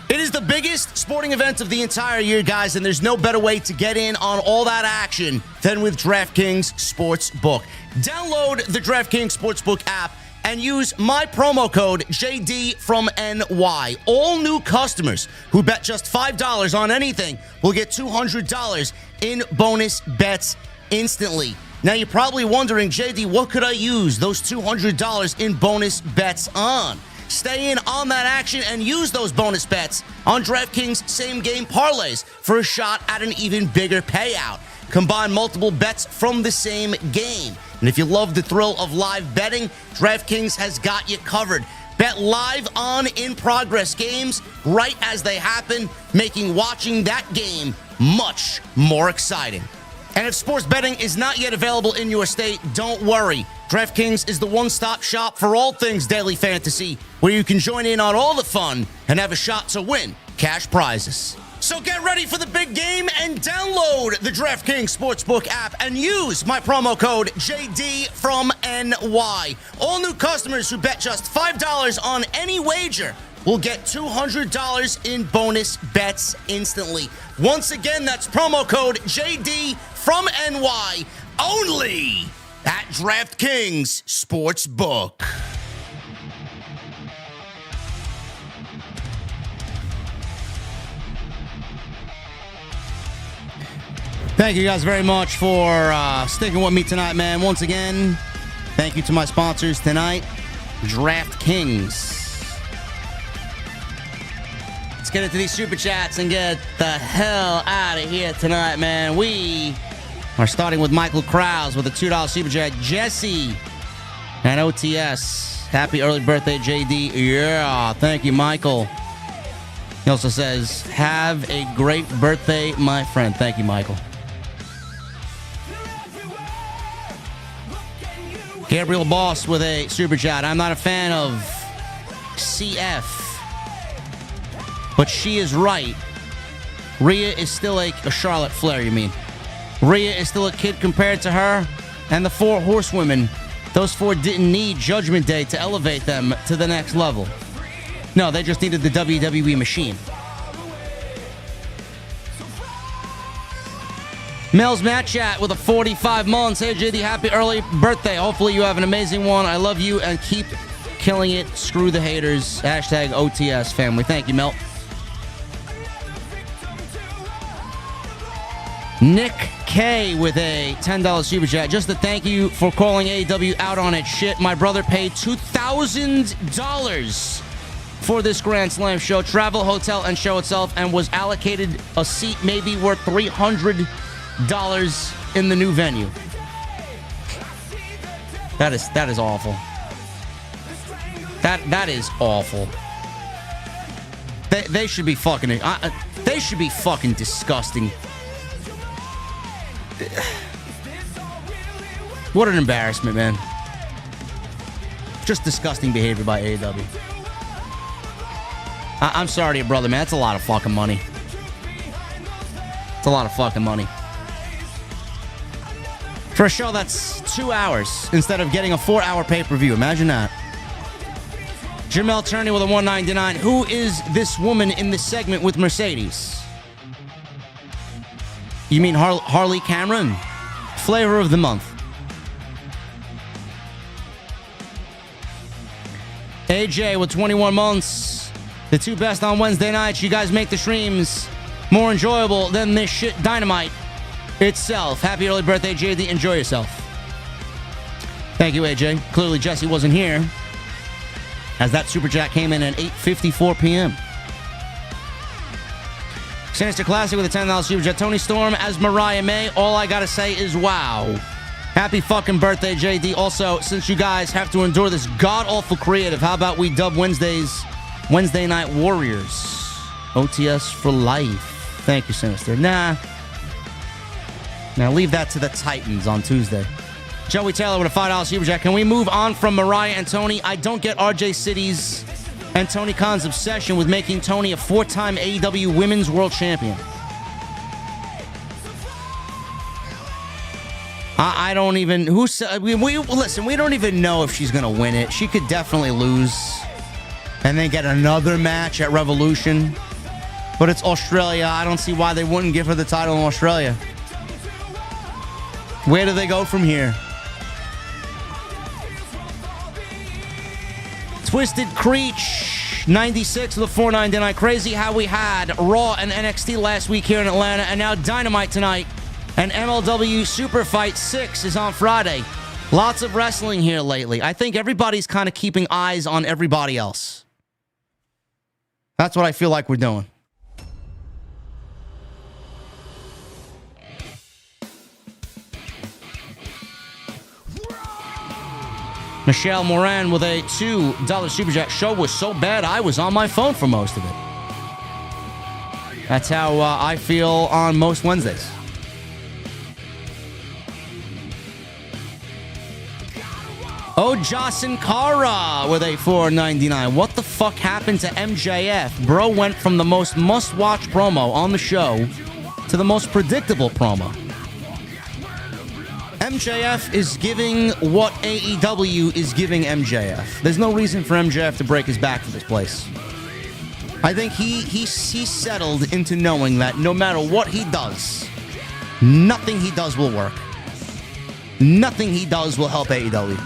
It is the biggest sporting event of the entire year, guys, and there's no better way to get in on all that action than with DraftKings Sportsbook. Download the DraftKings Sportsbook app and use my promo code JD from NY. All new customers who bet just $5 on anything will get $200 in bonus bets instantly. Now, you're probably wondering, JD, what could I use those $200 in bonus bets on? Stay in on that action and use those bonus bets on DraftKings same-game parlays for a shot at an even bigger payout. Combine multiple bets from the same game. And if you love the thrill of live betting, DraftKings has got you covered. Bet live on in-progress games right as they happen, making watching that game much more exciting. And if sports betting is not yet available in your state, don't worry. DraftKings is the one-stop shop for all things daily fantasy, where you can join in on all the fun and have a shot to win cash prizes. So get ready for the big game and download the DraftKings Sportsbook app and use my promo code JD from NY. All new customers who bet just $5 on any wager will get $200 in bonus bets instantly. Once again, that's promo code JD from NY only at DraftKings Sportsbook. Thank you guys very much for sticking with me tonight, man. Once again, thank you to my sponsors tonight, DraftKings. Let's get into these super chats and get the hell out of here tonight, man. We are starting with Michael Krause with a $2 super chat. Jesse and OTS. Happy early birthday, JD. Yeah, thank you, Michael. He also says, have a great birthday, my friend. Thank you, Michael. Gabriel Boss with a super chat. I'm not a fan of CF, but she is right. Rhea is still a Charlotte Flair, you mean? Rhea is still a kid compared to her and the four horsewomen. Those four didn't need Judgment Day to elevate them to the next level. No, they just needed the WWE machine. Mel's Matt Chat with a 45 months. Hey, JD, happy early birthday. Hopefully you have an amazing one. I love you and keep killing it. Screw the haters. Hashtag OTS family. Thank you, Mel. Nick K with a $10 super chat. Just to thank you for calling AEW out on its shit. My brother paid $2,000 for this Grand Slam show. Travel, hotel, and show itself, and was allocated a seat maybe worth $300 in the new venue. That is awful. That is awful. They should be fucking. They should be fucking disgusting. What an embarrassment, man. Just disgusting behavior by AEW. I'm sorry to your brother, man. That's a lot of fucking money. It's a lot of fucking money. For a show that's 2 hours instead of getting a 4-hour pay-per-view. Imagine that. Jamel Turney with a $1.99. Who is this woman in this segment with Mercedes? You mean Harley Cameron? Flavor of the month. AJ with 21 months. The two best on Wednesday nights. You guys make the streams more enjoyable than this shit Dynamite itself. Happy early birthday, JD. Enjoy yourself. Thank you, AJ. Clearly Jesse wasn't here, as that super chat came in at 8:54 p.m. Sinister Classic with a $10 Super Chat. Tony Storm as Mariah May. All I gotta say is wow. Happy fucking birthday, JD. Also, since you guys have to endure this god-awful creative, how about we dub Wednesdays Wednesday Night Warriors? OTS for life. Thank you, Sinister. Nah. Now leave that to the Titans on Tuesday. Joey Taylor with a $5 Super Chat. Can we move on from Mariah and Tony? I don't get RJ City's and Tony Khan's obsession with making Tony a 4-time AEW Women's World Champion. I don't even... listen, we don't even know if she's going to win it. She could definitely lose and then get another match at Revolution. But it's Australia. I don't see why they wouldn't give her the title in Australia. Where do they go from here? Twisted Creech, 96 with a $4.99. Crazy how we had Raw and NXT last week here in Atlanta, and now Dynamite tonight. And MLW Super Fight 6 is on Friday. Lots of wrestling here lately. I think everybody's kind of keeping eyes on everybody else. That's what I feel like we're doing. Michelle Moran with a $2 Super Chat. Show was so bad, I was on my phone for most of it. That's how I feel on most Wednesdays. Oh, Jocelyn Cara with a $4.99. What the fuck happened to MJF? Bro went from the most must-watch promo on the show to the most predictable promo. MJF is giving what AEW is giving MJF. There's no reason for MJF to break his back for this place. I think he's settled into knowing that no matter what he does, nothing he does will work. Nothing he does will help AEW.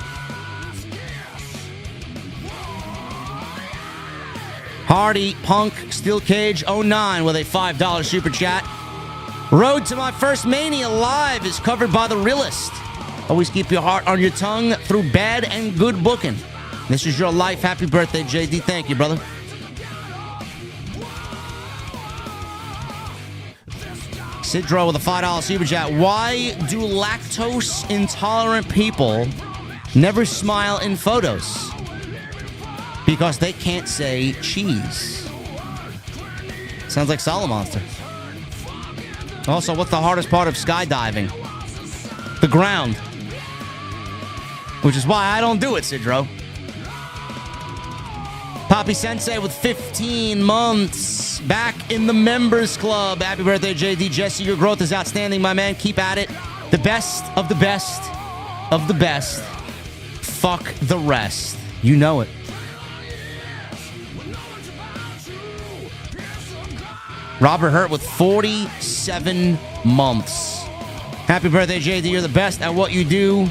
Hardy, Punk, Steel Cage 09 with a $5 Super Chat. Road to my first Mania live is covered by The Realist. Always keep your heart on your tongue through bad and good booking. This is your life. Happy birthday, JD. Thank you, brother. Sidro with a $5 Super Chat. Why do lactose intolerant people never smile in photos? Because they can't say cheese. Sounds like Solomonster. Also, what's the hardest part of skydiving? The ground. Which is why I don't do it, Sidro. Poppy Sensei with 15 months. Back in the members club. Happy birthday, JD. Jesse, your growth is outstanding, my man. Keep at it. The best of the best of the best. Fuck the rest. You know it. Robert Hurt with 47 months. Happy birthday, JD. You're the best at what you do.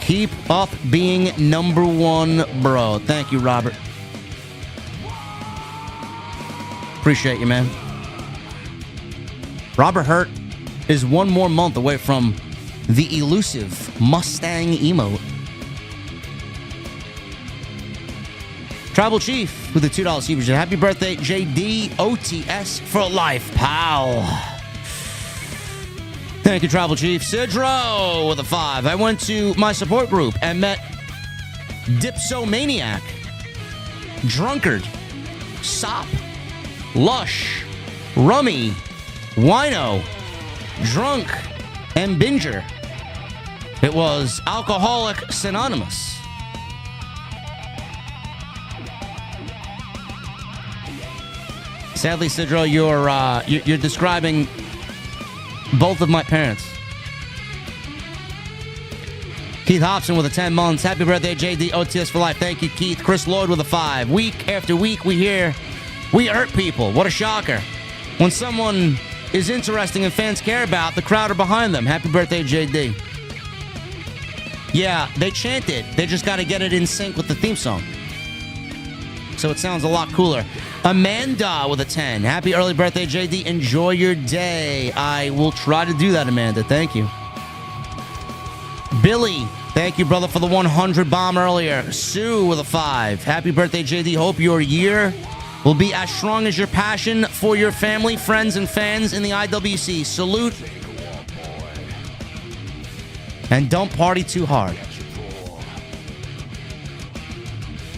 Keep up being #1, bro. Thank you, Robert. Appreciate you, man. Robert Hurt is one more month away from the elusive Mustang emote. Tribal Chief with a $2 Super Chat. Happy birthday, JD. OTS for life, pal. Thank you, Tribal Chief. Sidro with a 5. I went to my support group and met Dipsomaniac, Drunkard, Sop, Lush, Rummy, Wino, Drunk, and Binger. It was Alcoholic Synonymous. Sadly, Sidro, you're describing both of my parents. Keith Hobson with a 10 months. Happy birthday, JD. OTS for life. Thank you, Keith. Chris Lloyd with a 5. Week after week, we hear we hurt people. What a shocker. When someone is interesting and fans care about, the crowd are behind them. Happy birthday, JD. Yeah, they chant it. They just got to get it in sync with the theme song. So it sounds a lot cooler. Amanda with a 10. Happy early birthday, JD. Enjoy your day. I will try to do that, Amanda. Thank you. Billy, thank you, brother, for the 100 bomb earlier. Sue with a 5. Happy birthday, JD. Hope your year will be as strong as your passion for your family, friends, and fans in the IWC. Salute. And don't party too hard.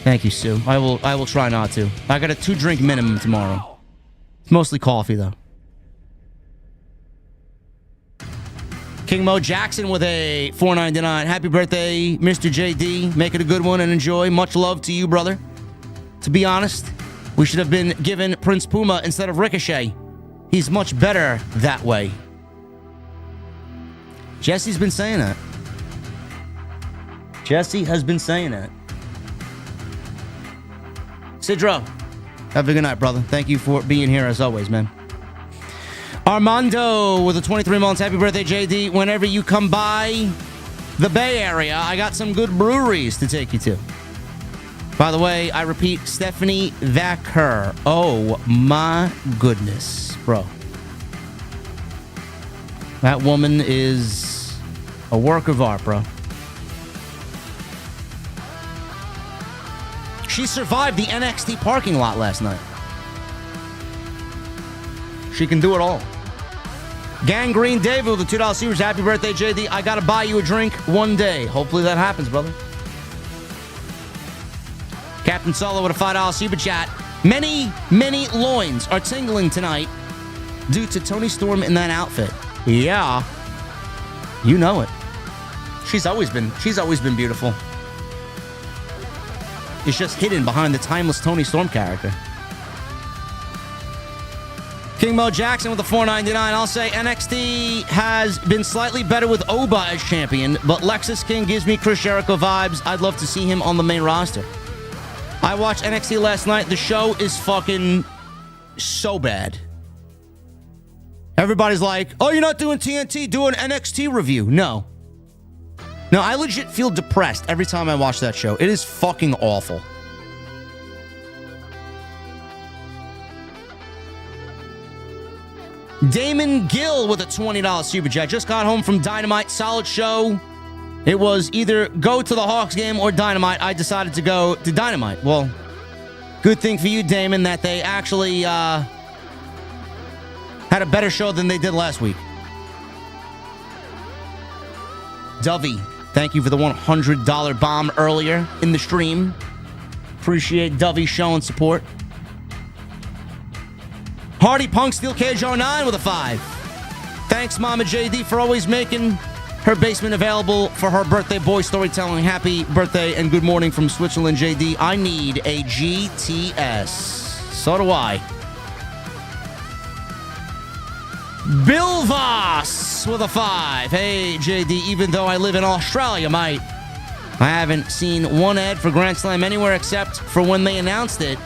Thank you, Sue. I will try not to. I got a 2-drink minimum tomorrow. It's mostly coffee, though. King Mo Jackson with a $4.99. Happy birthday, Mr. JD. Make it a good one and enjoy. Much love to you, brother. To be honest, we should have been given Prince Puma instead of Ricochet. He's much better that way. Jesse's been saying that. Jesse has been saying that. Sidro, have a good night, brother. Thank you for being here as always, man. Armando with a 23 months. Happy birthday, JD. Whenever you come by the Bay Area, I got some good breweries to take you to. By the way, I repeat, Stephanie Vacker. Oh, my goodness, bro. That woman is a work of art, bro. She survived the NXT parking lot last night. She can do it all. Gangrene David with a $2 Series. Happy birthday, JD. I gotta buy you a drink one day. Hopefully that happens, brother. Captain Solo with a $5 Super Chat. Many, many loins are tingling tonight due to Toni Storm in that outfit. Yeah. You know it. She's always been beautiful. It's just hidden behind the timeless Toni Storm character. King Mo Jackson with a $4.99. I'll say NXT has been slightly better with Oba as champion, but Lexus King gives me Chris Jericho vibes. I'd love to see him on the main roster. I watched NXT last night. The show is fucking so bad. Everybody's like, oh, you're not doing TNT, do an NXT review. No, I legit feel depressed every time I watch that show. It is fucking awful. Damon Gill with a $20 Super Chat. Just got home from Dynamite. Solid show. It was either go to the Hawks game or Dynamite. I decided to go to Dynamite. Well, good thing for you, Damon, that they actually had a better show than they did last week. Dovey, thank you for the $100 bomb earlier in the stream. Appreciate Dovey showing support. Hardy Punk Steel Cage 09 with a 5. Thanks, Mama JD, for always making her basement available for her birthday boy storytelling. Happy birthday and good morning from Switzerland, JD. I need a GTS. So do I. Bill Voss with a 5. Hey, JD, even though I live in Australia, mate, I haven't seen one ad for Grand Slam anywhere except for when they announced it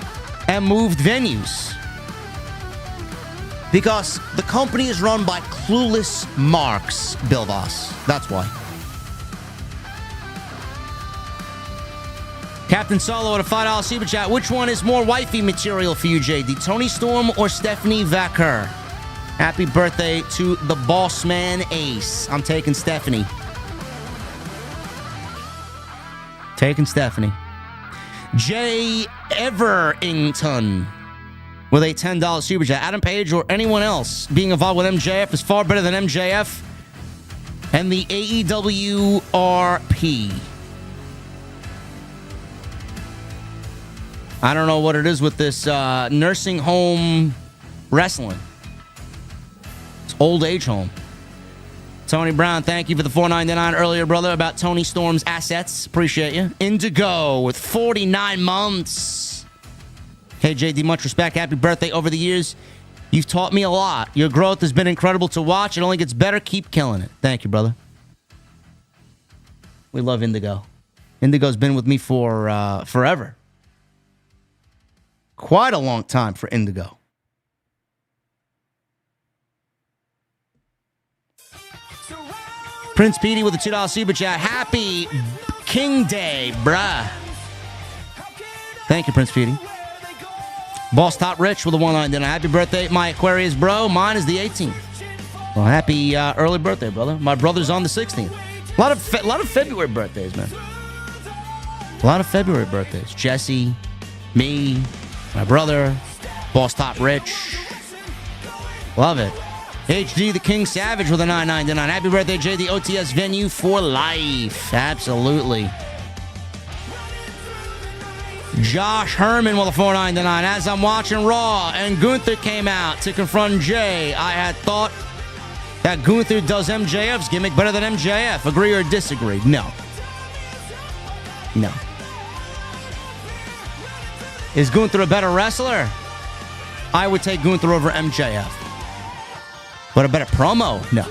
and moved venues. Because the company is run by clueless marks, Bill Voss. That's why. Captain Solo at a $5 Super Chat. Which one is more wifey material for you, JD? Toni Storm or Stephanie Vacker? Happy birthday to the boss man Ace. I'm taking Stephanie. Taking Stephanie. Jay Everington with a $10 Super Chat. Adam Page or anyone else being involved with MJF is far better than MJF and the AEW RP. I don't know what it is with this nursing home wrestling. It's old age home. Tony Brown, thank you for the $4.99 earlier, brother, about Toni Storm's assets. Appreciate you. Indigo with 49 months. Hey, JD, much respect. Happy birthday. Over the years, you've taught me a lot. Your growth has been incredible to watch. It only gets better. Keep killing it. Thank you, brother. We love Indigo. Indigo's been with me for forever. Quite a long time for Indigo. Prince Petey with a $2 Super Chat. Happy King Day, bruh. Thank you, Prince Petey. Boss Top Rich with a $1.99. Happy birthday, my Aquarius bro. Mine is the 18th. Well, happy early birthday, brother. My brother's on the 16th. A lot of February birthdays, man. A lot of February birthdays. Jesse, me, My brother, Boss Top Rich. Love it. HD the King Savage with a $9.99. Happy birthday, JD. OTS venue for life. Absolutely. Josh Herman with a $4.99. As I'm watching Raw and Gunther came out to confront Jay, I had thought that Gunther does MJF's gimmick better than MJF. Agree or disagree? No. No. Is Gunther a better wrestler? I would take Gunther over MJF. But a better promo? No.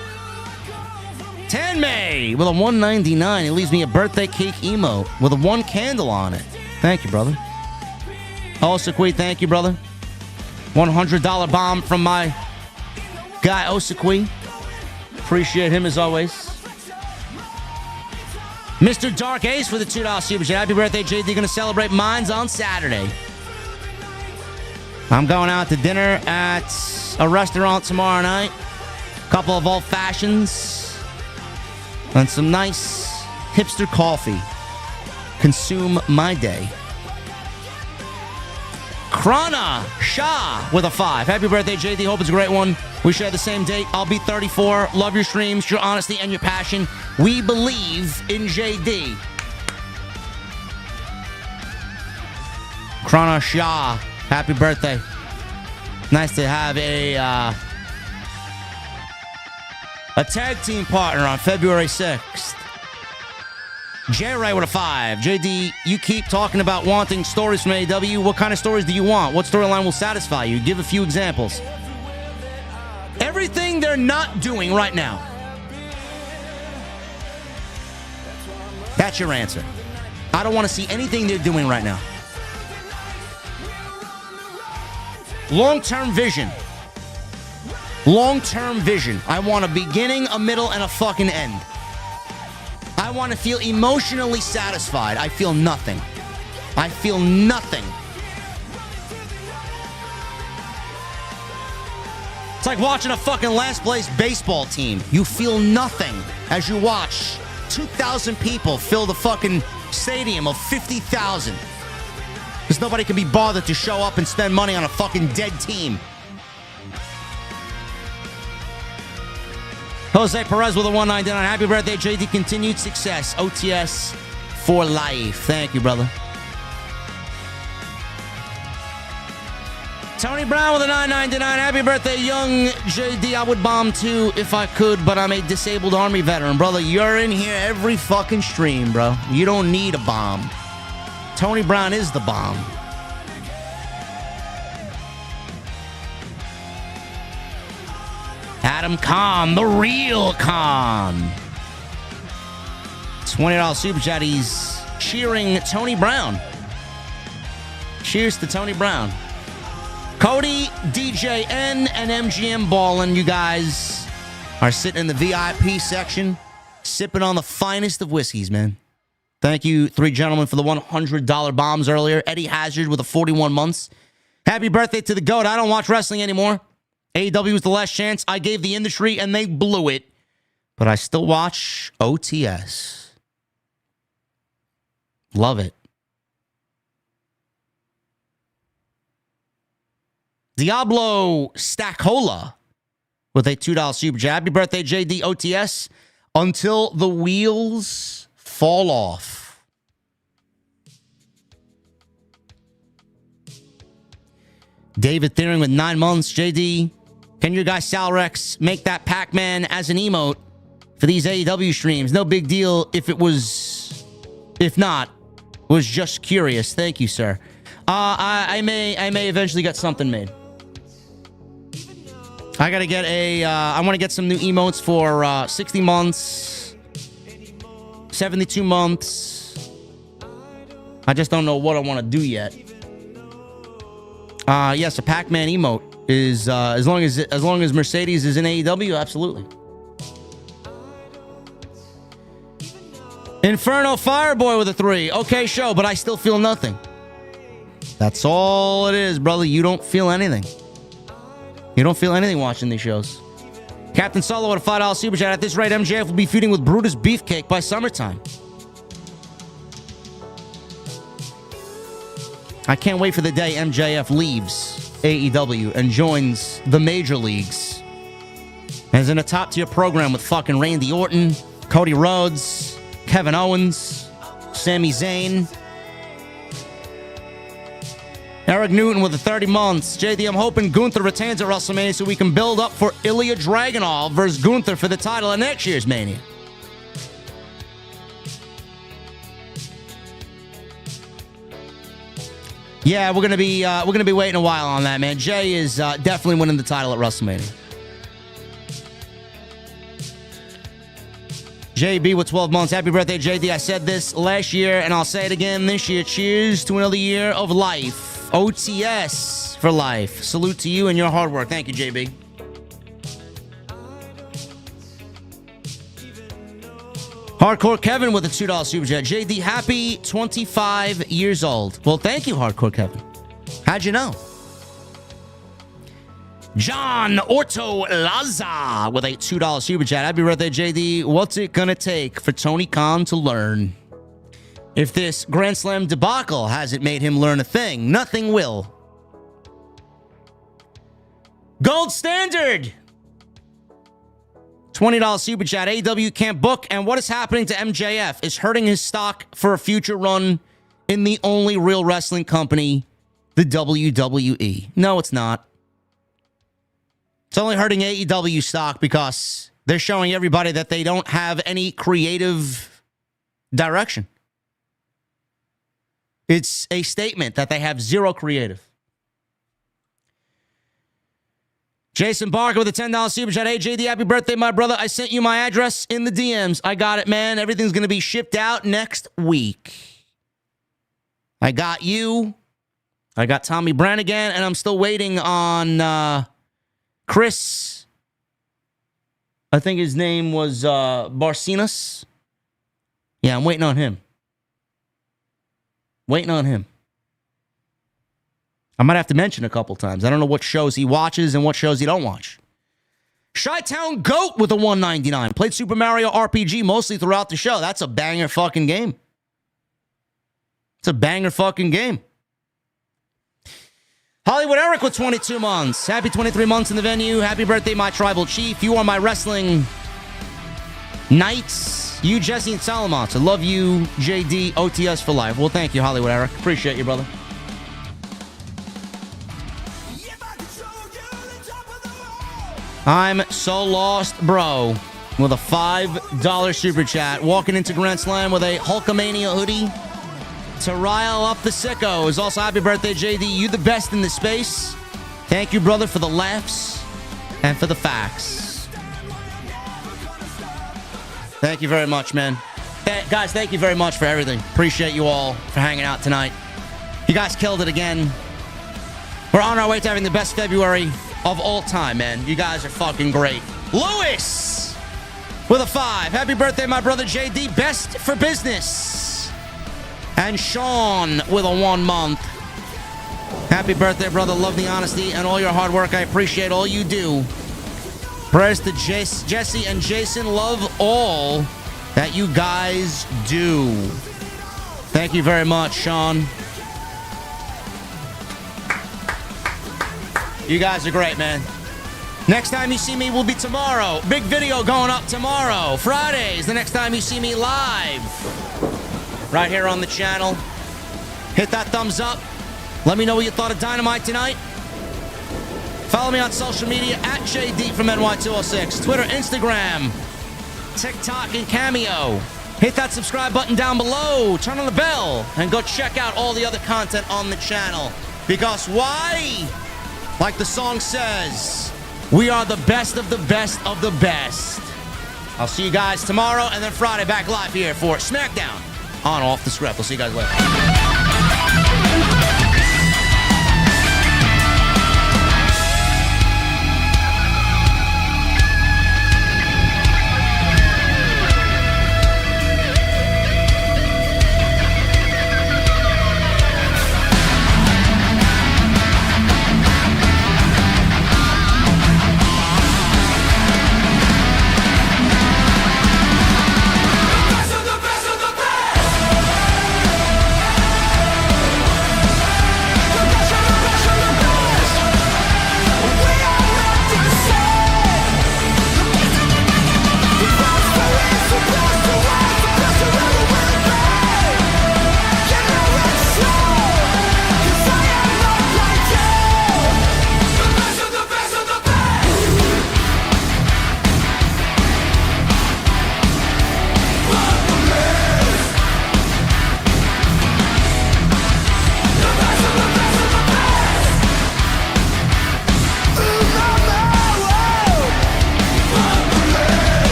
Tanmay with a $1.99. It leaves me a birthday cake emote with a 1 candle on it. Thank you, brother. Osakui, thank you, brother. $100 bomb from my guy, Osakui. Appreciate him as always. Mr. Dark Ace for the $2 super chat. Happy birthday, JD. Gonna celebrate mines on Saturday. I'm going out to dinner at a restaurant tomorrow night. Couple of old fashions and some nice hipster coffee. Consume my day. Krana Shah with a 5. Happy birthday, JD. Hope it's a great one. We share the same date. I'll be 34. Love your streams, your honesty, and your passion. We believe in JD. Krana Shah, happy birthday. Nice to have a tag team partner on February 6th. J-Ray with a 5. JD, you keep talking about wanting stories from AEW. What kind of stories do you want? What storyline will satisfy you? Give a few examples. Everything they're not doing right now. That's your answer. I don't want to see anything they're doing right now. Long-term vision. Long-term vision. I want a beginning, a middle, and a fucking end. I want to feel emotionally satisfied. I feel nothing. I feel nothing. It's like watching a fucking last place baseball team. You feel nothing as you watch 2,000 people fill the fucking stadium of 50,000. Because nobody can be bothered to show up and spend money on a fucking dead team. Jose Perez with a $1.99. Happy birthday, JD. Continued success. OTS for life. Thank you, brother. Tony Brown with a $9.99. Happy birthday, young JD. I would bomb too if I could, but I'm a disabled Army veteran. Brother, you're in here every fucking stream, bro. You don't need a bomb. Tony Brown is the bomb. Adam Khan, the real Khan. $20 super chat. He's cheering Tony Brown. Cheers to Tony Brown. Cody, DJ N, and MGM Ballin', you guys are sitting in the VIP section, sipping on the finest of whiskeys, man. Thank you, 3 gentlemen, for the $100 bombs earlier. Eddie Hazard with a 41 months. Happy birthday to the GOAT. I don't watch wrestling anymore. AEW was the last chance I gave the industry, and they blew it. But I still watch OTS. Love it. Diablo Stackola with a $2 super chat. Happy birthday, JD. OTS. Until the wheels fall off. David Thiering with 9 months. JD, can your guy Salrex make that Pac-Man as an emote for these AEW streams? No big deal if it was, if not, was just curious. Thank you, sir. I may eventually get something made. I gotta get I want to get some new emotes for 60 months, 72 months. I just don't know what I want to do yet. Yes, a Pac-Man emote is as long as Mercedes is in AEW, absolutely. Inferno Fireboy with a 3. Okay, show, but I still feel nothing. That's all it is, brother. You don't feel anything. You don't feel anything watching these shows. Captain Solo with a $5 super chat. At this rate, MJF will be feuding with Brutus Beefcake by summertime. I can't wait for the day MJF leaves AEW and joins the major leagues. As in a top-tier program with fucking Randy Orton, Cody Rhodes, Kevin Owens, Sami Zayn, Eric Newton with the 30 months. JD, I'm hoping Gunther retains at WrestleMania so we can build up for Ilya Dragunov versus Gunther for the title at next year's Mania. Yeah, we're gonna be waiting a while on that, man. Jay is definitely winning the title at WrestleMania. JB with 12 months. Happy birthday, JD. I said this last year, and I'll say it again this year. Cheers to another year of life. OTS for life. Salute to you and your hard work. Thank you, JB. Hardcore Kevin with a $2 super chat. JD, happy 25 years old. Well, thank you, Hardcore Kevin. How'd you know? John Orto Laza with a $2 super chat. Happy birthday, JD. What's it gonna take for Tony Khan to learn? If this Grand Slam debacle hasn't made him learn a thing, nothing will. Gold Standard! $20 super chat. AEW can't book, and what is happening to MJF is hurting his stock for a future run in the only real wrestling company, the WWE. No, it's not. It's only hurting AEW stock because they're showing everybody that they don't have any creative direction. It's a statement that they have zero creative. Jason Barker with a $10 super chat. Hey, JD, happy birthday, my brother. I sent you my address in the DMs. I got it, man. Everything's going to be shipped out next week. I got you. I got Tommy Brannigan, and I'm still waiting on Chris. I think his name was Barcinas. Yeah, I'm waiting on him. Waiting on him. I might have to mention a couple times. I don't know what shows he watches and what shows he don't watch. Chi-Town Goat with a $1.99. Played Super Mario RPG mostly throughout the show. That's a banger fucking game. It's a banger fucking game. Hollywood Eric with 22 months. Happy 23 months in the venue. Happy birthday, my tribal chief. You are my wrestling knights. You, Jesse, and Salamance. I love you, JD, OTS for life. Well, thank you, Hollywood Eric. Appreciate you, brother. I'm so lost, bro. With a $5 super chat. Walking into Grand Slam with a Hulkamania hoodie to rile up the sickos. Also, happy birthday, JD. You the best in the space. Thank you, brother, for the laughs and for the facts. Thank you very much, man. Guys, thank you very much for everything. Appreciate you all for hanging out tonight. You guys killed it again. We're on our way to having the best February of all time, man. You guys are fucking great. Lewis with a 5. Happy birthday, my brother JD. Best for business. And Sean with a 1 month. Happy birthday, brother. Love the honesty and all your hard work. I appreciate all you do. Prayers to Jesse and Jason. Love all that you guys do. Thank you very much, Sean. You guys are great, man. Next time you see me will be tomorrow. Big video going up tomorrow. Fridays, the next time you see me live. Right here on the channel. Hit that thumbs up. Let me know what you thought of Dynamite tonight. Follow me on social media at JD from NY206. Twitter, Instagram, TikTok, and Cameo. Hit that subscribe button down below. Turn on the bell. And go check out all the other content on the channel. Because why? Like the song says, we are the best of the best of the best. I'll see you guys tomorrow and then Friday back live here for SmackDown on Off the Script. We'll see you guys later.